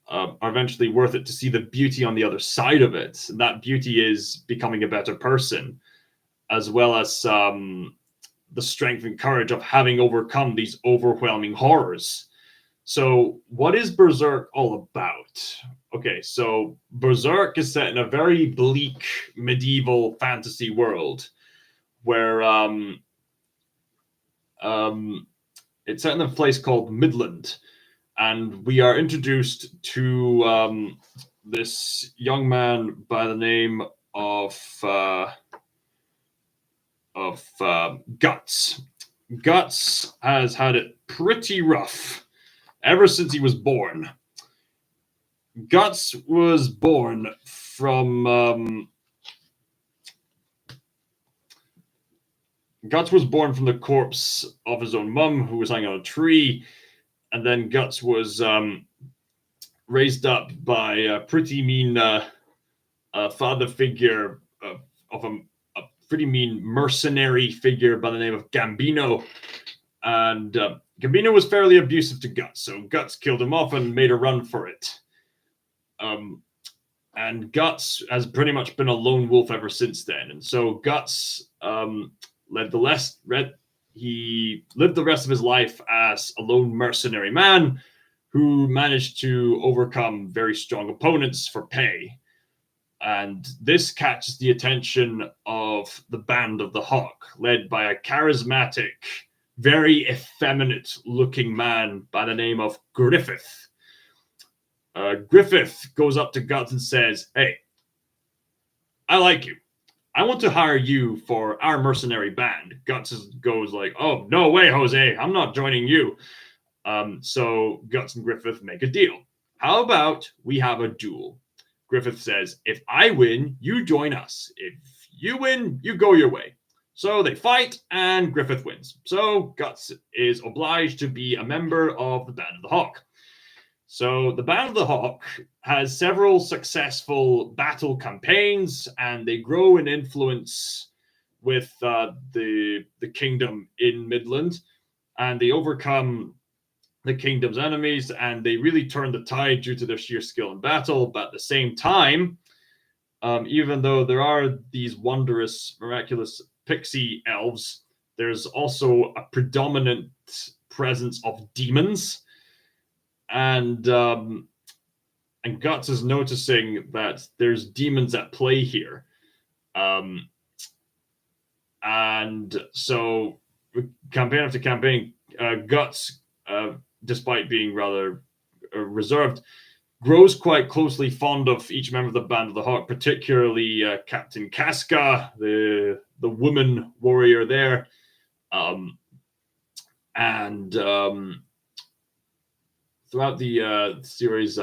are eventually worth it to see the beauty on the other side of it. And that beauty is becoming a better person, as well as the strength and courage of having overcome these overwhelming horrors. So, what is Berserk all about? Okay, so Berserk is set in a very bleak medieval fantasy world where it's set in a place called Midland, and we are introduced to this young man by the name of Guts. Guts has had it pretty rough ever since he was born. Guts was born from the corpse of his own mum, who was hanging on a tree, and then Guts was raised up by a pretty mean father figure of a pretty mean mercenary figure by the name of Gambino. And Gambino was fairly abusive to Guts, so Guts killed him off and made a run for it. And Guts has pretty much been a lone wolf ever since then. And so Guts lived the rest of his life as a lone mercenary man who managed to overcome very strong opponents for pay. And this catches the attention of the Band of the Hawk, led by a charismatic, very effeminate-looking man by the name of Griffith. Griffith goes up to Guts and says, "Hey, I like you. I want to hire you for our mercenary band." Guts goes like, "Oh, no way, Jose. I'm not joining you." So Guts and Griffith make a deal. "How about we have a duel?" Griffith says, "If I win, you join us. If you win, you go your way." So they fight, and Griffith wins. So Guts is obliged to be a member of the Band of the Hawk. So the Band of the Hawk has several successful battle campaigns, and they grow in influence with the kingdom in Midland, and they overcome the kingdom's enemies, and they really turn the tide due to their sheer skill in battle. But at the same time, even though there are these wondrous, miraculous pixie elves, there's also a predominant presence of demons. And Guts is noticing that there's demons at play here. And so campaign after campaign, Guts, despite being rather reserved, grows quite closely fond of each member of the Band of the Hawk, particularly Captain Casca, the woman warrior there. Throughout the series,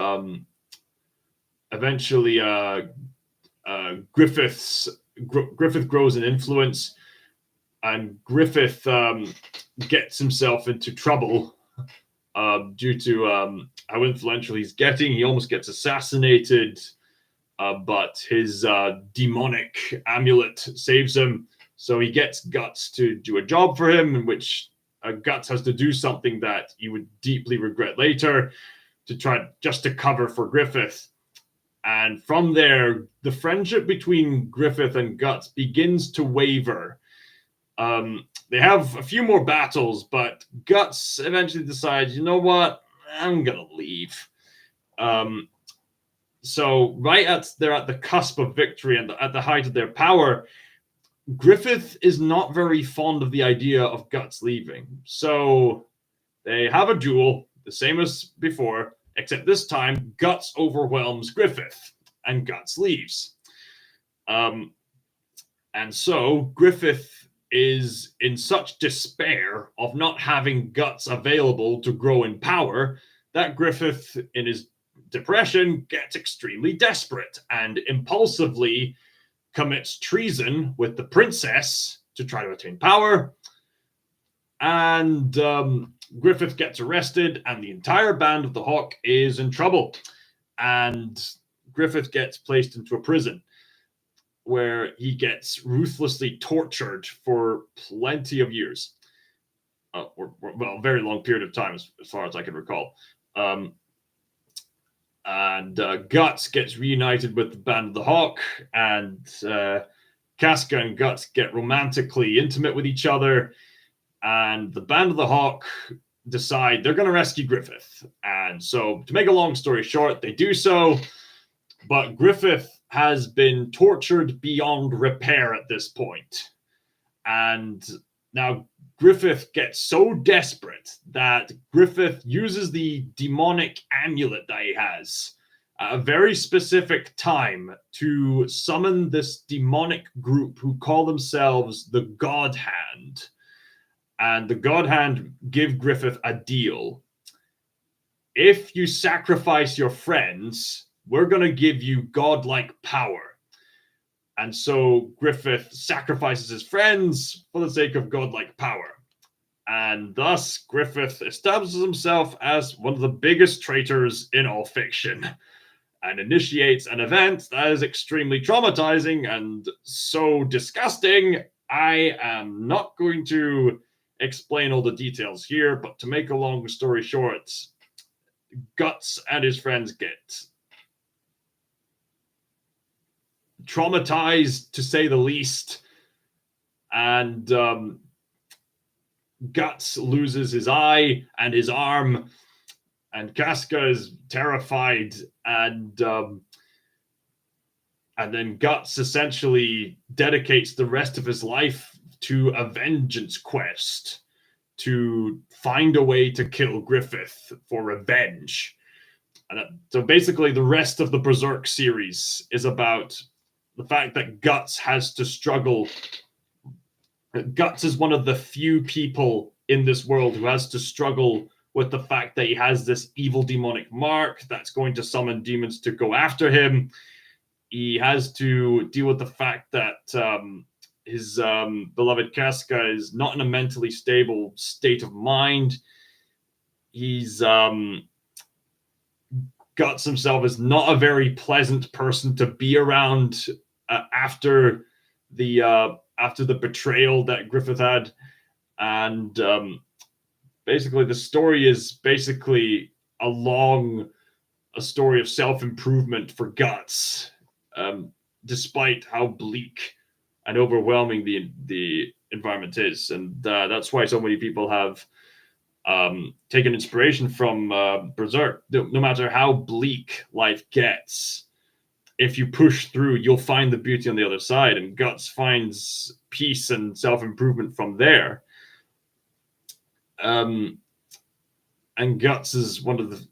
eventually Griffith grows in influence, and Griffith gets himself into trouble due to how influential he's getting. He almost gets assassinated, but his demonic amulet saves him. So he gets Guts to do a job for him, in which Guts has to do something that he would deeply regret later to try just to cover for Griffith. And from there, the friendship between Griffith and Guts begins to waver. They have a few more battles, but Guts eventually decides, you know what, I'm going to leave. So they're at the cusp of victory and at the height of their power, Griffith is not very fond of the idea of Guts leaving. So they have a duel, the same as before, except this time Guts overwhelms Griffith and Guts leaves. And so Griffith is in such despair of not having Guts available to grow in power that Griffith, in his depression, gets extremely desperate and impulsively commits treason with the princess to try to attain power. And Griffith gets arrested, and the entire Band of the Hawk is in trouble. And Griffith gets placed into a prison where he gets ruthlessly tortured for plenty of years. Well, a very long period of time, as far as I can recall. And Guts gets reunited with the Band of the Hawk, and Casca and Guts get romantically intimate with each other. And the Band of the Hawk decide they're going to rescue Griffith. And so, to make a long story short, they do so. But Griffith has been tortured beyond repair at this point. And now Griffith gets so desperate that Griffith uses the demonic amulet that he has at a very specific time to summon this demonic group who call themselves the God Hand. And the God Hand give Griffith a deal. If you sacrifice your friends, we're going to give you godlike power. And so Griffith sacrifices his friends for the sake of godlike power. And thus, Griffith establishes himself as one of the biggest traitors in all fiction and initiates an event that is extremely traumatizing and so disgusting. I am not going to explain all the details here, but to make a long story short, Guts and his friends get traumatized, to say the least, and Guts loses his eye and his arm, and Casca is terrified, and then Guts essentially dedicates the rest of his life to a vengeance quest to find a way to kill Griffith for revenge. And so basically the rest of the Berserk series is about the fact that Guts has to struggle. Guts is one of the few people in this world who has to struggle with the fact that he has this evil demonic mark that's going to summon demons to go after him. He has to deal with the fact that his beloved Casca is not in a mentally stable state of mind. He's Guts himself is not a very pleasant person to be around after the betrayal that Griffith had. And basically the story is basically a story of self-improvement for Guts, despite how bleak and overwhelming the environment is. And that's why so many people have taken inspiration from Berserk. No matter how bleak life gets, if you push through, you'll find the beauty on the other side, and Guts finds peace and self-improvement from there. And Guts is one of the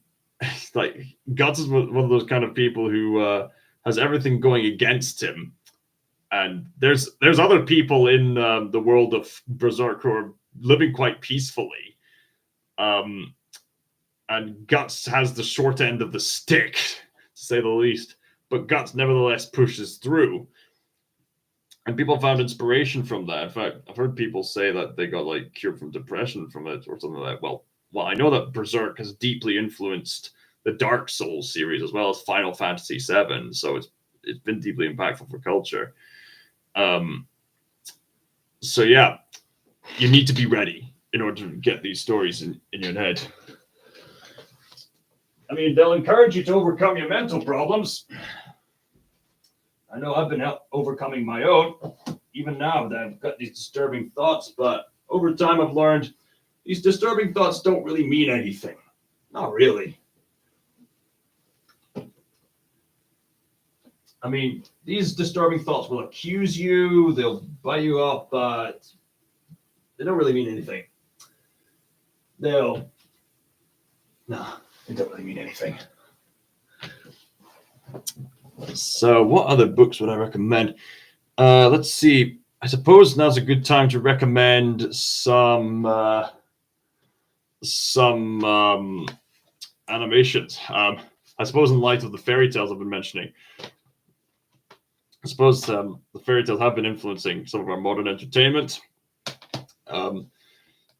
Guts is one of those kind of people who has everything going against him. And there's other people in the world of Berserk who are living quite peacefully. And Guts has the short end of the stick, to say the least. But Guts nevertheless pushes through. And people found inspiration from that. In fact, I've heard people say that they got cured from depression from it or something like that. Well, I know that Berserk has deeply influenced the Dark Souls series as well as Final Fantasy VII. So it's been deeply impactful for culture. So yeah, you need to be ready in order to get these stories in your head. I mean, they'll encourage you to overcome your mental problems. I know I've been overcoming my own, even now that I've got these disturbing thoughts, but over time I've learned these disturbing thoughts don't really mean anything. Not really. I mean, these disturbing thoughts will accuse you, they'll buy you up, but they don't really mean anything. No, they don't really mean anything. So what other books would I recommend? Let's see. I suppose now's a good time to recommend some animations. I suppose in light of the fairy tales I've been mentioning, I suppose the fairy tales have been influencing some of our modern entertainment,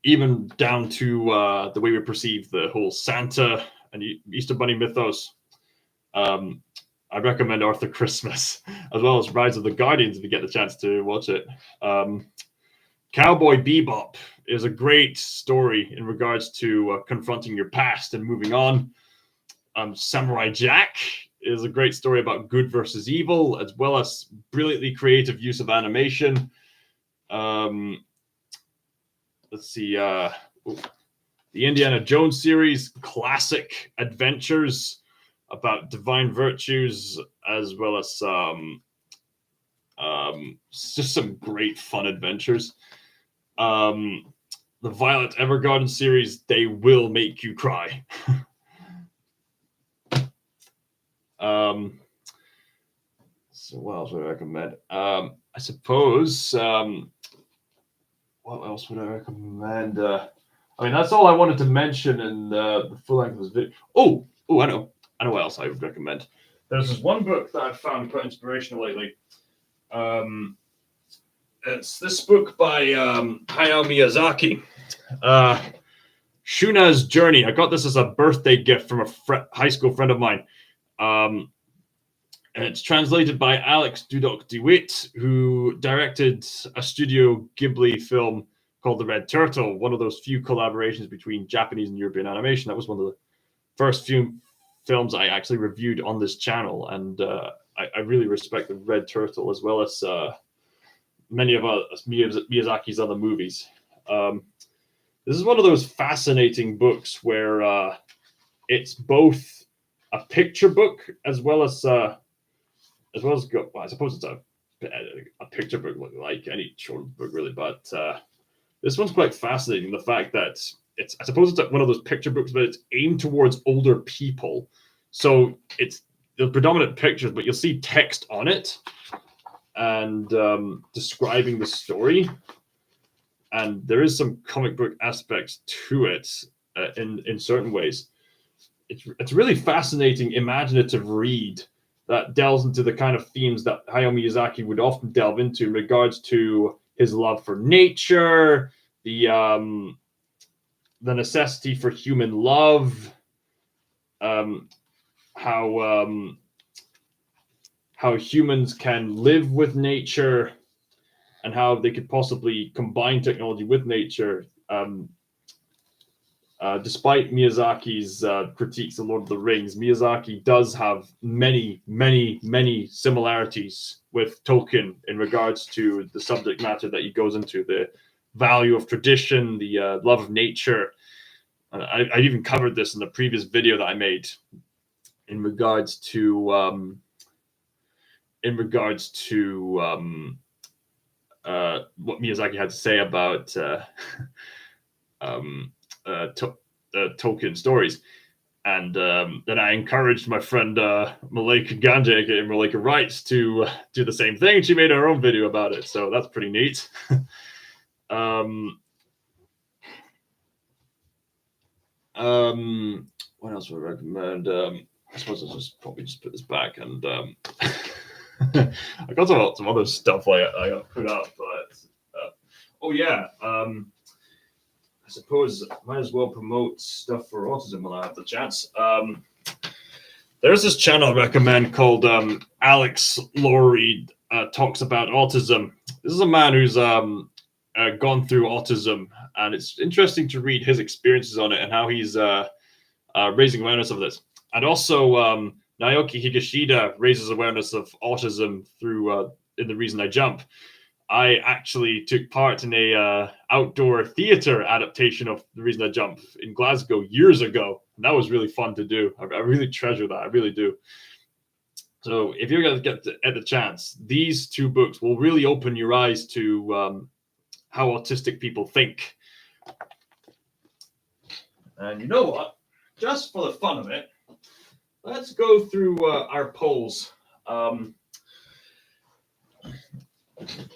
even down to the way we perceive the whole Santa and Easter Bunny mythos. I recommend Arthur Christmas, as well as Rise of the Guardians if you get the chance to watch it. Cowboy Bebop is a great story in regards to confronting your past and moving on. Samurai Jack is a great story about good versus evil, as well as brilliantly creative use of animation. Let's see, the Indiana Jones series, classic adventures about divine virtues, as well as just some great fun adventures. The Violet Evergarden series, they will make you cry. So what else would I recommend? I suppose, what else would I recommend? I mean, that's all I wanted to mention in the full length of this video. Oh, I know what else I would recommend. There's this one book that I've found quite inspirational lately. It's this book by Hayao Miyazaki, Shuna's Journey. I got this as a birthday gift from a high school friend of mine. And it's translated by Alex Dudok DeWitt, who directed a Studio Ghibli film called The Red Turtle, one of those few collaborations between Japanese and European animation. That was one of the first few films I actually reviewed on this channel, and I really respect The Red Turtle, as well as many of Miyazaki's other movies. This is one of those fascinating books where it's both a picture book as well as well, I suppose it's a picture book like any children's book, really. But this one's quite fascinating. The fact that I suppose it's one of those picture books, but it's aimed towards older people. So it's the predominant pictures, but you'll see text on it and describing the story, and there is some comic book aspects to it in certain ways. It's really fascinating, imaginative read that delves into the kind of themes that Hayao Miyazaki would often delve into in regards to his love for nature, the necessity for human love, how humans can live with nature, and how they could possibly combine technology with nature. Despite Miyazaki's critiques of Lord of the Rings, Miyazaki does have many, many, many similarities with Tolkien in regards to the subject matter that he goes into, the value of tradition, the love of nature. I even covered this in the previous video that I made in regards to what Miyazaki had to say about Tolkien stories. And then I encouraged my friend Malika Ganja, aka Malika Wrights, to do the same thing. She made her own video about it, so that's pretty neat. What else would I recommend? I suppose I'll probably just put this back, and I got some other stuff I got put up, but oh yeah, I suppose I might as well promote stuff for autism when I have the chance. There's this channel I recommend called Alex Laurie Talks About Autism. This is a man who's gone through autism, and it's interesting to read his experiences on it and how he's raising awareness of this. And also, Naoki Higashida raises awareness of autism through In the Reason I Jump. I actually took part in a outdoor theater adaptation of The Reason I Jump in Glasgow years ago. And that was really fun to do. I really treasure that. I really do. So if you're going to get the chance, these two books will really open your eyes to how autistic people think. And you know what? Just for the fun of it, let's go through our polls.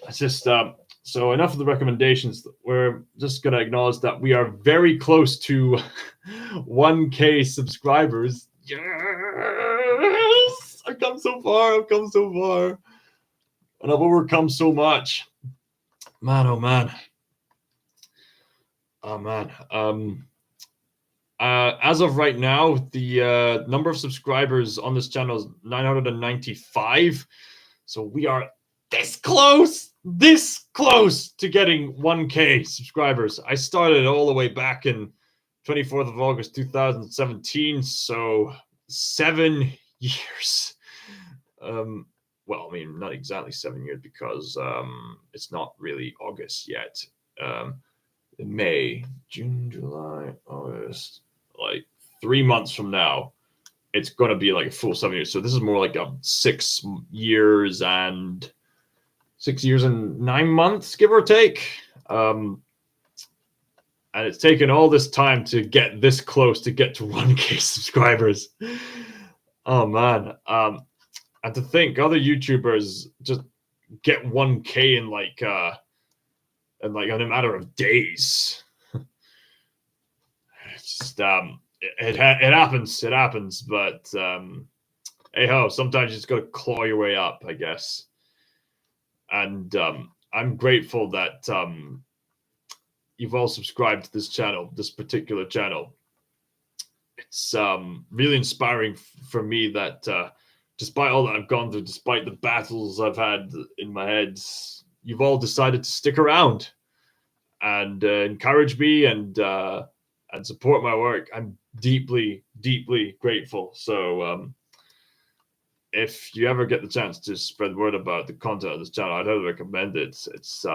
It's just so enough of the recommendations. We're just going to acknowledge that we are very close to 1K subscribers. Yes! I've come so far. And I've overcome so much. Man, oh man. Oh man. As of right now, the number of subscribers on this channel is 995. So we are this close to getting 1K subscribers. I started all the way back in 24th of August 2017. So 7 years. Well, I mean, not exactly 7 years because it's not really August yet. May, June, July, August, like 3 months from now, it's going to be like a full 7 years. So this is more like a 6 years and 9 months, give or take. And it's taken all this time to get this close to get to 1K subscribers. Oh man. And to think other YouTubers just get 1K in like in a matter of days. It's just it happens, but hey ho, sometimes you just gotta claw your way up, I guess. And I'm grateful that you've all subscribed to this channel, this particular channel. It's really inspiring for me that despite all that I've gone through, despite the battles I've had in my head, you've all decided to stick around and encourage me and support my work. I'm deeply, deeply grateful. So if you ever get the chance to spread word about the content of this channel, I'd highly recommend it. It's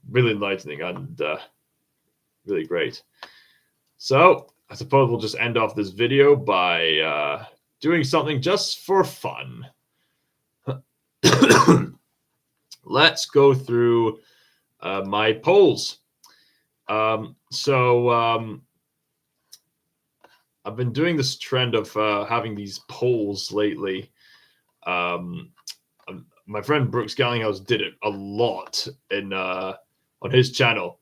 really enlightening and really great. So I suppose we'll just end off this video by doing something just for fun. Let's go through my polls. I've been doing this trend of having these polls lately. My friend Brooks Gallinghouse did it a lot on his channel.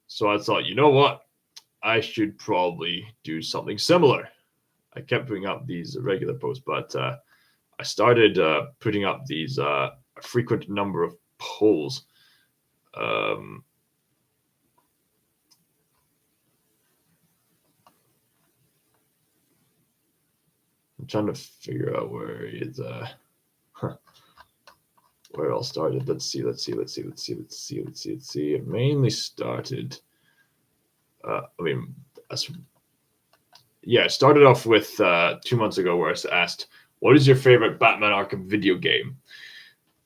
So I thought, you know what? I should probably do something similar. I kept putting up these regular posts, but I started putting up these a frequent number of polls. I'm trying to figure out where it's where it all started. Let's see. It mainly started. It started off with 2 months ago where I asked, what is your favorite Batman Arkham video game?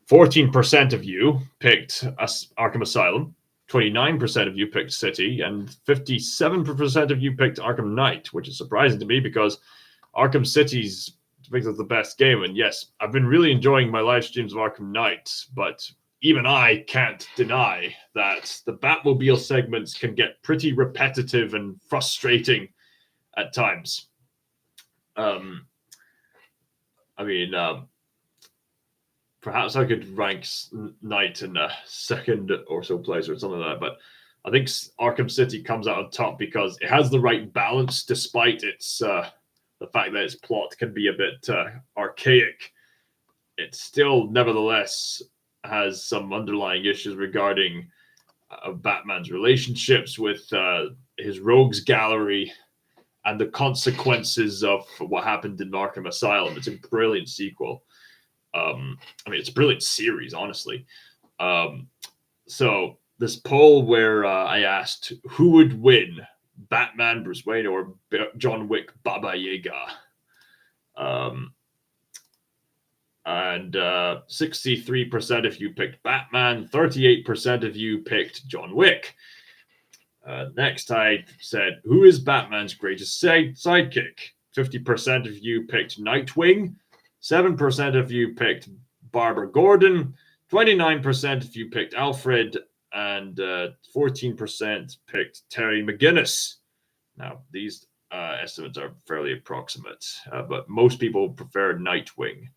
14% of you picked Arkham Asylum, 29% of you picked City, and 57% of you picked Arkham Knight, which is surprising to me because Arkham City's the best game. And yes, I've been really enjoying my live streams of Arkham Knight, but even I can't deny that the Batmobile segments can get pretty repetitive and frustrating at times. Perhaps I could rank Knight in a second or so place or something like that, but I think Arkham City comes out on top because it has the right balance despite its the fact that its plot can be a bit archaic. It still, nevertheless, has some underlying issues regarding Batman's relationships with his rogues gallery and the consequences of what happened in Arkham Asylum. It's a brilliant sequel. It's a brilliant series, honestly. So this poll where I asked who would win, Batman, Bruce Wayne, or John Wick, Baba Yaga. And 63% of you picked Batman, 38% of you picked John Wick. Next, I said, who is Batman's greatest sidekick? 50% of you picked Nightwing, 7% of you picked Barbara Gordon, 29% of you picked Alfred, and 14% picked Terry McGinnis. Now, these estimates are fairly approximate, but most people prefer Nightwing,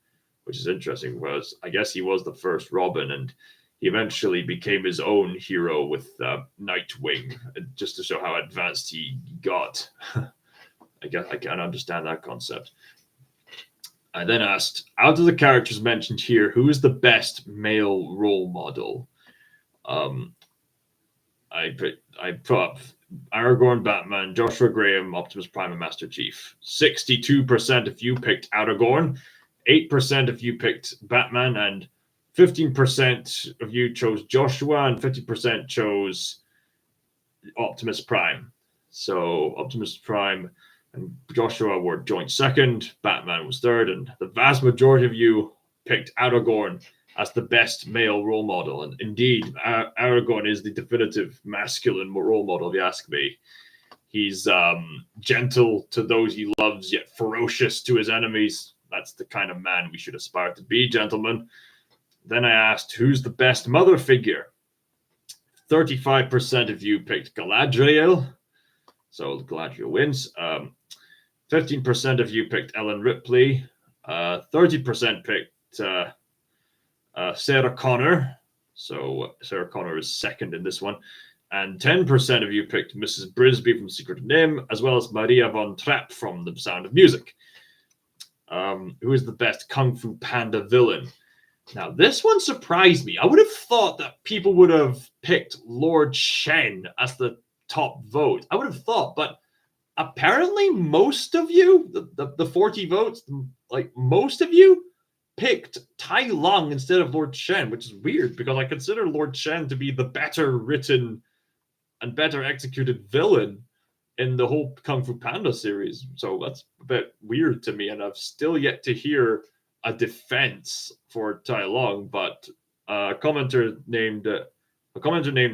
which is interesting because I guess he was the first Robin, and he eventually became his own hero with Nightwing, just to show how advanced he got. I guess I can understand that concept. I then asked, out of the characters mentioned here, who is the best male role model? I put up Aragorn, Batman, Joshua Graham, Optimus Prime, and Master Chief. 62% of you picked Aragorn, 8% of you picked Batman, and 15% of you chose Joshua, and 50% chose Optimus Prime. So Optimus Prime And Joshua were joint second. Batman was third. And the vast majority of you picked Aragorn as the best male role model. And indeed, Aragorn is the definitive masculine role model, if you ask me. He's gentle to those he loves, yet ferocious to his enemies. That's the kind of man we should aspire to be, gentlemen. Then I asked, who's the best mother figure? 35% of you picked Galadriel. So Galadriel wins. 15% of you picked Ellen Ripley. 30% picked Sarah Connor. So Sarah Connor is second in this one. And 10% of you picked Mrs. Brisby from Secret of Nim, as well as Maria von Trapp from The Sound of Music. Who is the best Kung Fu Panda villain? Now, this one surprised me. I would have thought that people would have picked Lord Shen as the top vote. I would have thought, but apparently most of you, the 40 votes, like most of you picked Tai Lung instead of Lord Shen, which is weird because I consider Lord Shen to be the better written and better executed villain in the whole Kung Fu Panda series. So that's a bit weird to me, and I've still yet to hear a defense for Tai Lung, but a commenter named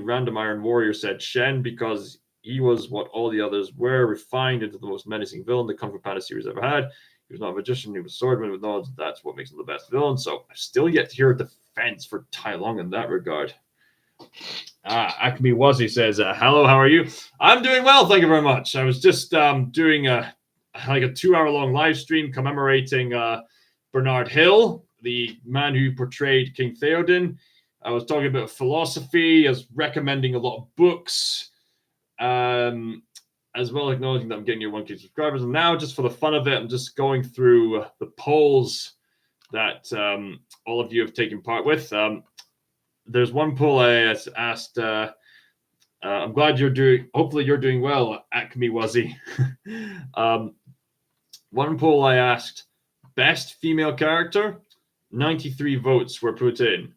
Random Iron Warrior said Shen because he was what all the others were, refined into the most menacing villain the Kung Fu Panda series ever had. He was not a magician, he was a swordman with knowledge. That's what makes him the best villain. So I've still yet to hear a defense for Tai Lung in that regard. Acme Wazzy says, hello, how are you? I'm doing well, thank you very much. I was just doing a 2-hour-long live stream commemorating Bernard Hill, the man who portrayed King Theoden. I was talking about philosophy, I was recommending a lot of books, as well as acknowledging that I'm getting your 1K subscribers. And now, just for the fun of it, I'm just going through the polls that all of you have taken part with. There's one poll I asked, I'm glad hopefully you're doing well, Acme Wazzy. One poll I asked, best female character, 93 votes were put in.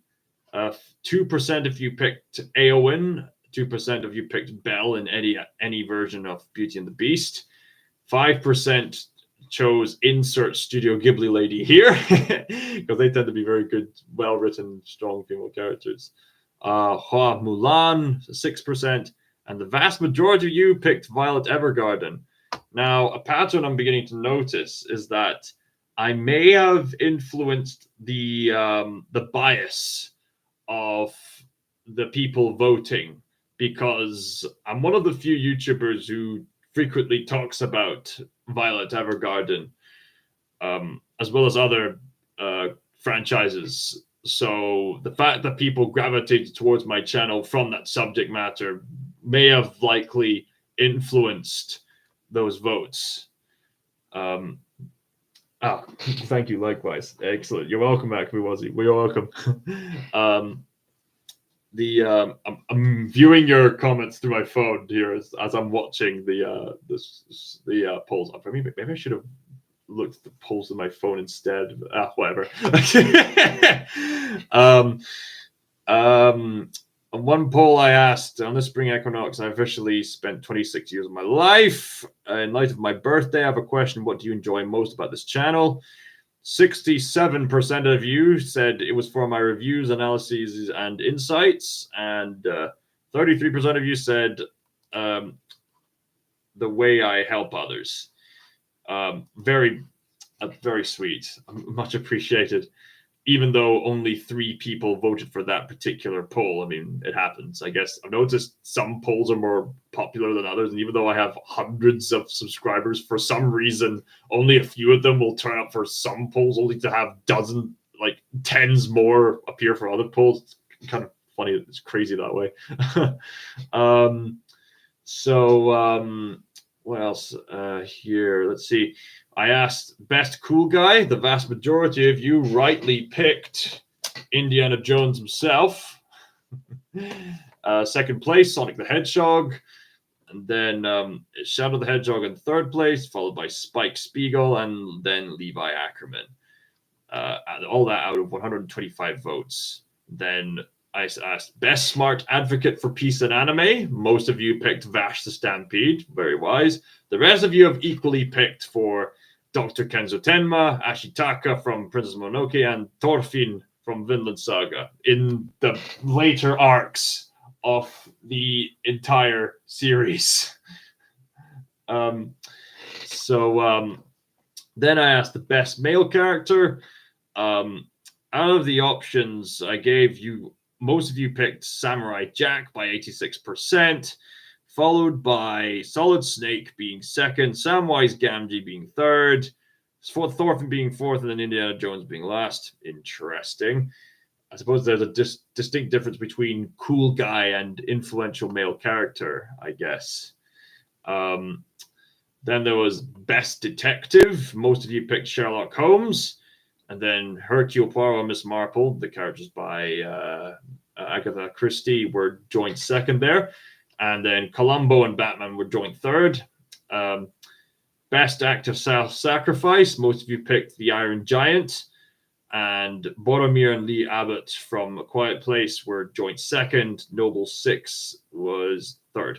2% of you picked Éowyn, 2% of you picked Belle in any version of Beauty and the Beast. 5% chose insert Studio Ghibli lady here because they tend to be very good, well-written, strong female characters. Hua Mulan, 6%, and the vast majority of you picked Violet Evergarden. Now, a pattern I'm beginning to notice is that I may have influenced the bias of the people voting because I'm one of the few YouTubers who frequently talks about Violet Evergarden, as well as other franchises. So the fact that people gravitated towards my channel from that subject matter may have likely influenced those votes. Thank you, likewise. Excellent. You're welcome, Acme Wazzy. We're welcome. I'm viewing your comments through my phone here as I'm watching the polls. Maybe I should have looked at the polls on my phone instead. Whatever. On one poll I asked, on the spring equinox, I officially spent 26 years of my life. In light of my birthday, I have a question. What do you enjoy most about this channel? 67% of you said it was for my reviews, analyses, and insights. And 33% of you said the way I help others. Very sweet. Much appreciated. Even though only 3 people voted for that particular poll. I mean, it happens. I guess I've noticed some polls are more popular than others. And even though I have hundreds of subscribers, for some reason, only a few of them will turn up for some polls, only to have tens more appear for other polls. It's kind of funny. It's crazy that way. What else here? Let's see. I asked best cool guy. The vast majority of you rightly picked Indiana Jones himself. Second place, Sonic the Hedgehog. And then Shadow the Hedgehog in third place, followed by Spike Spiegel and then Levi Ackerman. All that out of 125 votes. Then I asked best smart advocate for peace in anime. Most of you picked Vash the Stampede. Very wise. The rest of you have equally picked for Dr. Kenzo Tenma, Ashitaka from Princess Mononoke, and Thorfinn from Vinland Saga in the later arcs of the entire series. Then I asked the best male character. Out of the options I gave you, most of you picked Samurai Jack by 86%, followed by Solid Snake being second, Samwise Gamgee being third, Thorfinn being fourth, and then Indiana Jones being last. Interesting. I suppose there's a distinct difference between cool guy and influential male character, I guess. Then there was Best Detective. Most of you picked Sherlock Holmes. And then Hercule Poirot and Miss Marple, the characters by Agatha Christie, were joint second there. And then Columbo and Batman were joint third. Best Act of Self-Sacrifice. Most of you picked The Iron Giant. And Boromir and Lee Abbott from A Quiet Place were joint second. Noble Six was third.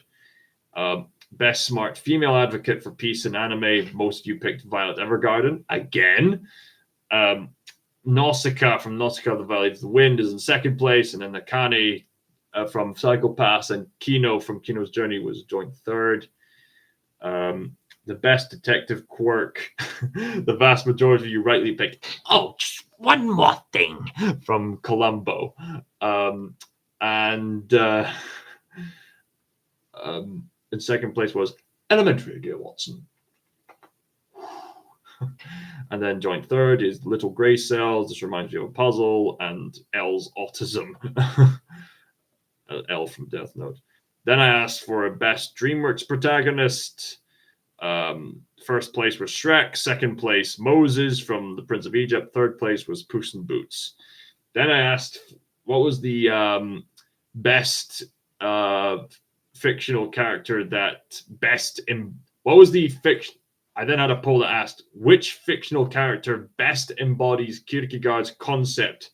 Best Smart Female Advocate for Peace in Anime. Most of you picked Violet Evergarden again. Nausicaa from Nausicaa the Valley of the Wind is in second place, and then Akane from Psycho-Pass and Kino from Kino's Journey was joint third. The best detective quirk, the vast majority of you rightly picked, oh, just one more thing, from Columbo. In second place was Elementary, dear Watson. And then joint third is Little Grey Cells. This reminds me of a puzzle, and L's autism. L from Death Note. Then I asked for a best DreamWorks protagonist. First place was Shrek. Second place, Moses from The Prince of Egypt. Third place was Puss in Boots. Then I asked what was the best fictional character that best in what was the fiction. I then had a poll that asked which fictional character best embodies Kierkegaard's concept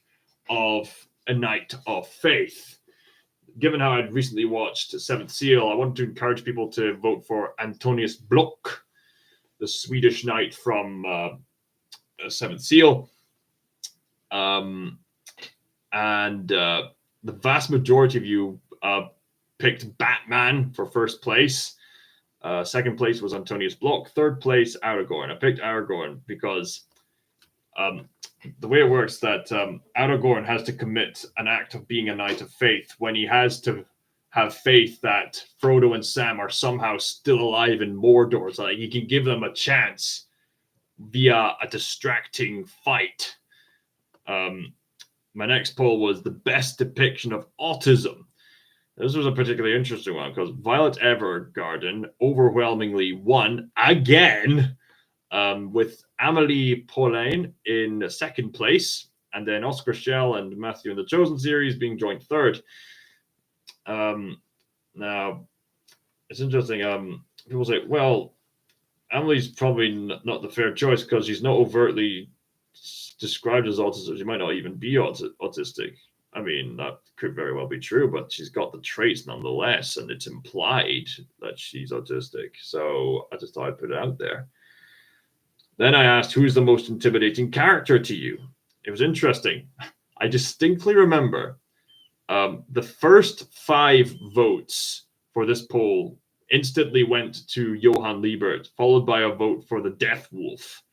of a knight of faith. Given how I'd recently watched Seventh Seal, I wanted to encourage people to vote for Antonius Block, the Swedish knight from Seventh Seal. And the vast majority of you picked Batman for first place. Second place was Antonius Block. Third place, Aragorn. I picked Aragorn because the way it works that Aragorn has to commit an act of being a knight of faith when he has to have faith that Frodo and Sam are somehow still alive in Mordor, so that he can give them a chance via a distracting fight. My next poll was the best depiction of autism. This was a particularly interesting one because Violet Evergarden overwhelmingly won again, with Amelie Poulain in second place, and then Oscar Schell and Matthew in the Chosen series being joint third. Now, it's interesting. People say, well, Amelie's probably not the fair choice because she's not overtly described as autistic. She might not even be autistic. I mean, that could very well be true, but she's got the traits nonetheless, and it's implied that she's autistic. So I just thought I'd put it out there. Then I asked, who's the most intimidating character to you? It was interesting. I distinctly remember the first 5 votes for this poll instantly went to Johann Liebert, followed by a vote for the Death Wolf.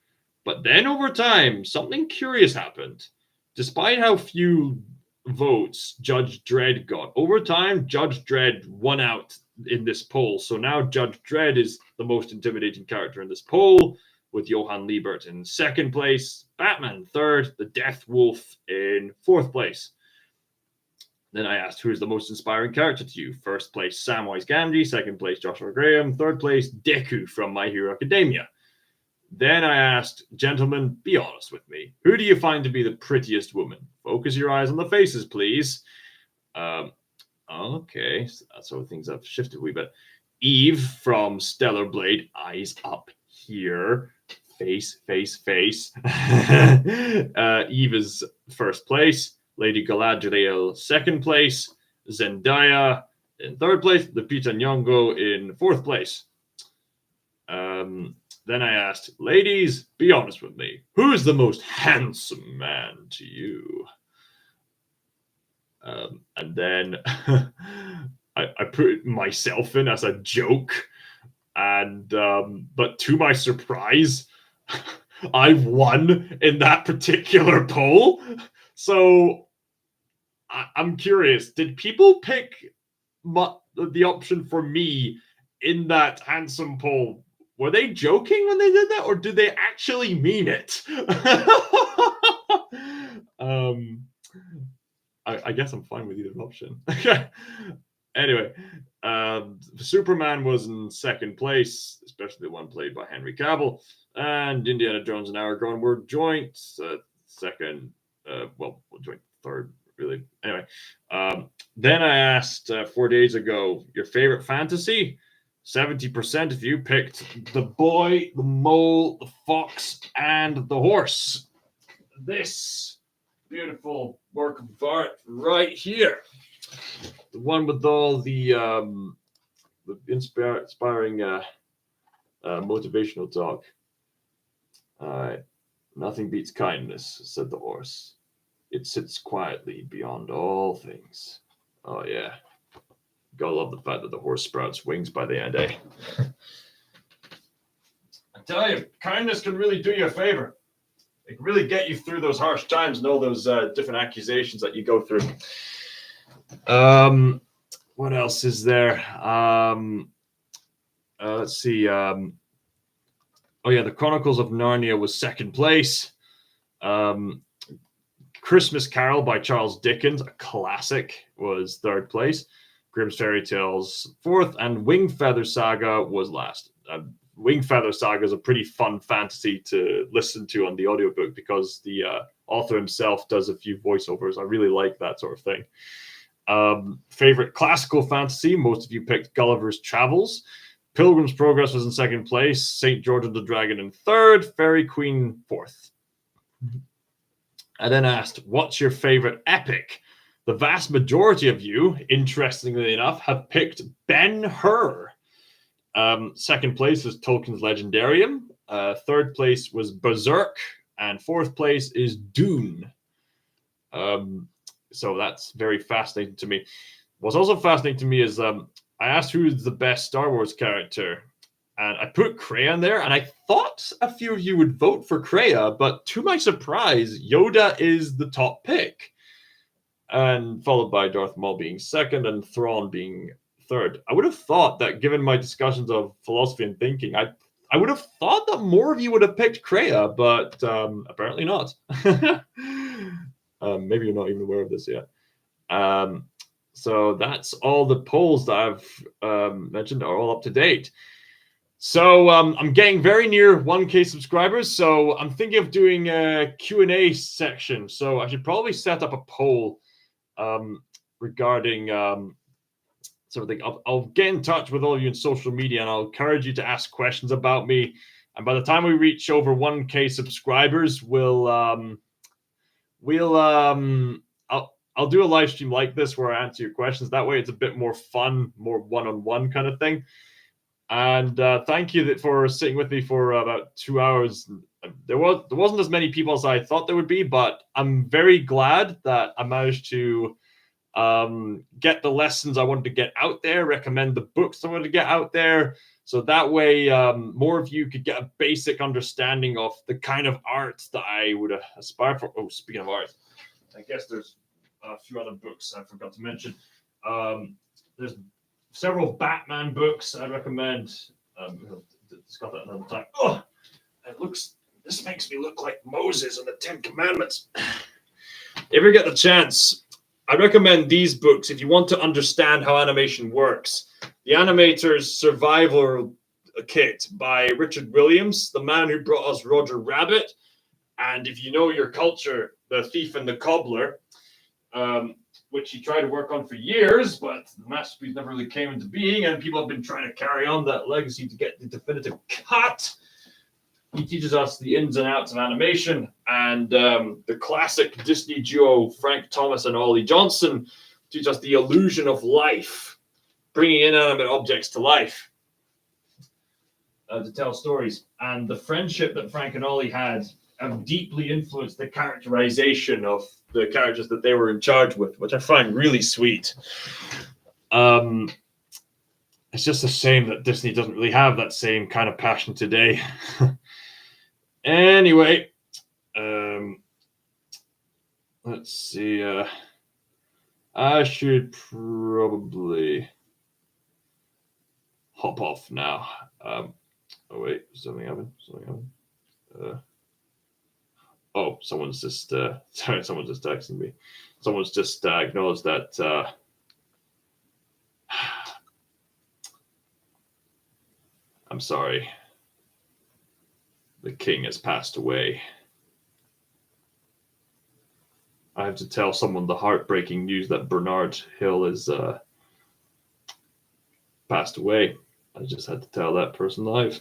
But then over time, something curious happened. Despite how few votes Judge Dredd got, over time, Judge Dredd won out in this poll. So now Judge Dredd is the most intimidating character in this poll, with Johann Liebert in second place, Batman third, the Death Wolf in fourth place. Then I asked, who is the most inspiring character to you? First place, Samwise Gamgee. Second place, Joshua Graham. Third place, Deku from My Hero Academia. Then I asked, gentlemen, be honest with me. Who do you find to be the prettiest woman? Focus your eyes on the faces, please. Okay, so things have shifted a wee bit. Eve from Stellar Blade, eyes up here. Face. Eve is first place. Lady Galadriel, second place. Zendaya in third place. Lupita Nyong'o in fourth place. Then I asked, ladies, be honest with me. Who is the most handsome man to you? And then I put myself in as a joke. And but to my surprise, I've won in that particular poll. So I'm curious, did people pick the option for me in that handsome poll? Were they joking when they did that, or did they actually mean it? I guess I'm fine with either option. Anyway, Superman was in second place, especially the one played by Henry Cavill, and Indiana Jones and Aragorn were joint second. Joint third, really. Anyway, then I asked 4 days ago, your favorite fantasy? 70% of you picked the boy, the mole, the fox, and the horse. This beautiful work of art right here. The one with all the inspiring motivational talk. Nothing beats kindness, said the horse. It sits quietly beyond all things. Oh, yeah. Gotta love the fact that the horse sprouts wings by the end, eh? I tell you, kindness can really do you a favor. It can really get you through those harsh times and all those different accusations that you go through. What else is there? Let's see. The Chronicles of Narnia was second place. Christmas Carol by Charles Dickens, a classic, was third place. Grimm's Fairy Tales fourth, and Wingfeather Saga was last. Wingfeather Saga is a pretty fun fantasy to listen to on the audiobook because the author himself does a few voiceovers. I really like that sort of thing. Favorite classical fantasy, most of you picked Gulliver's Travels. Pilgrim's Progress was in second place. St. George and the Dragon in third. Fairy Queen fourth. I then asked, what's your favorite epic? The vast majority of you, interestingly enough, have picked Ben-Hur. Second place was Tolkien's Legendarium. Third place was Berserk. And fourth place is Dune. So that's very fascinating to me. What's also fascinating to me is I asked who's the best Star Wars character. And I put Kreia in there. And I thought a few of you would vote for Kreia. But to my surprise, Yoda is the top pick. And followed by Darth Maul being second and Thrawn being third. I would have thought that given my discussions of philosophy and thinking, I would have thought that more of you would have picked Kreia, but apparently not. Maybe you're not even aware of this yet. So that's all the polls that I've mentioned are all up to date. So I'm getting very near 1K subscribers, so I'm thinking of doing a Q&A section. So I should probably set up a poll regarding sort of thing. I'll get in touch with all of you on social media, and I'll encourage you to ask questions about me. And by the time we reach over 1K subscribers, I'll do a live stream like this where I answer your questions. That way, it's a bit more fun, more one-on-one kind of thing. And thank you for sitting with me for about 2 hours. There wasn't as many people as I thought there would be, but I'm very glad that I managed to get the lessons I wanted to get out there, recommend the books I wanted to get out there, so that way more of you could get a basic understanding of the kind of art that I would aspire for. Oh, speaking of art, I guess there's a few other books I forgot to mention. There's several Batman books I recommend. Discuss that another time. Oh, this makes me look like Moses in the Ten Commandments. If you get the chance, I recommend these books if you want to understand how animation works. The Animator's Survival Kit by Richard Williams, the man who brought us Roger Rabbit, and if you know your culture, The Thief and the Cobbler, which he tried to work on for years, but the masterpiece never really came into being, and people have been trying to carry on that legacy to get the definitive cut. He teaches us the ins and outs of animation, And the classic Disney duo Frank Thomas and Ollie Johnson teach us the illusion of life, bringing inanimate objects to life to tell stories. And the friendship that Frank and Ollie had have deeply influenced the characterization of the characters that they were in charge with, which I find really sweet. It's just a shame that Disney doesn't really have that same kind of passion today. Anyway, let's see. I should probably hop off now. Oh wait, something happened. Oh, someone's just sorry, someone's just texting me. Someone's just acknowledged that I'm sorry. The king has passed away. I have to tell someone the heartbreaking news that Bernard Hill is passed away. I just had to tell that person live.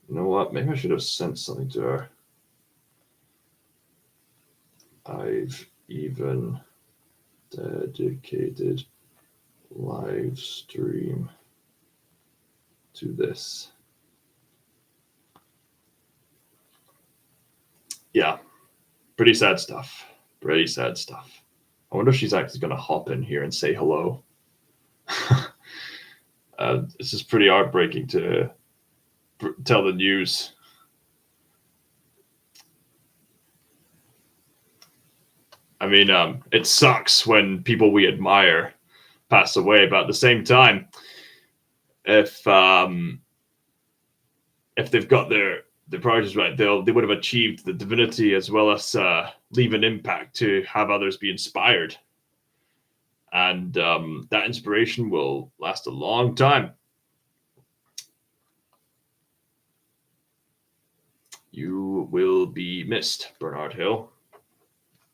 You know what? Maybe I should have sent something to her. I've even dedicated live stream to this. Yeah, pretty sad stuff. Pretty sad stuff. I wonder if she's actually going to hop in here and say hello. It's just pretty heartbreaking to tell the news. I mean, it sucks when people we admire pass away, but at the same time, if they've got their priorities right, they would have achieved the divinity as well as leave an impact to have others be inspired. And that inspiration will last a long time. You will be missed, Bernard Hill.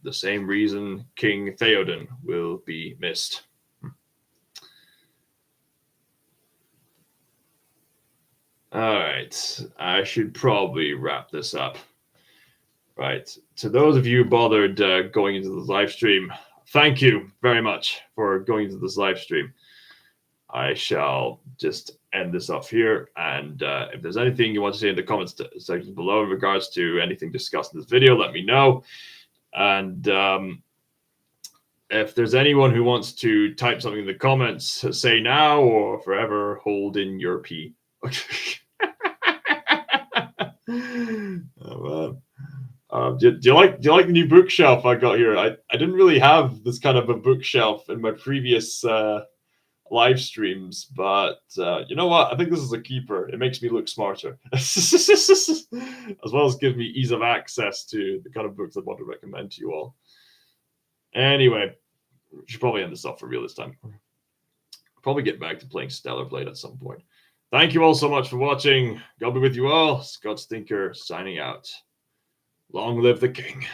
The same reason King Theoden will be missed. All right, I should probably wrap this up. Right, to those of you bothered going into this live stream, thank you very much for going into this live stream. I shall just end this off here. And if there's anything you want to say in the comments section below in regards to anything discussed in this video, let me know. And if there's anyone who wants to type something in the comments, say now or forever hold in your pee. Oh, man. Do you like the new bookshelf I got here? I didn't really have this kind of a bookshelf in my previous live streams, but you know what? I think this is a keeper. It makes me look smarter, as well as gives me ease of access to the kind of books I want to recommend to you all. Anyway, we should probably end this off for real this time. Probably get back to playing Stellar Blade at some point. Thank you all so much for watching. God be with you all. Scott Stinker signing out. Long live the king.